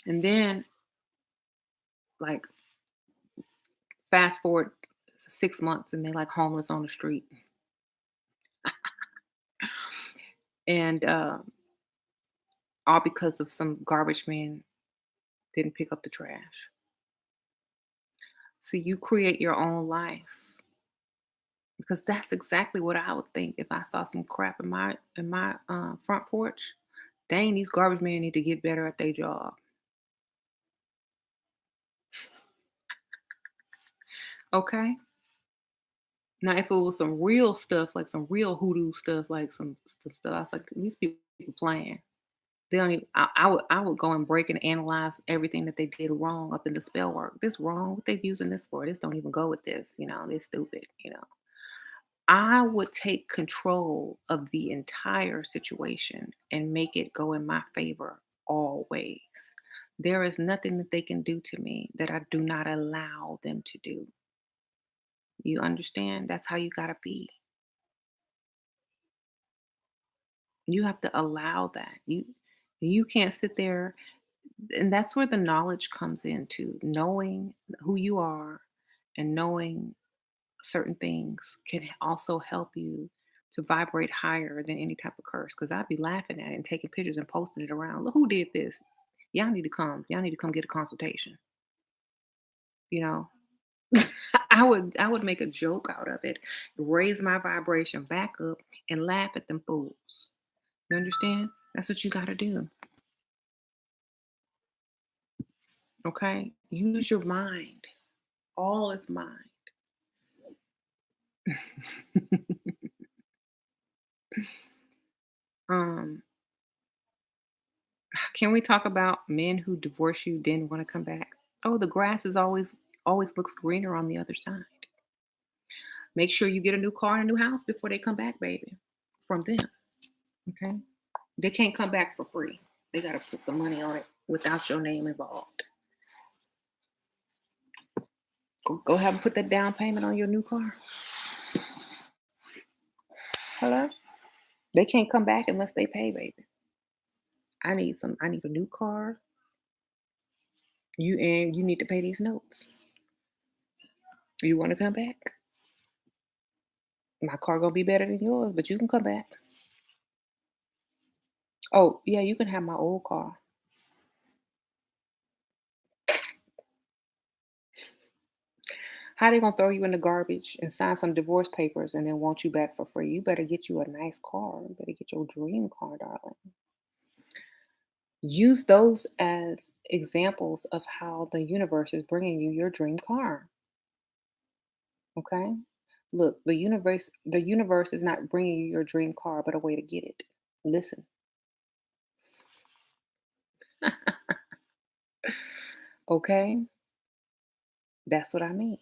And then, like, fast forward 6 months, and they're like homeless on the street, and all because of some garbage man didn't pick up the trash. So you create your own life, because that's exactly what I would think if I saw some crap in my front porch. Dang, these garbage men need to get better at their job. Okay. Now, if it was some real stuff, like some real hoodoo stuff, like some stuff, I was like, these people playing. They don't even. I would go and break and analyze everything that they did wrong up in the spell work. This wrong. What they using this for? This don't even go with this. This stupid. I would take control of the entire situation and make it go in my favor always. There is nothing that they can do to me that I do not allow them to do. You understand? That's how you gotta be. You have to allow that. You can't sit there, and that's where the knowledge comes into knowing who you are, and knowing certain things can also help you to vibrate higher than any type of curse. Because I'd be laughing at it and taking pictures and posting it around. Look who did this. Y'all need to come. Y'all need to come get a consultation. You know, I would make a joke out of it, raise my vibration back up, and laugh at them fools. You understand? That's what you got to do. Okay, use your mind. All is mind. um, can we talk about men who divorce you then want to come back? Oh, the grass is always looks greener on the other side. Make sure you get a new car and a new house before they come back, baby. From them, okay? They can't come back for free. They got to put some money on it without your name involved. Go have them put that down payment on your new car. Hello? They can't come back unless they pay, baby. I need a new car. You need to pay these notes. You want to come back? My car gonna be better than yours, but you can come back. Oh, yeah, you can have my old car. How they gonna throw you in the garbage and sign some divorce papers and then want you back for free? You better get you a nice car. You better get your dream car, darling. Use those as examples of how the universe is bringing you your dream car. Okay? Look, the universe is not bringing you your dream car, but a way to get it. Listen. Okay? That's what I mean.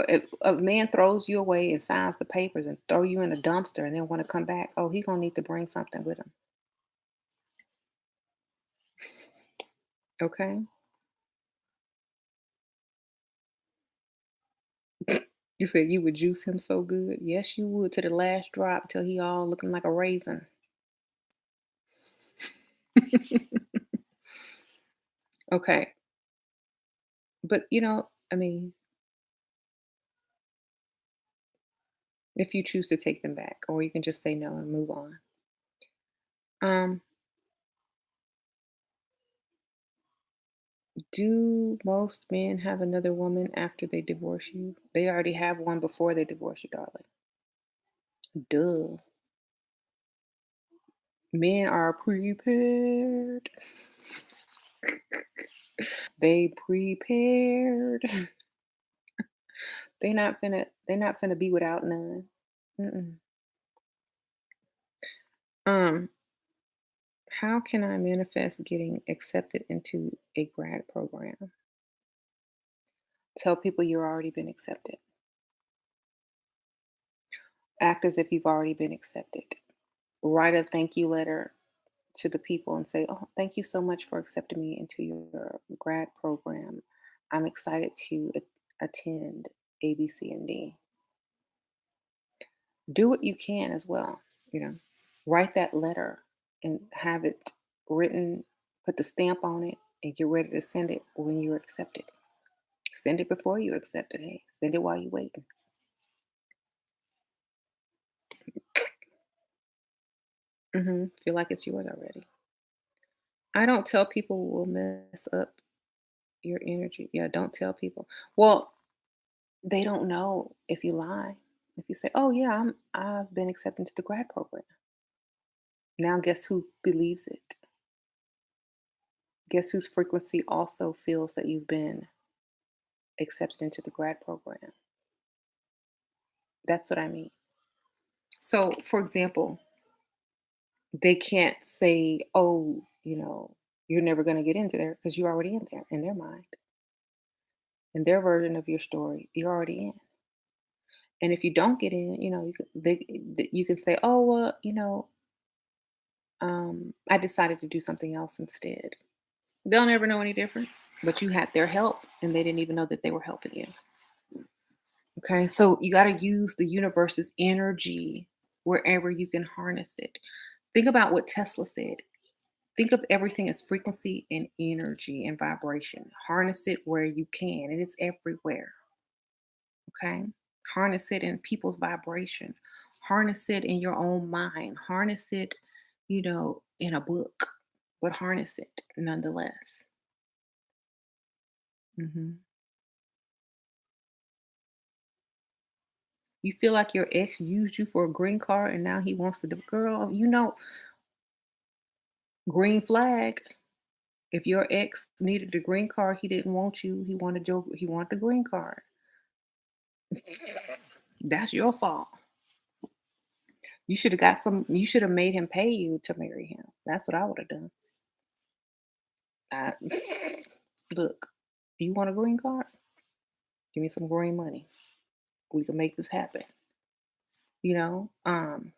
If a man throws you away and signs the papers and throw you in a dumpster and then want to come back, oh, he gonna need to bring something with him. Okay? You said you would juice him so good. Yes, you would to the last drop till he all looking like a raisin. Okay. But I mean, if you choose to take them back, or you can just say no and move on. Um, do most men have another woman after they divorce you? They already have one before they divorce you, darling. Duh. Men are prepared. They prepared. They not finna be without none. Mm-mm. Um, how can I manifest getting accepted into a grad program? Tell people you're already been accepted. Act as if you've already been accepted. Write a thank you letter to the people and say, "Oh, thank you so much for accepting me into your grad program. I'm excited to attend A, B, C, and D." Do what you can as well. You know, write that letter and have it written, put the stamp on it, and get ready to send it when you're accepted. Send it before you're accepted. Hey, send it while you're waiting. Feel like it's yours already. I don't tell people will mess up your energy. Yeah, don't tell people. Well, they don't know if you lie. If you say, "Oh yeah, I've been accepted to the grad program." Now guess who believes it? Guess whose frequency also feels that you've been accepted into the grad program? That's what I mean. So, for example, they can't say, "Oh, you're never going to get into there," because you're already in there in their mind. In their version of your story, you're already in. And if you don't get in, you can say, "Oh, well, I decided to do something else instead." They'll never know any difference, but you had their help and they didn't even know that they were helping you. Okay, so you got to use the universe's energy wherever you can harness it. Think about what Tesla said. Think of everything as frequency and energy and vibration. Harness it where you can, and it's everywhere. Okay. Harness it in people's vibration. Harness it in your own mind. Harness it, in a book, but harness it nonetheless. Mhm. You feel like your ex used you for a green card and now he wants to girl, green flag. If your ex needed a green card, he didn't want you. He wanted the green card. That's your fault. You should have made him pay you to marry him. That's what I would have done. I, look, you want a green card? Give me some green money. We can make this happen. You know, um,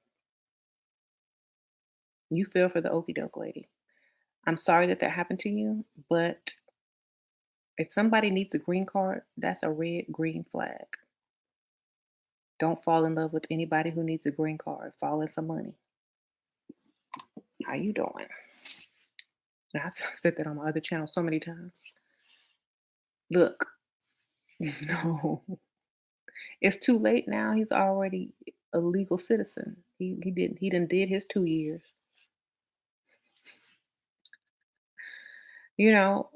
you feel for the okey doke lady. I'm sorry that that happened to you, but if somebody needs a green card, that's a red green flag. Don't fall in love with anybody who needs a green card. Fall in some money. How you doing? I've said that on my other channel so many times. Look, no, it's too late now. He's already a legal citizen. He done did his 2 years. You know,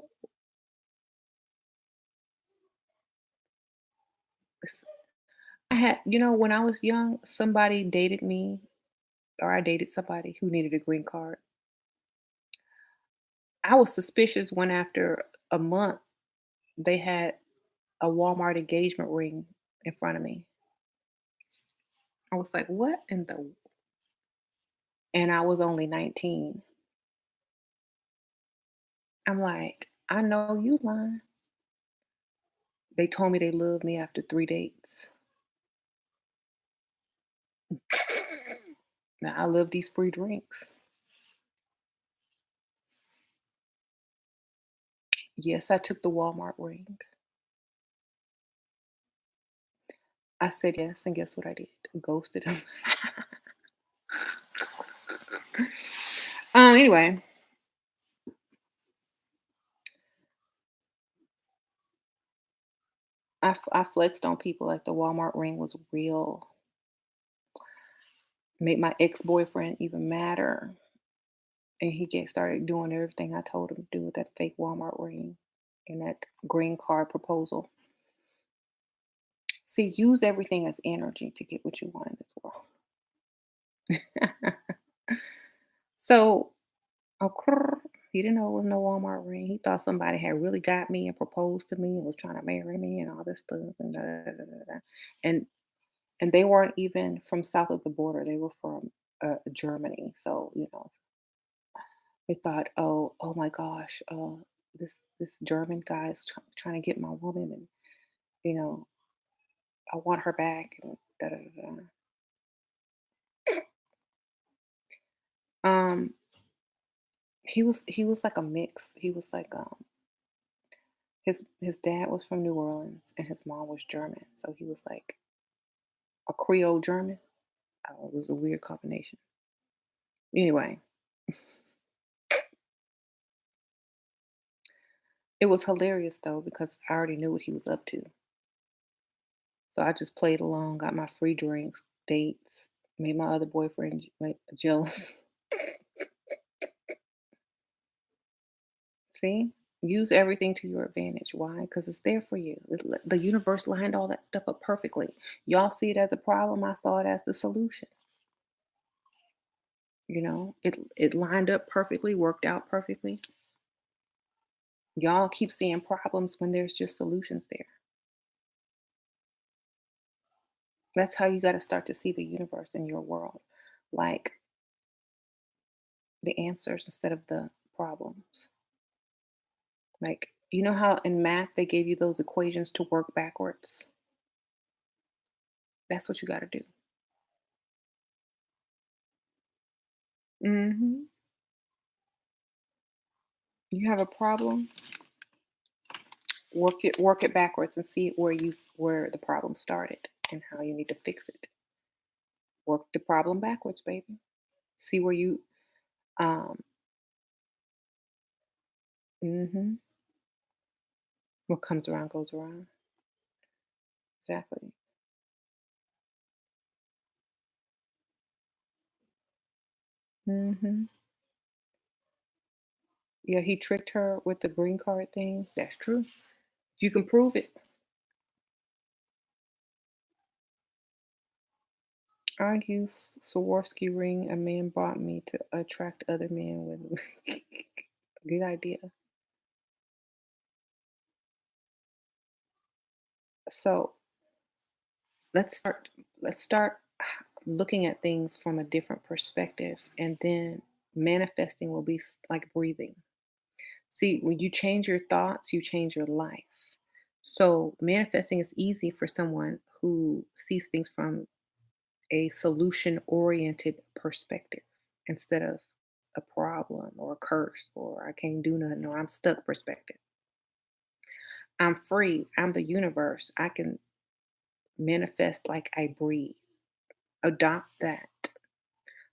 s- when I was young, somebody dated me, or I dated somebody who needed a green card. I was suspicious when after a month they had a Walmart engagement ring in front of me. I was like, what in the? And I was only 19. I'm like, I know you lying. They told me they loved me after 3 dates. Now I love these free drinks. Yes, I took the Walmart ring. I said yes, and guess what I did? Ghosted him. Anyway, I flexed on people like the Walmart ring was real. Made my ex-boyfriend even madder. And he get started doing everything I told him to do with that fake Walmart ring and that green card proposal. See, use everything as energy to get what you want in this world. So, he didn't know it was no Walmart ring. He thought somebody had really got me and proposed to me and was trying to marry me and all this stuff and da, da, da, da, da, da. and and they weren't even from south of the border. They were from Germany. So they thought, oh my gosh, this German guy is trying to get my woman, and you know, I want her back, and da da da. Da. Um, he was like a mix. He was like his dad was from New Orleans and his mom was German, so he was like a Creole German. Oh, it was a weird combination. Anyway, it was hilarious though because I already knew what he was up to, so I just played along, got my free drinks, dates, made my other boyfriend jealous. See? Use everything to your advantage. Why? Because it's there for you. The universe lined all that stuff up perfectly. Y'all see it as a problem. I saw it as the solution. It lined up perfectly, worked out perfectly. Y'all keep seeing problems when there's just solutions there. That's how you got to start to see the universe in your world, like the answers instead of the problems. Like, you know how in math they gave you those equations to work backwards? That's what you got to do. Hmm. You have a problem, work it backwards and see where the problem started and how you need to fix it. Work the problem backwards, baby. See where you um mhm. What comes around goes around. Exactly. Hmm. Yeah, he tricked her with the green card thing. That's true. If you can prove it. I use Swarovski ring a man bought me to attract other men with. Good idea. So let's start. Let's start looking at things from a different perspective, and then manifesting will be like breathing. See, when you change your thoughts, you change your life. So manifesting is easy for someone who sees things from a solution oriented perspective instead of a problem or a curse or I can't do nothing or I'm stuck perspective. I'm free. I'm the universe. I can manifest like I breathe. Adopt that.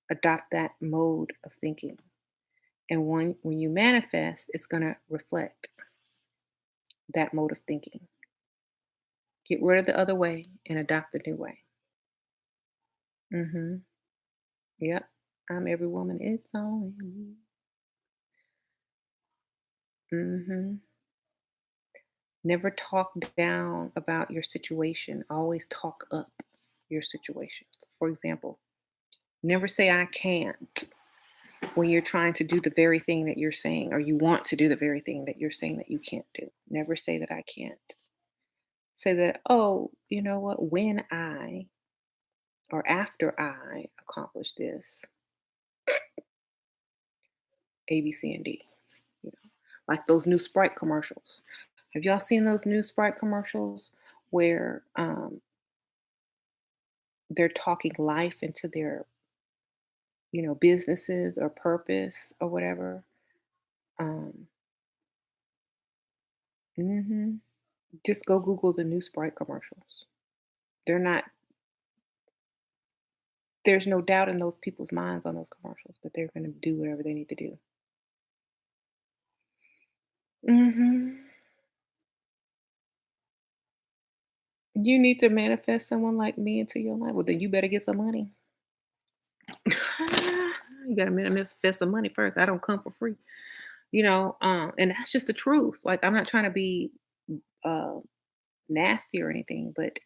Adopt that mode of thinking. And when you manifest, it's going to reflect that mode of thinking. Get rid of the other way and adopt the new way. Mhm. Yep. I'm every woman. It's only me. Mhm. Never talk down about your situation. Always talk up your situations. For example, never say I can't when you're trying to do the very thing that you're saying or you want to do the very thing that you're saying that you can't do. Never say that I can't. Say that, oh, you know what? When I or after I accomplish this, A, B, C, and D. You know, like those new Sprite commercials. Have y'all seen those new Sprite commercials where they're talking life into their, businesses or purpose or whatever? Um, mhm. Just go Google the new Sprite commercials. They're not. There's no doubt in those people's minds on those commercials that they're going to do whatever they need to do. Mhm. You need to manifest someone like me into your life. Well, then you better get some money. You gotta manifest some money first. I don't come for free, and that's just the truth. Like I'm not trying to be uh, nasty or anything, but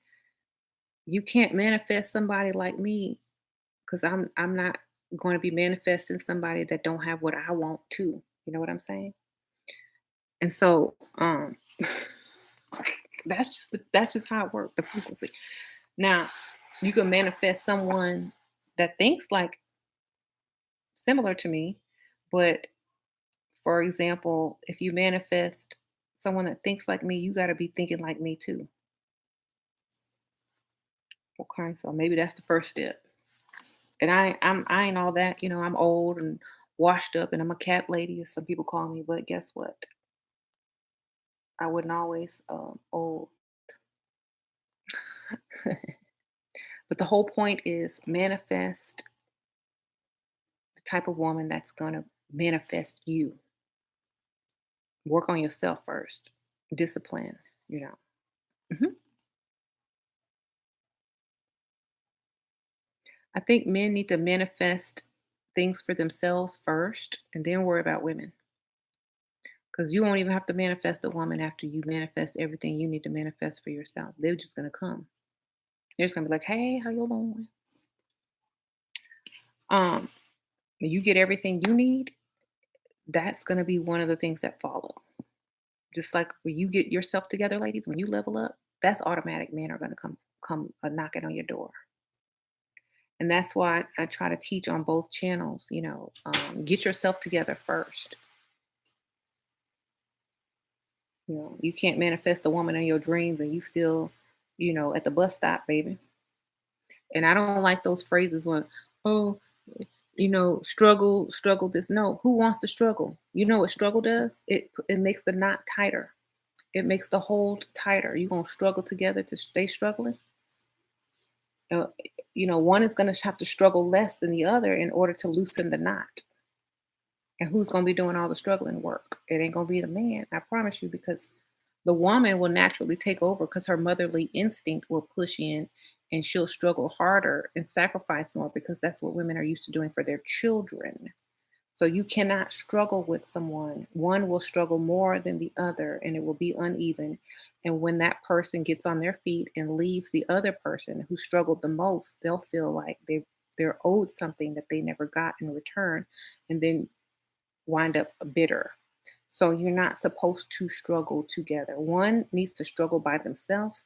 you can't manifest somebody like me because I'm not going to be manifesting somebody that don't have what I want too. You know what I'm saying? And so that's just how it works. The frequency. Now you can manifest someone that thinks like similar to me, but for example, if you manifest someone that thinks like me, you got to be thinking like me too. Okay, so maybe that's the first step. And I ain't all that, I'm old and washed up, and I'm a cat lady, as some people call me. But guess what? I wasn't always old. But the whole point is manifest the type of woman that's gonna manifest you. Work on yourself first. Discipline. You know. Mhm. I think men need to manifest things for themselves first and then worry about women. Because you won't even have to manifest a woman after you manifest everything you need to manifest for yourself. They're just going to come. They're just going to be like, hey, how you doing? Um, when you get everything you need, that's going to be one of the things that follow. Just like when you get yourself together, ladies, when you level up, that's automatic. Men are going to come knocking on your door. And that's why I try to teach on both channels. Get yourself together first. You can't manifest the woman in your dreams and you still, at the bus stop, baby. And I don't like those phrases when, oh, struggle this. No, who wants to struggle? You know what struggle does? It makes the knot tighter. It makes the hold tighter. You're gonna struggle together to stay struggling. Uh, one is gonna have to struggle less than the other in order to loosen the knot. And who's gonna be doing all the struggling work? It ain't gonna be the man, I promise you, because the woman will naturally take over because her motherly instinct will push in and she'll struggle harder and sacrifice more because that's what women are used to doing for their children. So you cannot struggle with someone. One will struggle more than the other and it will be uneven. And when that person gets on their feet and leaves the other person who struggled the most, they'll feel like they're owed something that they never got in return and then wind up bitter. So you're not supposed to struggle together. One needs to struggle by themselves,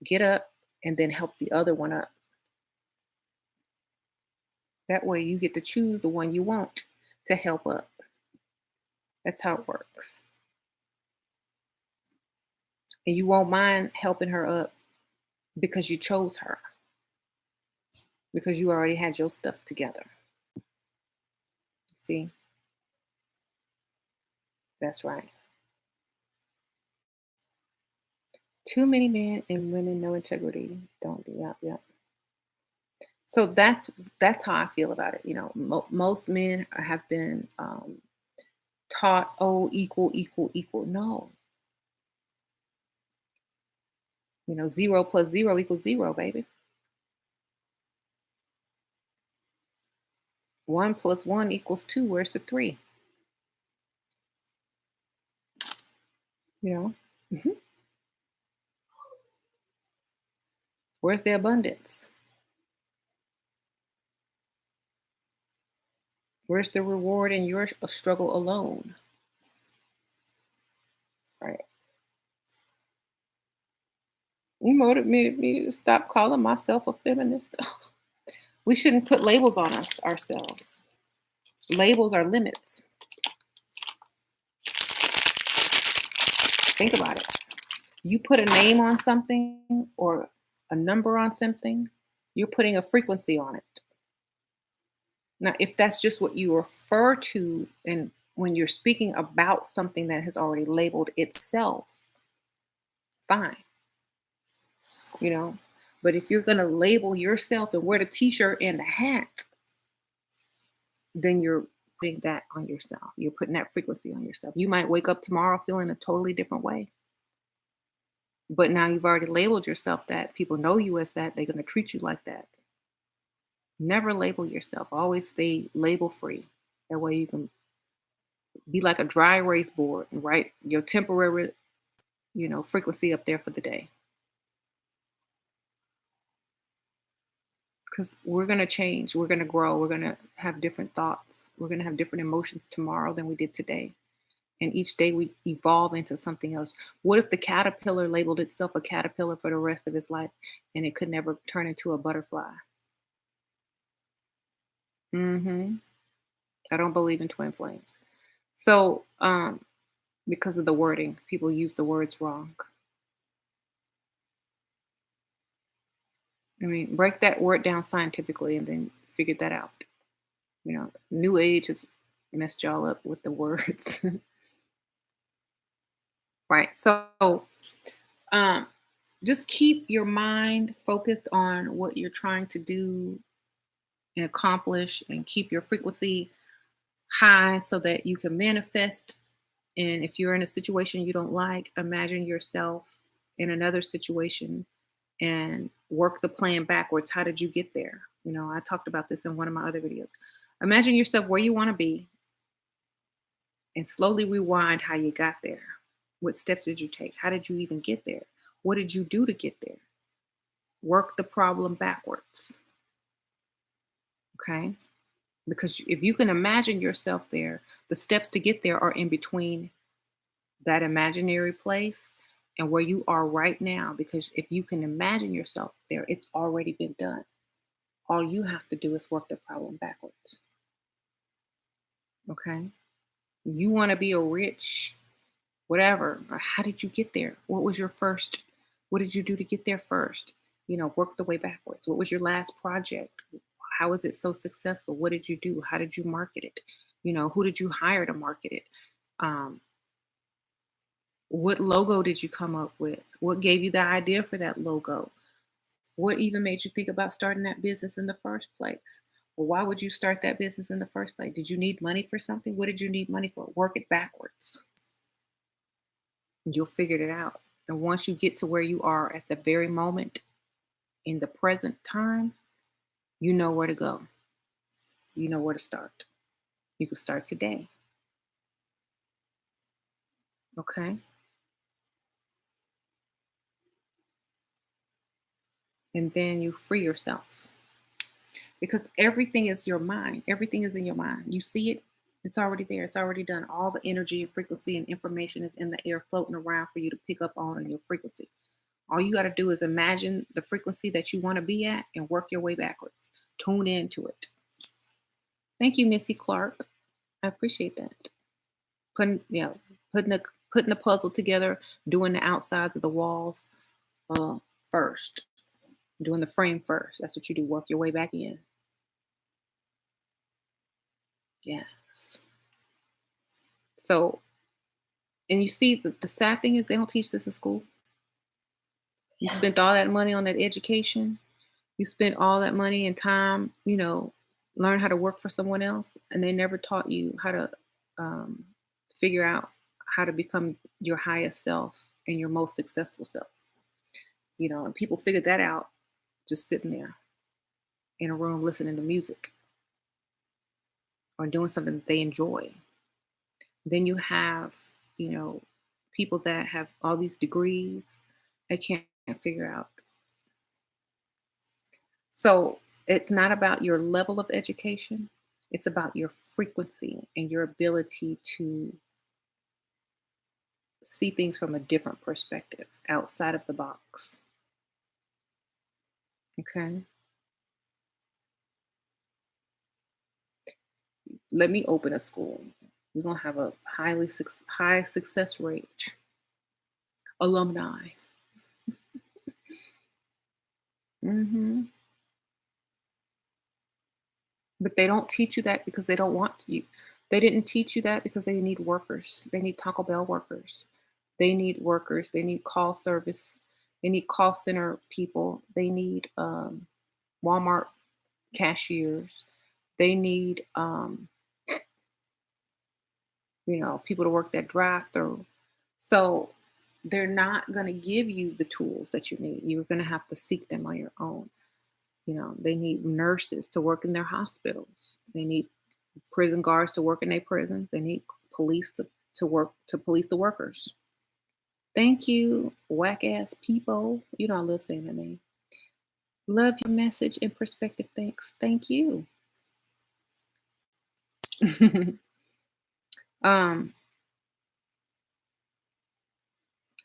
get up, and then help the other one up. That way you get to choose the one you want to help up. That's how it works. And you won't mind helping her up because you chose her, because you already had your stuff together. See, that's right. Too many men and women, no integrity. Don't do that. Yeah. So that's how I feel about it. Most men have been taught, oh, equal, equal, equal. No, zero plus zero equals zero, baby. One plus one equals two. Where's the three? You know, Mhm. Where's the abundance? Where's the reward in your struggle alone? Right. You motivated me to stop calling myself a feminist. We shouldn't put labels on ourselves. Labels are limits. Think about it. You put a name on something or a number on something, you're putting a frequency on it. Now, if that's just what you refer to, and when you're speaking about something that has already labeled itself, fine, you know. But if you're going to label yourself and wear the t shirt and the hat, then you're putting that on yourself. You're putting that frequency on yourself. You might wake up tomorrow feeling a totally different way. But now you've already labeled yourself that. People know you as that. They're going to treat you like that. Never label yourself. Always stay label free. That way you can be like a dry erase board and write your temporary, frequency up there for the day. Because we're going to change. We're going to grow. We're going to have different thoughts. We're going to have different emotions tomorrow than we did today. And each day we evolve into something else. What if the caterpillar labeled itself a caterpillar for the rest of its life and it could never turn into a butterfly? Hmm. I don't believe in twin flames. So, because of the wording, people use the words wrong. I mean, break that word down scientifically and then figure that out. New age has messed y'all up with the words. Right. So, um, just keep your mind focused on what you're trying to do and accomplish, and keep your frequency high so that you can manifest. And if you're in a situation you don't like, imagine yourself in another situation and work the plan backwards. How did you get there? I talked about this in one of my other videos. Imagine yourself where you want to be and slowly rewind how you got there. What steps did you take? How did you even get there? What did you do to get there? Work the problem backwards. Okay? Because if you can imagine yourself there, the steps to get there are in between that imaginary place and where you are right now. Because if you can imagine yourself there, it's already been done. All you have to do is work the problem backwards. Okay? You want to be a rich, whatever. How did you get there? What was your first? What did you do to get there first? Work the way backwards. What was your last project? How was it so successful? What did you do? How did you market it? Who did you hire to market it? Um, what logo did you come up with? What gave you the idea for that logo? What even made you think about starting that business in the first place? Well, why would you start that business in the first place? Did you need money for something? What did you need money for? Work it backwards. You'll figure it out. And once you get to where you are at the very moment in the present time, you know where to go. You know where to start. You can start today. Okay. And then you free yourself because everything is your mind. Everything is in your mind. You see it, it's already there. It's already done. All the energy and frequency and information is in the air floating around for you to pick up on your frequency. All you got to do is imagine the frequency that you want to be at and work your way backwards. Tune into it. Thank you, Missy Clark. I appreciate that. Putting, yeah, putting the putting the puzzle together, doing the outsides of the walls uh, first, doing the frame first. That's what you do. Work your way back in. Yes. So, and you see, the sad thing is they don't teach this in school. You spent all that money on that education. You spent all that money and time, learn how to work for someone else, and they never taught you how to um, figure out how to become your highest self and your most successful self. And people figured that out just sitting there in a room listening to music or doing something that they enjoy. Then you have, you know, people that have all these degrees, they can't figure out. So it's not about your level of education, it's about your frequency and your ability to see things from a different perspective outside of the box. Okay. Let me open a school. We're gonna have a high success rate. Alumni. hmm But they don't teach you that because they don't want you. They didn't teach you that because they need workers. They need Taco Bell workers. They need workers. They need call service. They need call center people. They need Walmart cashiers. They need people to work that drive through. So they're not going to give you the tools that you need. You're going to have to seek them on your own. They need nurses to work in their hospitals. They need prison guards to work in their prisons. They need police to work to police the workers. Thank you, whack ass people. I love saying that name. Love your message and perspective. Thanks. Thank you. um,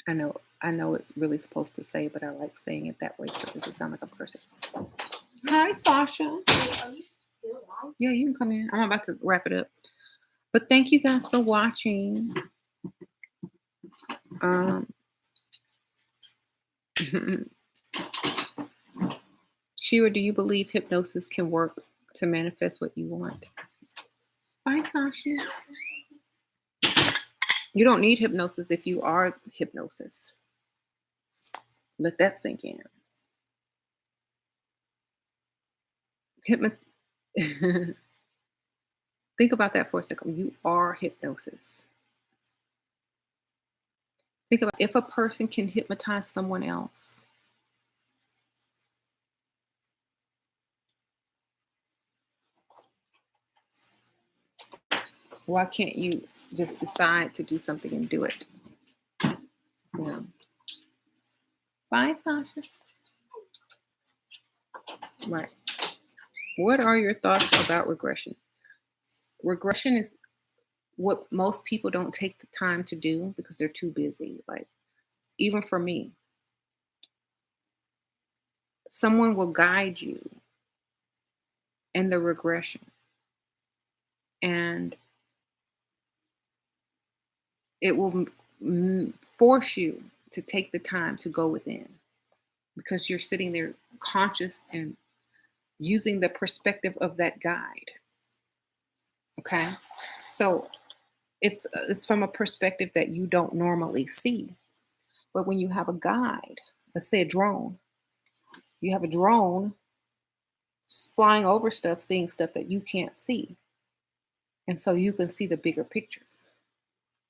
I know it's really supposed to say, but I like saying it that way so it doesn't sound like a person. Hi, Sasha. Are you still live? Yeah, you can come in. I'm about to wrap it up. But thank you guys for watching. Shira, do you believe hypnosis can work to manifest what you want? Bye, Sasha. You don't need hypnosis if you are hypnosis. Let that sink in. Think about that for a second. You are hypnosis. Think about if a person can hypnotize someone else. Why can't you just decide to do something and do it? Bye, Sasha. Right. What are your thoughts about regression? Regression is what most people don't take the time to do because they're too busy. Like, even for me, someone will guide you in the regression and it will force you to take the time to go within because you're sitting there conscious and using the perspective of that guide. Okay. So it's from a perspective that you don't normally see. But when you have a guide, let's say a drone, you have a drone flying over stuff, seeing stuff that you can't see. And so you can see the bigger picture.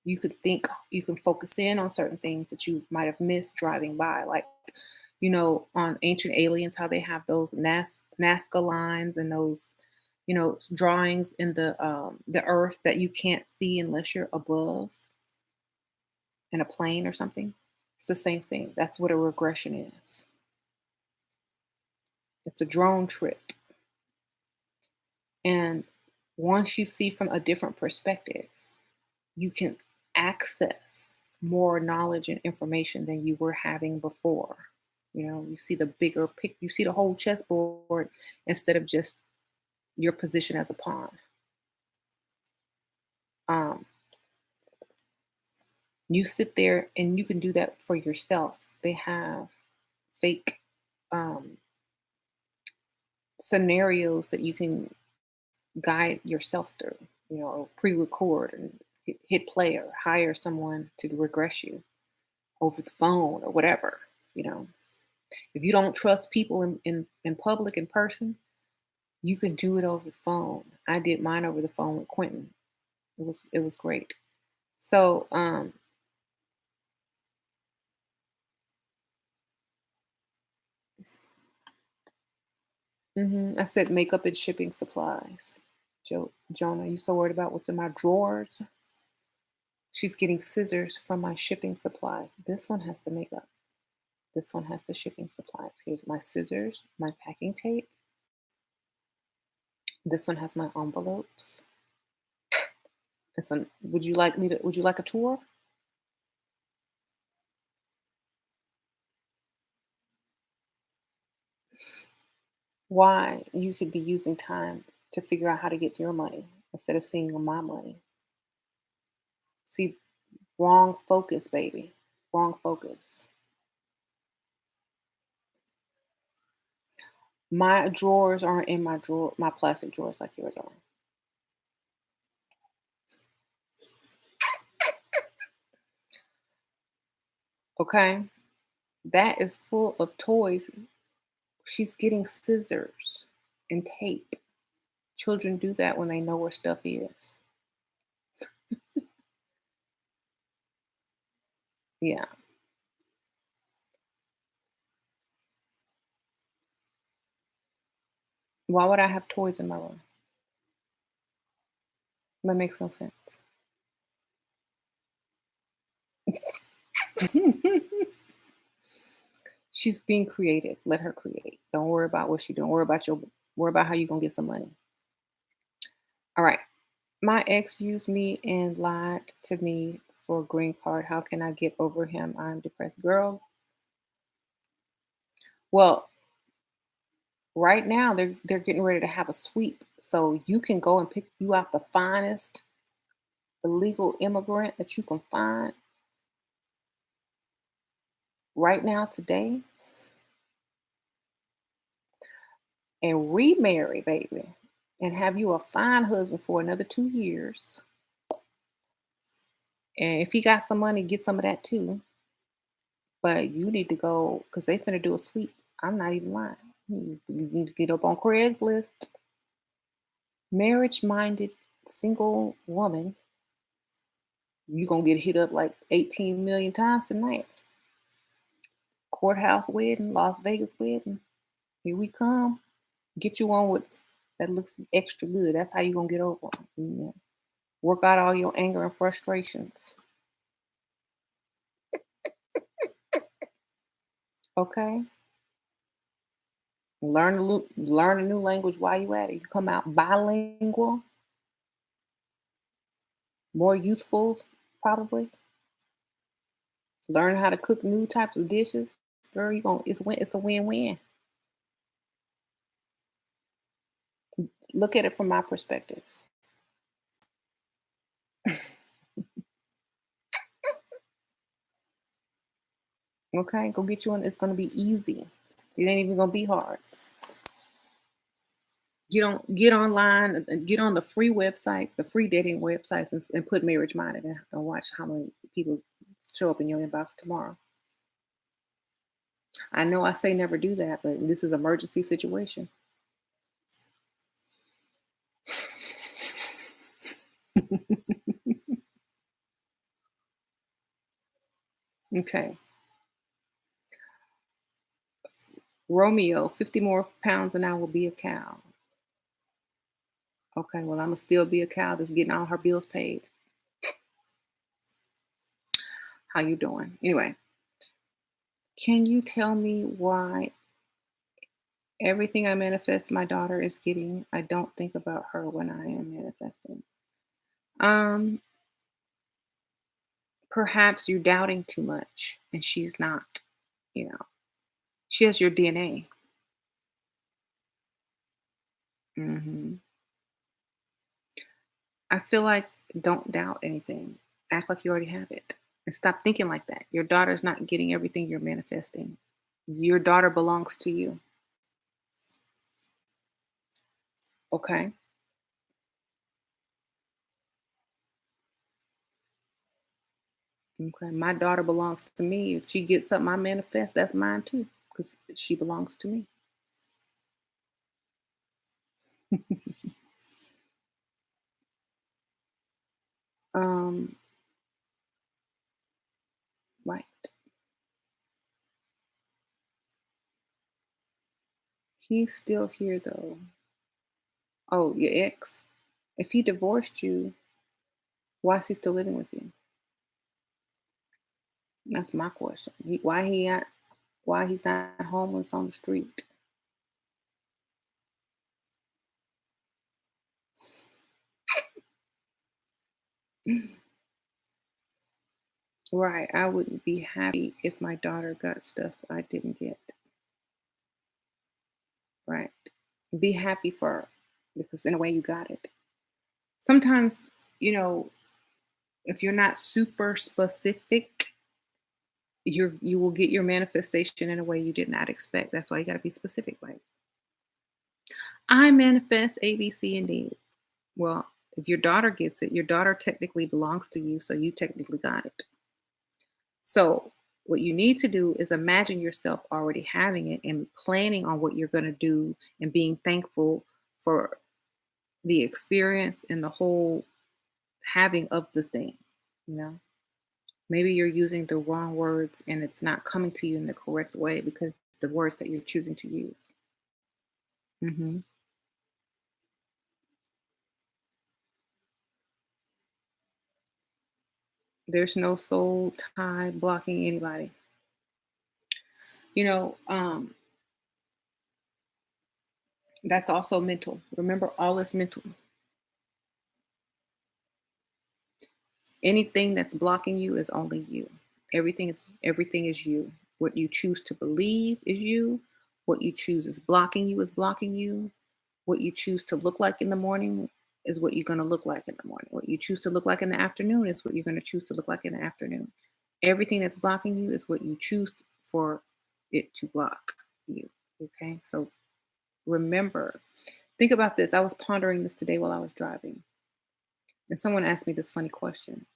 You can focus in on certain things that you might have missed driving by. Like, on Ancient Aliens, how they have those Nazca lines and those, drawings in the earth that you can't see unless you're above in a plane or something. It's the same thing. That's what a regression is. It's a drone trip. And once you see from a different perspective, you can access more knowledge and information than you were having before. You see the bigger pic, you see the whole chessboard instead of just your position as a pawn. Um, you sit there and you can do that for yourself. They have fake um, scenarios that you can guide yourself through, or pre-record and hit play or hire someone to regress you over the phone or whatever. You know, if you don't trust people in public in person, you can do it over the phone. I did mine over the phone with Quentin. It was great. So I said makeup and shipping supplies. Jonah, you so worried about what's in my drawers? She's getting scissors from my shipping supplies. This one has the makeup. This one has the shipping supplies. Here's my scissors, my packing tape. This one has my envelopes. Would you like a tour? Why you could be using time to figure out how to get your money instead of seeing my money. See, wrong focus, baby. Wrong focus. My drawers aren't in my plastic drawers like yours are. Okay? That is full of toys. She's getting scissors and tape. Children do that when they know where stuff is. Yeah. Why would I have toys in my room? That makes no sense. She's being creative. Let her create. Don't worry about what she doing. Worry about how you gonna get some money. All right. My ex used me and lied to me for a green card. How can I get over him? I'm depressed. Girl, well, right now they're getting ready to have a sweep. So you can go and pick you out the finest illegal immigrant that you can find right now today and remarry, baby, and have you a fine husband for another 2 years. And if he got some money, get some of that too. But you need to go because they finna do a sweep. I'm not even lying. You need to get up on Craigslist. Marriage minded single woman, you gonna get hit up like 18 million times tonight. Courthouse wedding, Las Vegas wedding. Here we come. Get you on with that looks extra good. That's how you gonna get over 'em. Yeah. Work out all your anger and frustrations. Okay. Learn a new language while you at it. You come out bilingual, more youthful, probably. Learn how to cook new types of dishes. Girl, it's a win-win. Look at it from my perspective. Okay, go get you one. It's gonna be easy. It ain't even gonna be hard. Get online, get on the free websites, the free dating websites, and put marriage minded and watch how many people show up in your inbox tomorrow. I know I say never do that, but this is emergency situation. Okay. Romeo, 50 more pounds and I will be a cow. Okay, well, I'ma still be a cow that's getting all her bills paid. How you doing? Anyway, can you tell me why everything I manifest my daughter is getting, I don't think about her when I am manifesting? Um, Perhaps you're doubting too much and she's not, you know. She has your DNA. Hmm. I feel like don't doubt anything. Act like you already have it. And stop thinking like that. Your daughter's not getting everything you're manifesting. Your daughter belongs to you. Okay. Okay. My daughter belongs to me. If she gets something I manifest, that's mine too. Because she belongs to me. Um, right. He's still here though. Oh, your ex. If he divorced you, why is he still living with you? That's my question. Why he's not homeless on the street? Right. I wouldn't be happy if my daughter got stuff I didn't get. Right. Be happy for her because in a way you got it. Sometimes, you know, if you're not super specific, you will get your manifestation in a way you did not expect. That's why you got to be specific. Like, I manifest A, B, C, and D. Well, if your daughter gets it, your daughter technically belongs to you, so you technically got it. So, what you need to do is imagine yourself already having it and planning on what you're going to do and being thankful for the experience and the whole having of the thing, you know? Maybe you're using the wrong words and it's not coming to you in the correct way because the words that you're choosing to use. Hmm. There's no soul tie blocking anybody. You know, that's also mental. Remember, all is mental. Anything that's blocking you is only you. Everything is you. What you choose to believe is you. What you choose is blocking you is blocking you. What you choose to look like in the morning is what you're going to look like in the morning. What you choose to look like in the afternoon is what you're going to choose to look like in the afternoon. Everything that's blocking you is what you choose for it to block you. Okay? So remember, think about this. I was pondering this today while I was driving, and someone asked me this funny question.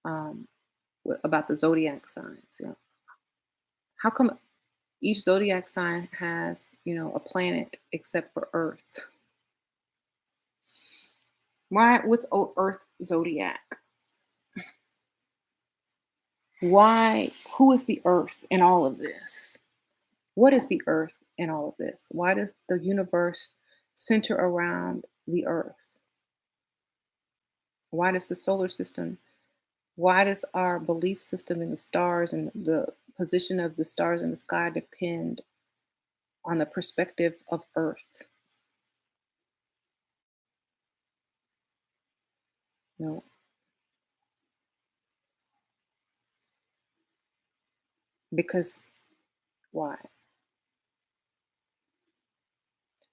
Um, about the zodiac signs. You know, how come each zodiac sign has, a planet except for Earth? Why? What's Earth zodiac? Why? Who is the Earth in all of this? What is the Earth in all of this? Why does the universe center around the Earth? Why does the solar system? Why does our belief system in the stars and the position of the stars in the sky depend on the perspective of Earth? You because why?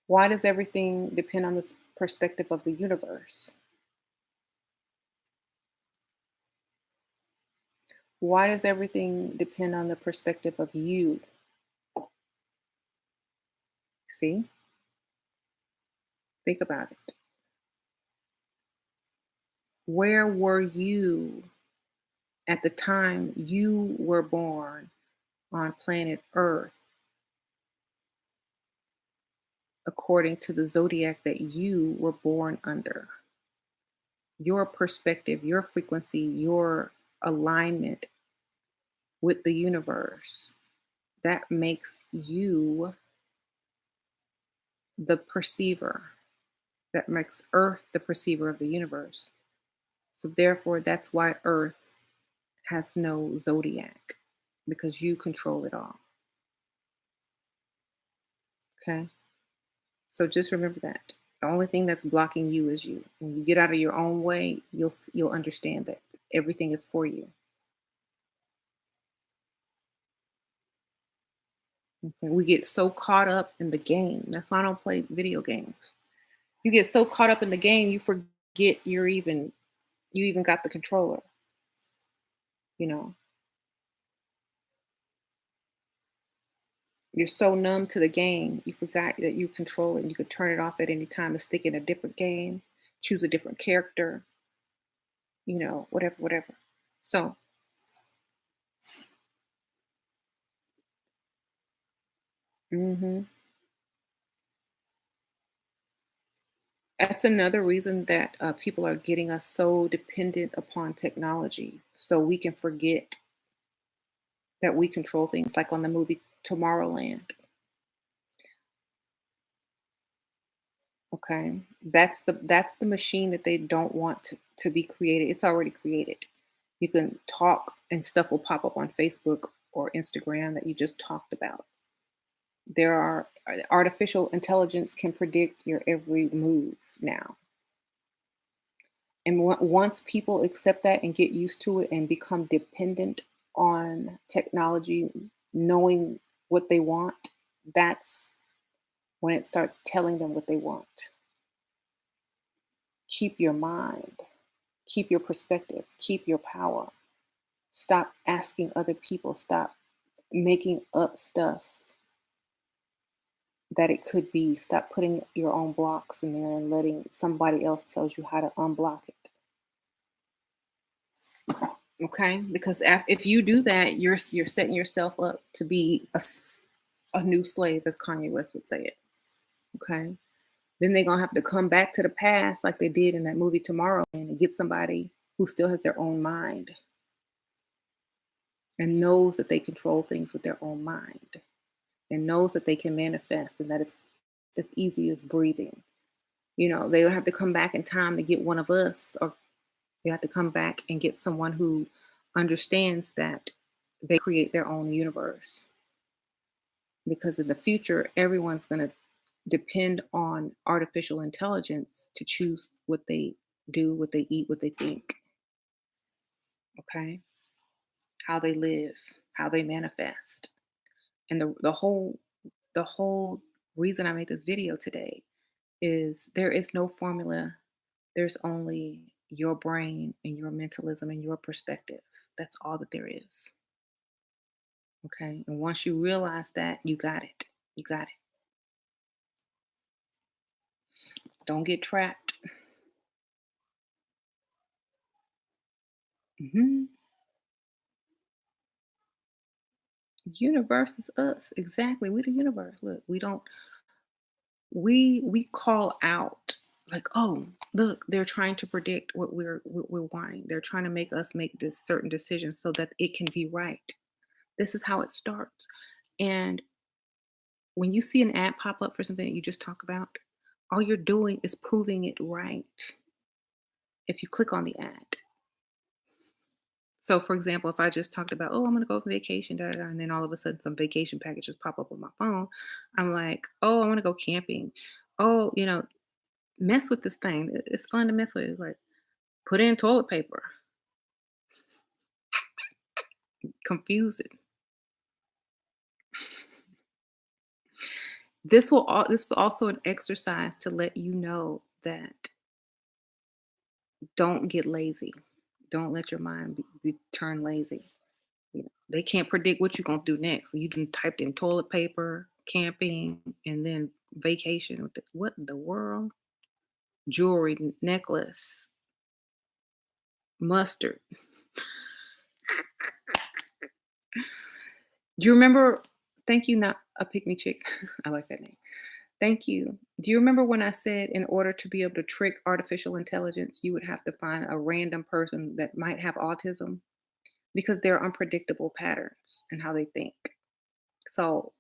Why does everything depend on this perspective of the universe? Why does everything depend on the perspective of you? See? Think about it. Where were you at the time you were born on planet Earth according to the zodiac that you were born under? Your perspective, your frequency, your alignment with the universe. that makes you the perceiver. That makes Earth the perceiver of the universe. So therefore, that's why Earth has no zodiac because you control it all. Okay. So just remember that. The only thing that's blocking you is you. When you get out of your own way, you'll understand that everything is for you. Okay? We get so caught up in the game. That's why I don't play video games. You get so caught up in the game, you forget you even got the controller. You know, you're so numb to the game, you forgot that you control it. And you could turn it off at any time and stick in a different game, choose a different character. Whatever, whatever. So, hmm that's another reason that people are getting us so dependent upon technology, so we can forget that we control things, like on the movie Tomorrowland. Okay, that's the machine that they don't want to be created. It's already created. You can talk, and stuff will pop up on Facebook or Instagram that you just talked about. There are artificial intelligence can predict your every move now. And once people accept that and get used to it and become dependent on technology, knowing what they want, that's when it starts telling them what they want. Keep your mind, keep your perspective, keep your power. Stop asking other people, stop making up stuff that it could be. Stop putting your own blocks in there and letting somebody else tells you how to unblock it. Okay, because if you do that, you're setting yourself up to be a new slave, as Kanye West would say it. Okay, then they're gonna have to come back to the past like they did in that movie Tomorrowland and get somebody who still has their own mind and knows that they control things with their own mind and knows that they can manifest and that it's as easy as breathing. They'll have to come back in time to get one of us, or they have to come back and get someone who understands that they create their own universe. Because in the future, everyone's going to depend on artificial intelligence to choose what they do, what they eat, what they think, okay? How they live, how they manifest. And the whole reason I made this video today is there is no formula. There's only your brain and your mentalism and your perspective. That's all that there is. Okay. And once you realize that, you got it. You got it. Don't get trapped. hmm Universe is us. Exactly. We the universe. Look, we call out like, oh, look, they're trying to predict what we're wanting. They're trying to make us make this certain decision so that it can be right. This is how it starts. And when you see an ad pop up for something that you just talk about, all you're doing is proving it right if you click on the ad. So, for example, if I just talked about, oh, I'm going to go on vacation, da, da, da, and then all of a sudden some vacation packages pop up on my phone, I'm like, oh, I want to go camping. Oh, mess with this thing. It's fun to mess with. It's like, put in toilet paper, confuse it. This is also an exercise to let you know that don't get lazy. Don't let your mind turn lazy. They can't predict what you're gonna do next. So you done typed in toilet paper, camping, and then vacation. What in the world? Jewelry, necklace, mustard. Do you remember? Thank you, not a pick me chick. I like that name. Thank you. Do you remember when I said in order to be able to trick artificial intelligence, you would have to find a random person that might have autism? Because there are unpredictable patterns in how they think. So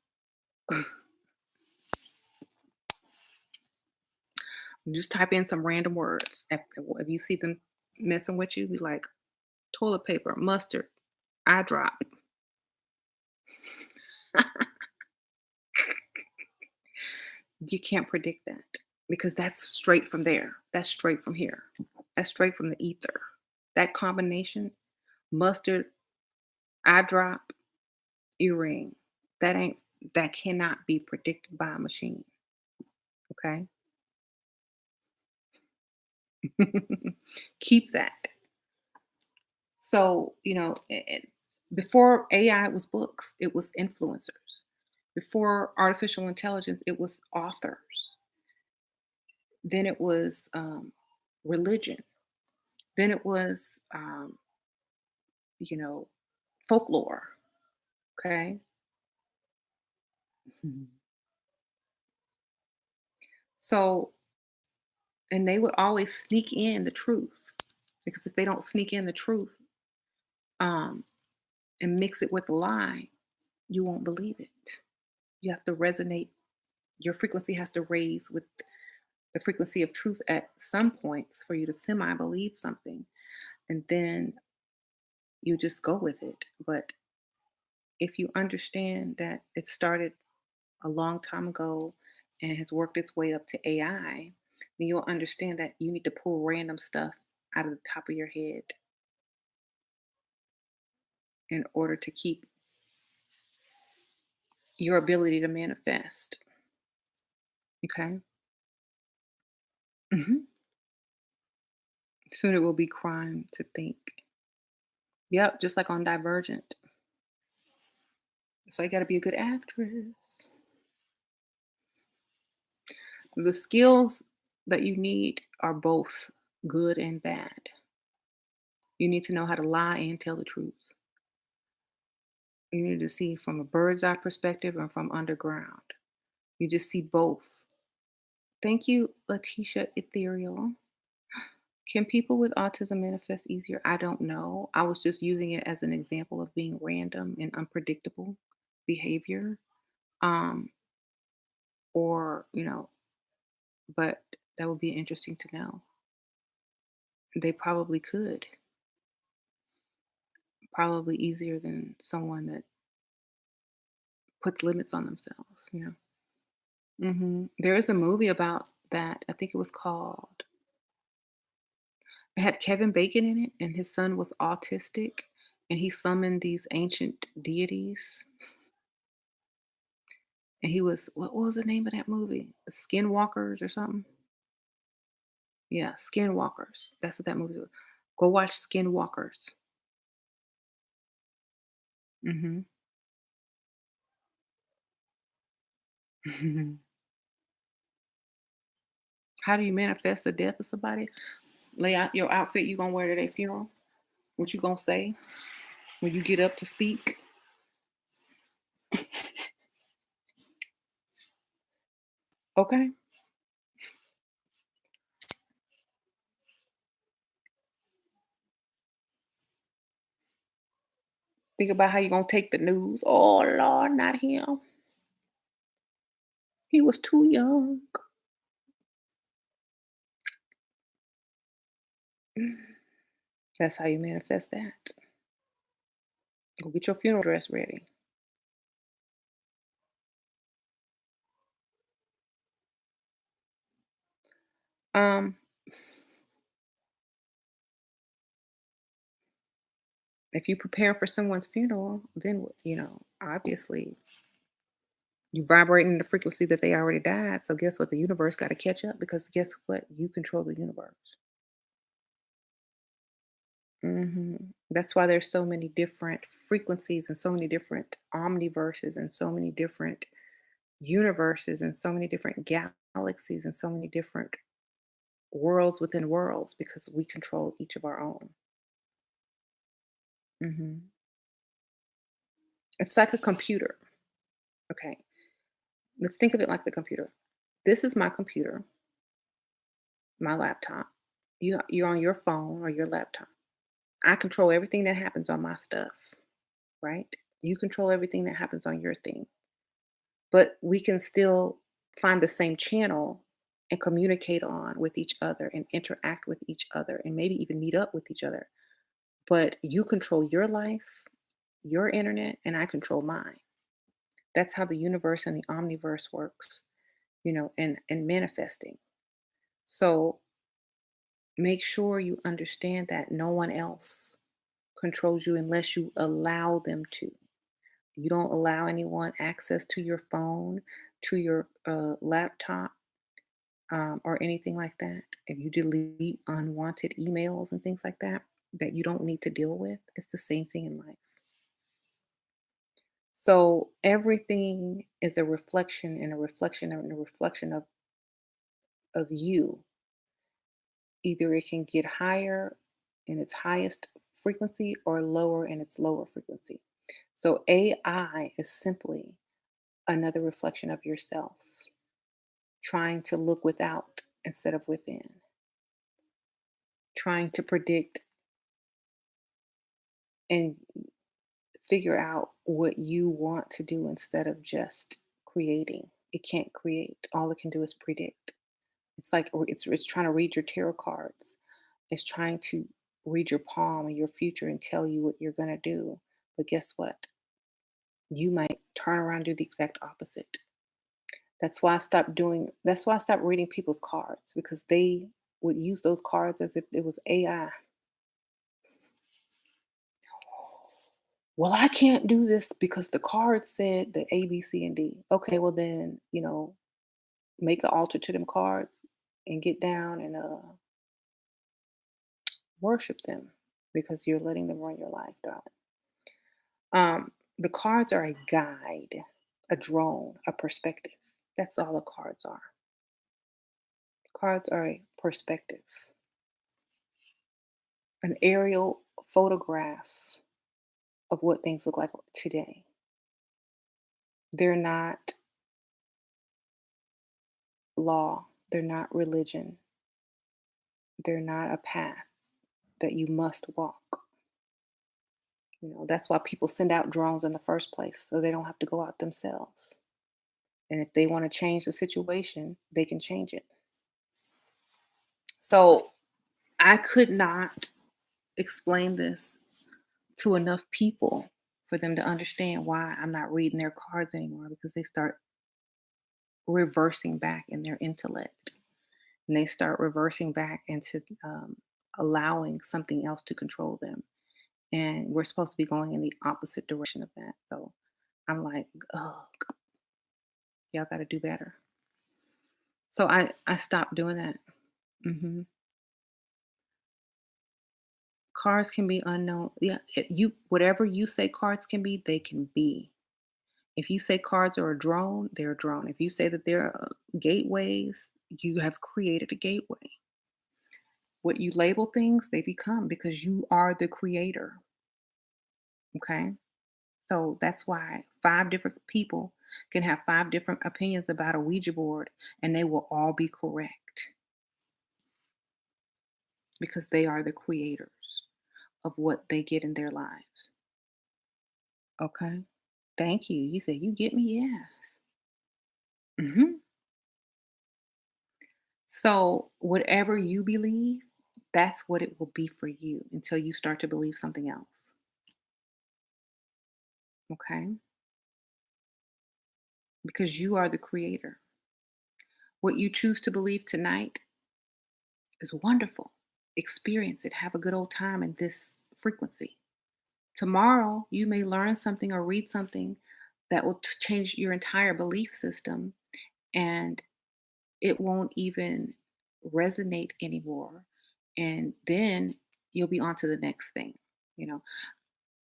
just type in some random words. If you see them messing with you, be like toilet paper, mustard, eye drop. You can't predict that because that's straight from there. That's straight from here. That's straight from the ether. That combination, mustard, eye drop, earring, that ain't that cannot be predicted by a machine. Okay. Keep that. So, before AI was books, it was influencers. Before artificial intelligence, it was authors. Then it was religion. Then it was, you know, folklore. Okay. Mhm. So, and they would always sneak in the truth because if they don't sneak in the truth um, and mix it with a lie, you won't believe it. You have to resonate. Your frequency has to raise with the frequency of truth at some points for you to semi believe something. And then you just go with it. But if you understand that it started a long time ago and has worked its way up to AI, then you'll understand that you need to pull random stuff out of the top of your head in order to keep your ability to manifest. Okay. hmm Soon it will be crime to think. Yep, just like on Divergent. So you got to be a good actress. The skills that you need are both good and bad. You need to know how to lie and tell the truth. You need to see from a bird's eye perspective and from underground. You just see both. Thank you, Letitia Ethereal. Can people with autism manifest easier? I don't know. I was just using it as an example of being random and unpredictable behavior. Um, or, but that would be interesting to know. They probably could. Probably easier than someone that puts limits on themselves. There is a movie about that. I think it was called it had Kevin Bacon in it, and his son was autistic, and he summoned these ancient deities. And he was what was the name of that movie? Skinwalkers or something? Yeah, Skinwalkers. That's what that movie was. Go watch Skinwalkers. Mhm. How do you manifest the death of somebody? Lay out your outfit you gonna wear to their funeral. What you gonna say when you get up to speak? Okay. Think about how you gonna take the news. Oh Lord, not him. He was too young. That's how you manifest that. Go get your funeral dress ready. Um, if you prepare for someone's funeral, then obviously you vibrating in the frequency that they already died. So guess what? The universe got to catch up because guess what? You control the universe. That's why there's so many different frequencies and so many different omniverses and so many different universes and so many different galaxies and so many different worlds within worlds because we control each of our own. hmm It's like a computer. Okay, let's think of it like the computer. This is my computer, my laptop. You're on your phone or your laptop. I control everything that happens on my stuff, right? You control everything that happens on your thing. but we can still find the same channel and communicate on with each other and interact with each other and maybe even meet up with each other. But you control your life, your internet, and I control mine. That's how the universe and the omniverse works, and manifesting. So make sure you understand that no one else controls you unless you allow them to. You don't allow anyone access to your phone, to your laptop, or anything like that. If you delete unwanted emails and things like that you don't need to deal with, it's the same thing in life. So everything is a reflection and a reflection and a reflection of you. Either it can get higher in its highest frequency or lower in its lower frequency. So AI is simply another reflection of yourself, trying to look without instead of within, trying to predict and figure out what you want to do instead of just creating. It can't create. All it can do is predict. It's like it's trying to read your tarot cards. It's trying to read your palm and your future and tell you what you're going to do. But guess what? You might turn around and do the exact opposite. That's why I stopped reading people's cards because they would use those cards as if it was AI. Well, I can't do this because the card said the A, B, C, and D. Okay, well then, make an altar to them cards and get down and worship them because you're letting them run your life, darling. The cards are a guide, a drone, a perspective. That's all the cards are. Cards are a perspective, an aerial photograph of what things look like today. They're not law, they're not religion, they're not a path that you must walk. That's why people send out drones in the first place, so they don't have to go out themselves. And if they want to change the situation, they can change it. So I could not explain this to enough people for them to understand why I'm not reading their cards anymore because they start reversing back in their intellect and they start reversing back into allowing something else to control them. And we're supposed to be going in the opposite direction of that. So I'm like, oh, y'all got to do better. So I stopped doing that. hmm Cards can be unknown. Yeah, you whatever you say cards can be, they can be. If you say cards are a drone, they're a drone. If you say that they're gateways, you have created a gateway. What you label things, they become because you are the creator. Okay. So that's why five different people can have five different opinions about a Ouija board and they will all be correct because they are the creators of what they get in their lives. Okay. Thank you. You said, you get me? Yeah. hmm So, whatever you believe, that's what it will be for you until you start to believe something else. Okay. Because you are the creator. What you choose to believe tonight is wonderful. Experience it. Have a good old time in this frequency. Tomorrow, you may learn something or read something that will change your entire belief system, and it won't even resonate anymore. And then you'll be on to the next thing. You know,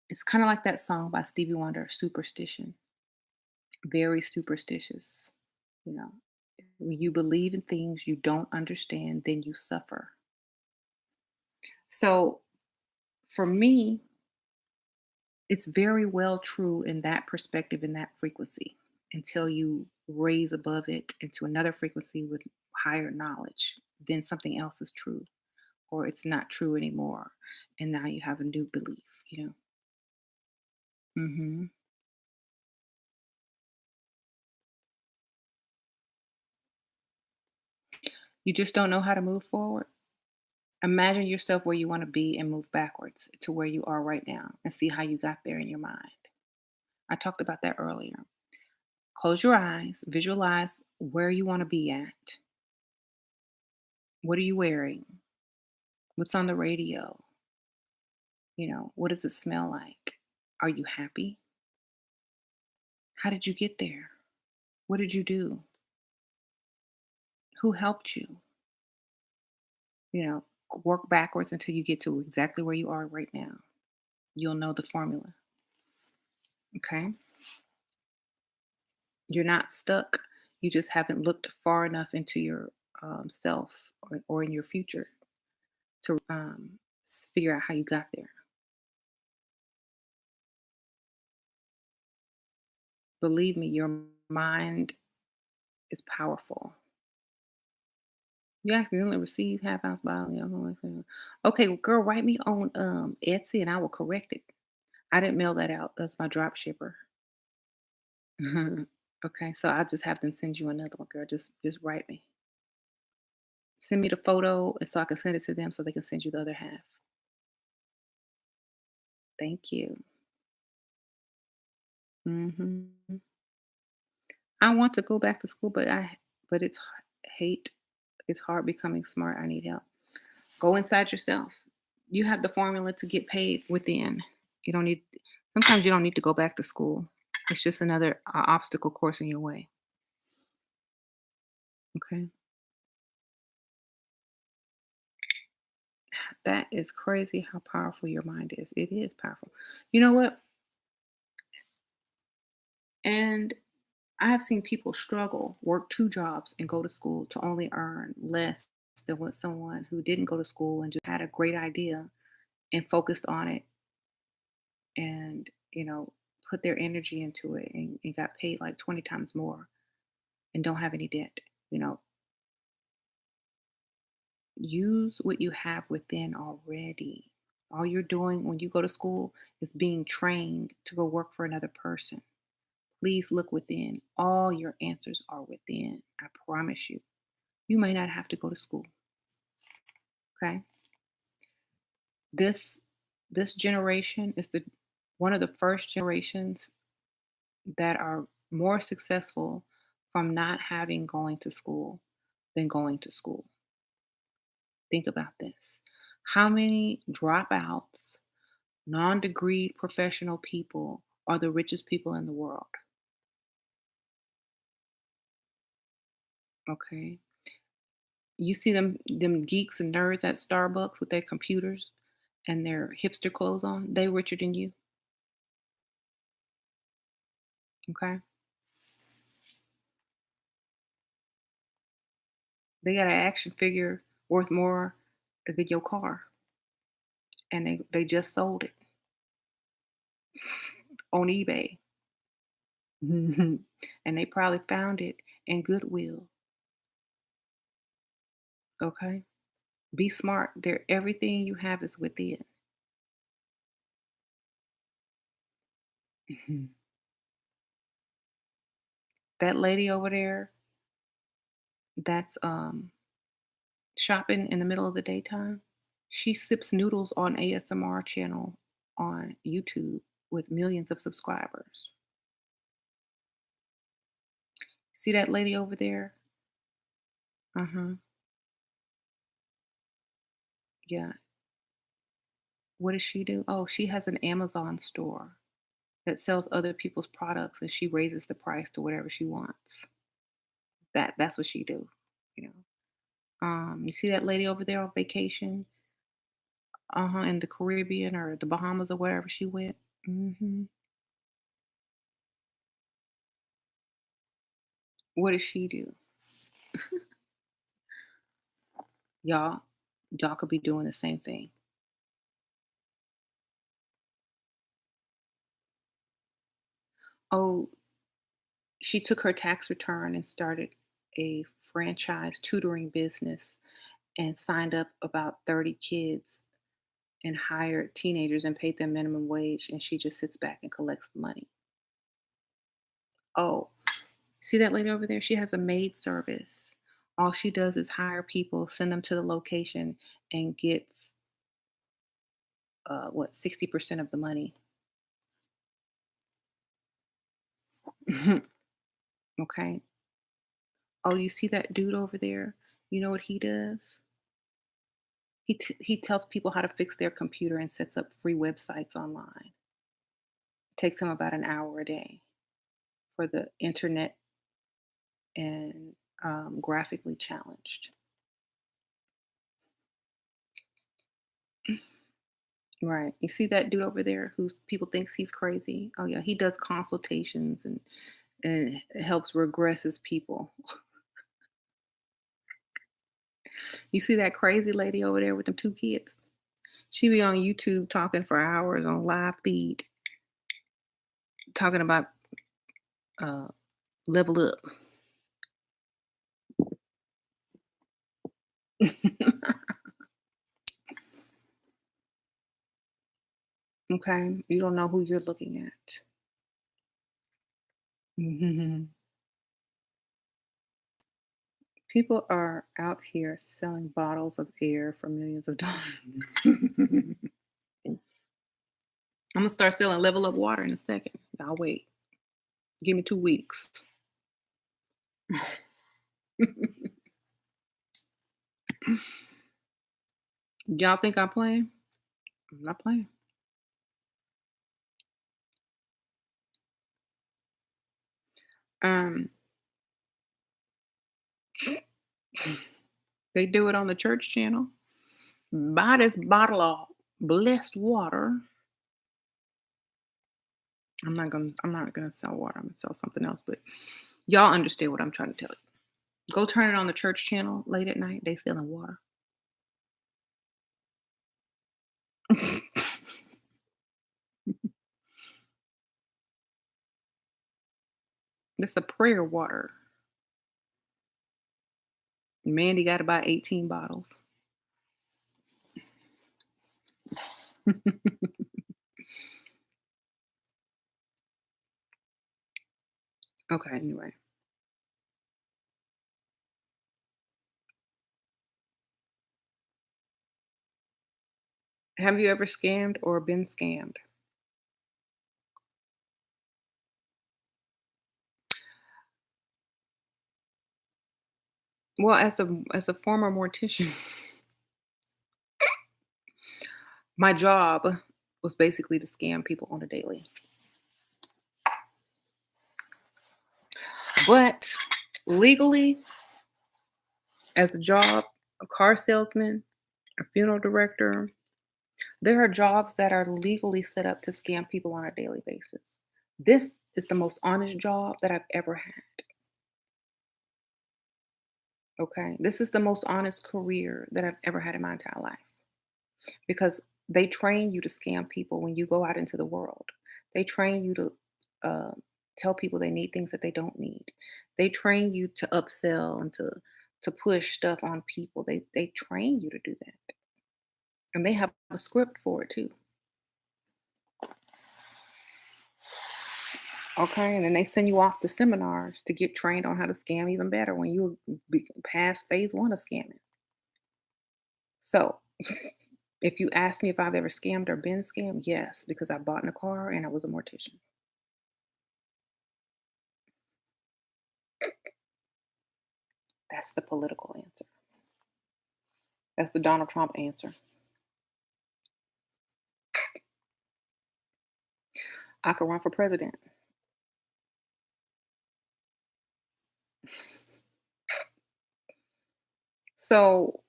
it's kind of like that song by Stevie Wonder, Superstition. Very superstitious. You know, when you believe in things you don't understand, then you suffer. So for me, it's very well true in that perspective, in that frequency, until you raise above it into another frequency with higher knowledge. Then something else is true, or it's not true anymore. And now you have a new belief. hmm You just don't know how to move forward? Imagine yourself where you want to be and move backwards to where you are right now and see how you got there in your mind. I talked about that earlier. Close your eyes, visualize where you want to be at. What are you wearing? What's on the radio? What does it smell like? Are you happy? How did you get there? What did you do? Who helped you? You know, work backwards until you get to exactly where you are right now. You'll know the formula. Okay. You're not stuck. You just haven't looked far enough into your self or in your future to figure out how you got there. Believe me, your mind is powerful. You accidentally received half ounce bottle. Yeah, okay, well, girl, write me on Etsy and I will correct it. I didn't mail that out. That's my drop shipper. Okay, so I'll just have them send you another one, girl. Just write me. Send me the photo and so I can send it to them so they can send you the other half. Thank you. Hmm. I want to go back to school, but it's hate. It's hard becoming smart. I need help. Go inside yourself. You have the formula to get paid within. You don't need. Sometimes you don't need to go back to school. It's just another obstacle course in your way. Okay, that is crazy how powerful your mind is. It is powerful. You know what? And I have seen people struggle, work two jobs, and go to school to only earn less than what someone who didn't go to school and just had a great idea and focused on it and, put their energy into it and got paid like 20 times more and don't have any debt. You know, use what you have within already. All you're doing when you go to school is being trained to go work for another person. Please look within. All your answers are within. I promise you. You may not have to go to school. Okay. This this generation is the one of the first generations that are more successful from not having going to school than going to school. Think about this. How many dropouts, non-degree professional people are the richest people in the world? Okay. You see them geeks and nerds at Starbucks with their computers and their hipster clothes on, they richer than you. Okay. They got an action figure worth more than your car, and they just sold it on eBay. And they probably found it in Goodwill. Okay. Be smart. There, everything you have is within. Mhm. That lady over there that's shopping in the middle of the daytime, she sips noodles on ASMR channel on YouTube with millions of subscribers. See that lady over there? Uh-huh. Yeah. What does she do? Oh, she has an Amazon store that sells other people's products and she raises the price to whatever she wants. That's what she do, you know. You see that lady over there on vacation? Uh-huh, in the Caribbean or the Bahamas or wherever she went. Mhm. What does she do? Y'all y'all could be doing the same thing. Oh, she took her tax return and started a franchise tutoring business and signed up about 30 kids and hired teenagers and paid them minimum wage, and she just sits back and collects the money. Oh, see that lady over there? She has a maid service All she does is hire people, send them to the location, and gets what, 60% of the money. Okay. Oh, you see that dude over there? You know what he does? He tells people how to fix their computer and sets up free websites online. Takes him about an hour a day for the internet and graphically challenged. Right. You see that dude over there who people thinks he's crazy? Oh yeah, he does consultations and helps regresses people. You see that crazy lady over there with them two kids? She be on YouTube talking for hours on live feed, talking about uh level up. Okay, you don't know who you're looking at. People are out here selling bottles of air for millions of dollars. I'm gonna start selling level up water in a second. I'll wait. Give me 2 weeks. Y'all think I'm playing? I'm not playing. Um, they do it on the church channel. Buy this bottle of blessed water. I'm not gonna sell water. I'm gonna sell something else, but y'all understand what I'm trying to tell you. Go turn it on the church channel late at night. They selling water. It's a prayer water. Mandy got about 18 bottles. Okay, anyway. Have you ever scammed or been scammed? Well, as a former mortician, my job was basically to scam people on a daily. But legally, as a job, a car salesman, a funeral director, there are jobs that are legally set up to scam people on a daily basis. This is the most honest job that I've ever had. Okay. This is the most honest career that I've ever had in my entire life because they train you to scam people when you go out into the world. They train you to uh, tell people they need things that they don't need. They train you to upsell and to push stuff on people. They train you to do that, and they have a script for it too. Okay, and then they send you off to seminars to get trained on how to scam even better when you pass phase one of scamming. So, if you ask me if I've ever scammed or been scammed, yes, because I bought in a car and I was a mortician. That's the political answer. That's the Donald Trump answer. I could run for president. So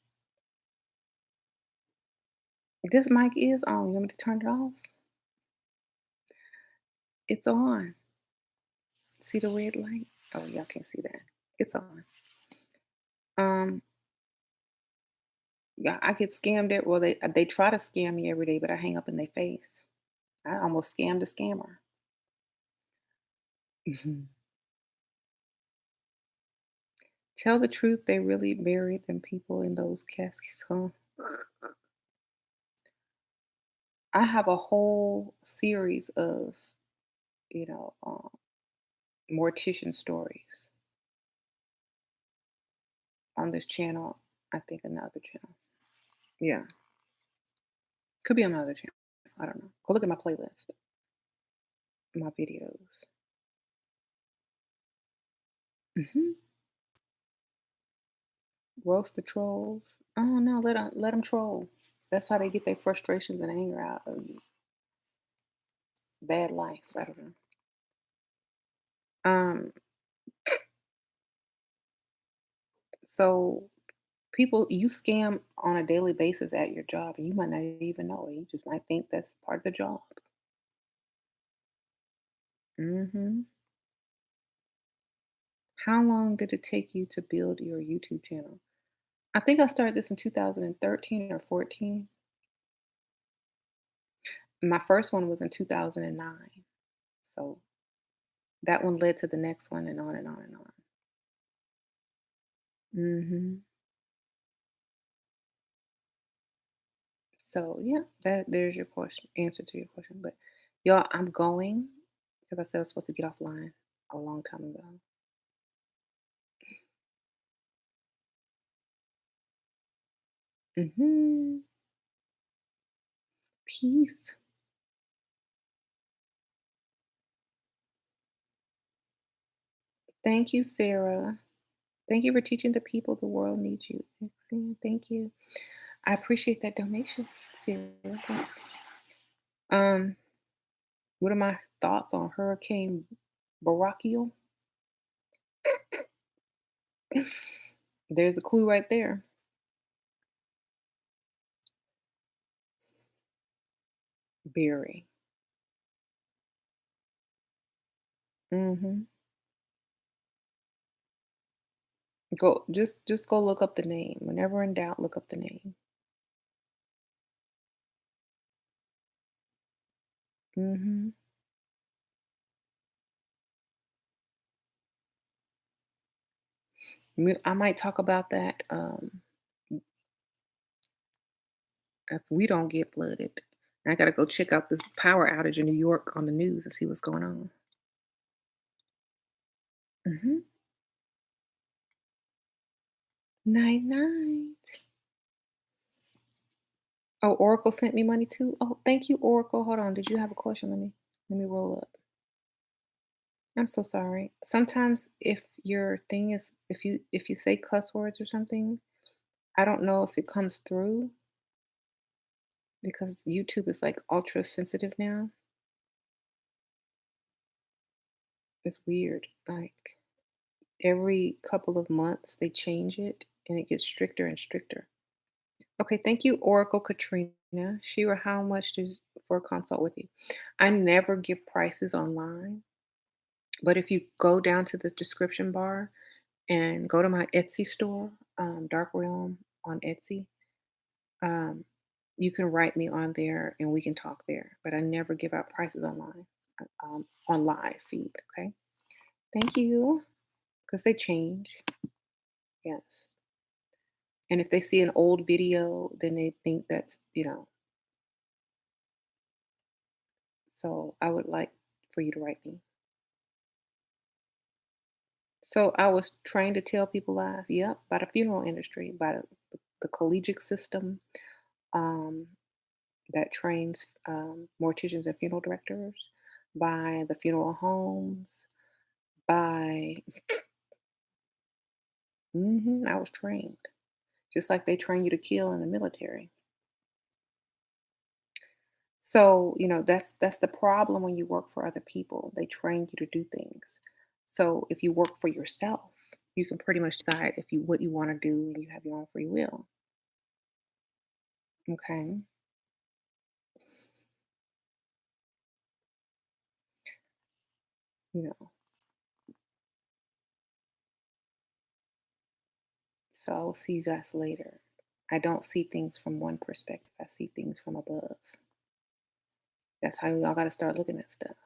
this mic is on. You want me to turn it off? It's on. See the red light? Oh, y'all can't see that. It's on. Um, yeah, I get scammed at well, they try to scam me every day, but I hang up in their face. I almost scammed a scammer. Mhm. Tell the truth, they really buried them people in those caskets, huh? I have a whole series of, you know, mortician stories. on this channel. I think another channel. Yeah, could be on another channel. I don't know. Go look at my playlist, my videos. Hmm. Roast the trolls. Oh no, let them troll. That's how they get their frustrations and anger out of you. Bad life. I don't know. Um. So people, you scam on a daily basis at your job, and you might not even know it. You just might think that's part of the job. Hmm. How long did it take you to build your YouTube channel? I think I started this in 2013 or 14. My first one was in 2009. So that one led to the next one and on and on and on. Hmm. So yeah, there's your question, answer to your question. But y'all, I'm going because I said I was supposed to get offline a long time ago. Hmm. Peace. Thank you, Sarah. Thank you for teaching the people the world needs you. Excellent. Thank you. I appreciate that donation, Sarah. Thanks. Um, what are my thoughts on Hurricane Barakiel? There's a clue right there. Berry. Hmm. Go just go look up the name. Whenever in doubt, look up the name. Hmm. I might talk about that if we don't get flooded. I gotta go check out this power outage in New York on the news and see what's going on. Hmm. Night night. Oh, Oracle sent me money too. Oh, thank you, Oracle. Hold on. Did you have a question? Let me roll up. I'm so sorry. Sometimes if your thing is if you say cuss words or something, I don't know if it comes through because YouTube is like ultra sensitive now. It's weird. Like every couple of months they change it and it gets stricter and stricter. Okay, thank you, Oracle Katrina. Shira, how much does for a consult with you? I never give prices online, but if you go down to the description bar and go to my Etsy store, Dark Realm on Etsy, um, you can write me on there and we can talk there. But I never give out prices online, on live feed. Okay. Thank you. Because they change. Yes. And if they see an old video, then they think that's. So I would like for you to write me. So I was trained to tell people lies. Yep. By the funeral industry, by the collegiate system. Um, that trains morticians and funeral directors, by the funeral homes, by I was trained just like they train you to kill in the military. So that's the problem when you work for other people. They train you to do things. So if you work for yourself, you can pretty much decide if you what you want to do and you have your own free will. Okay. You know. So I will see you guys later. I don't see things from one perspective. I see things from above. That's how y'all got to start looking at stuff.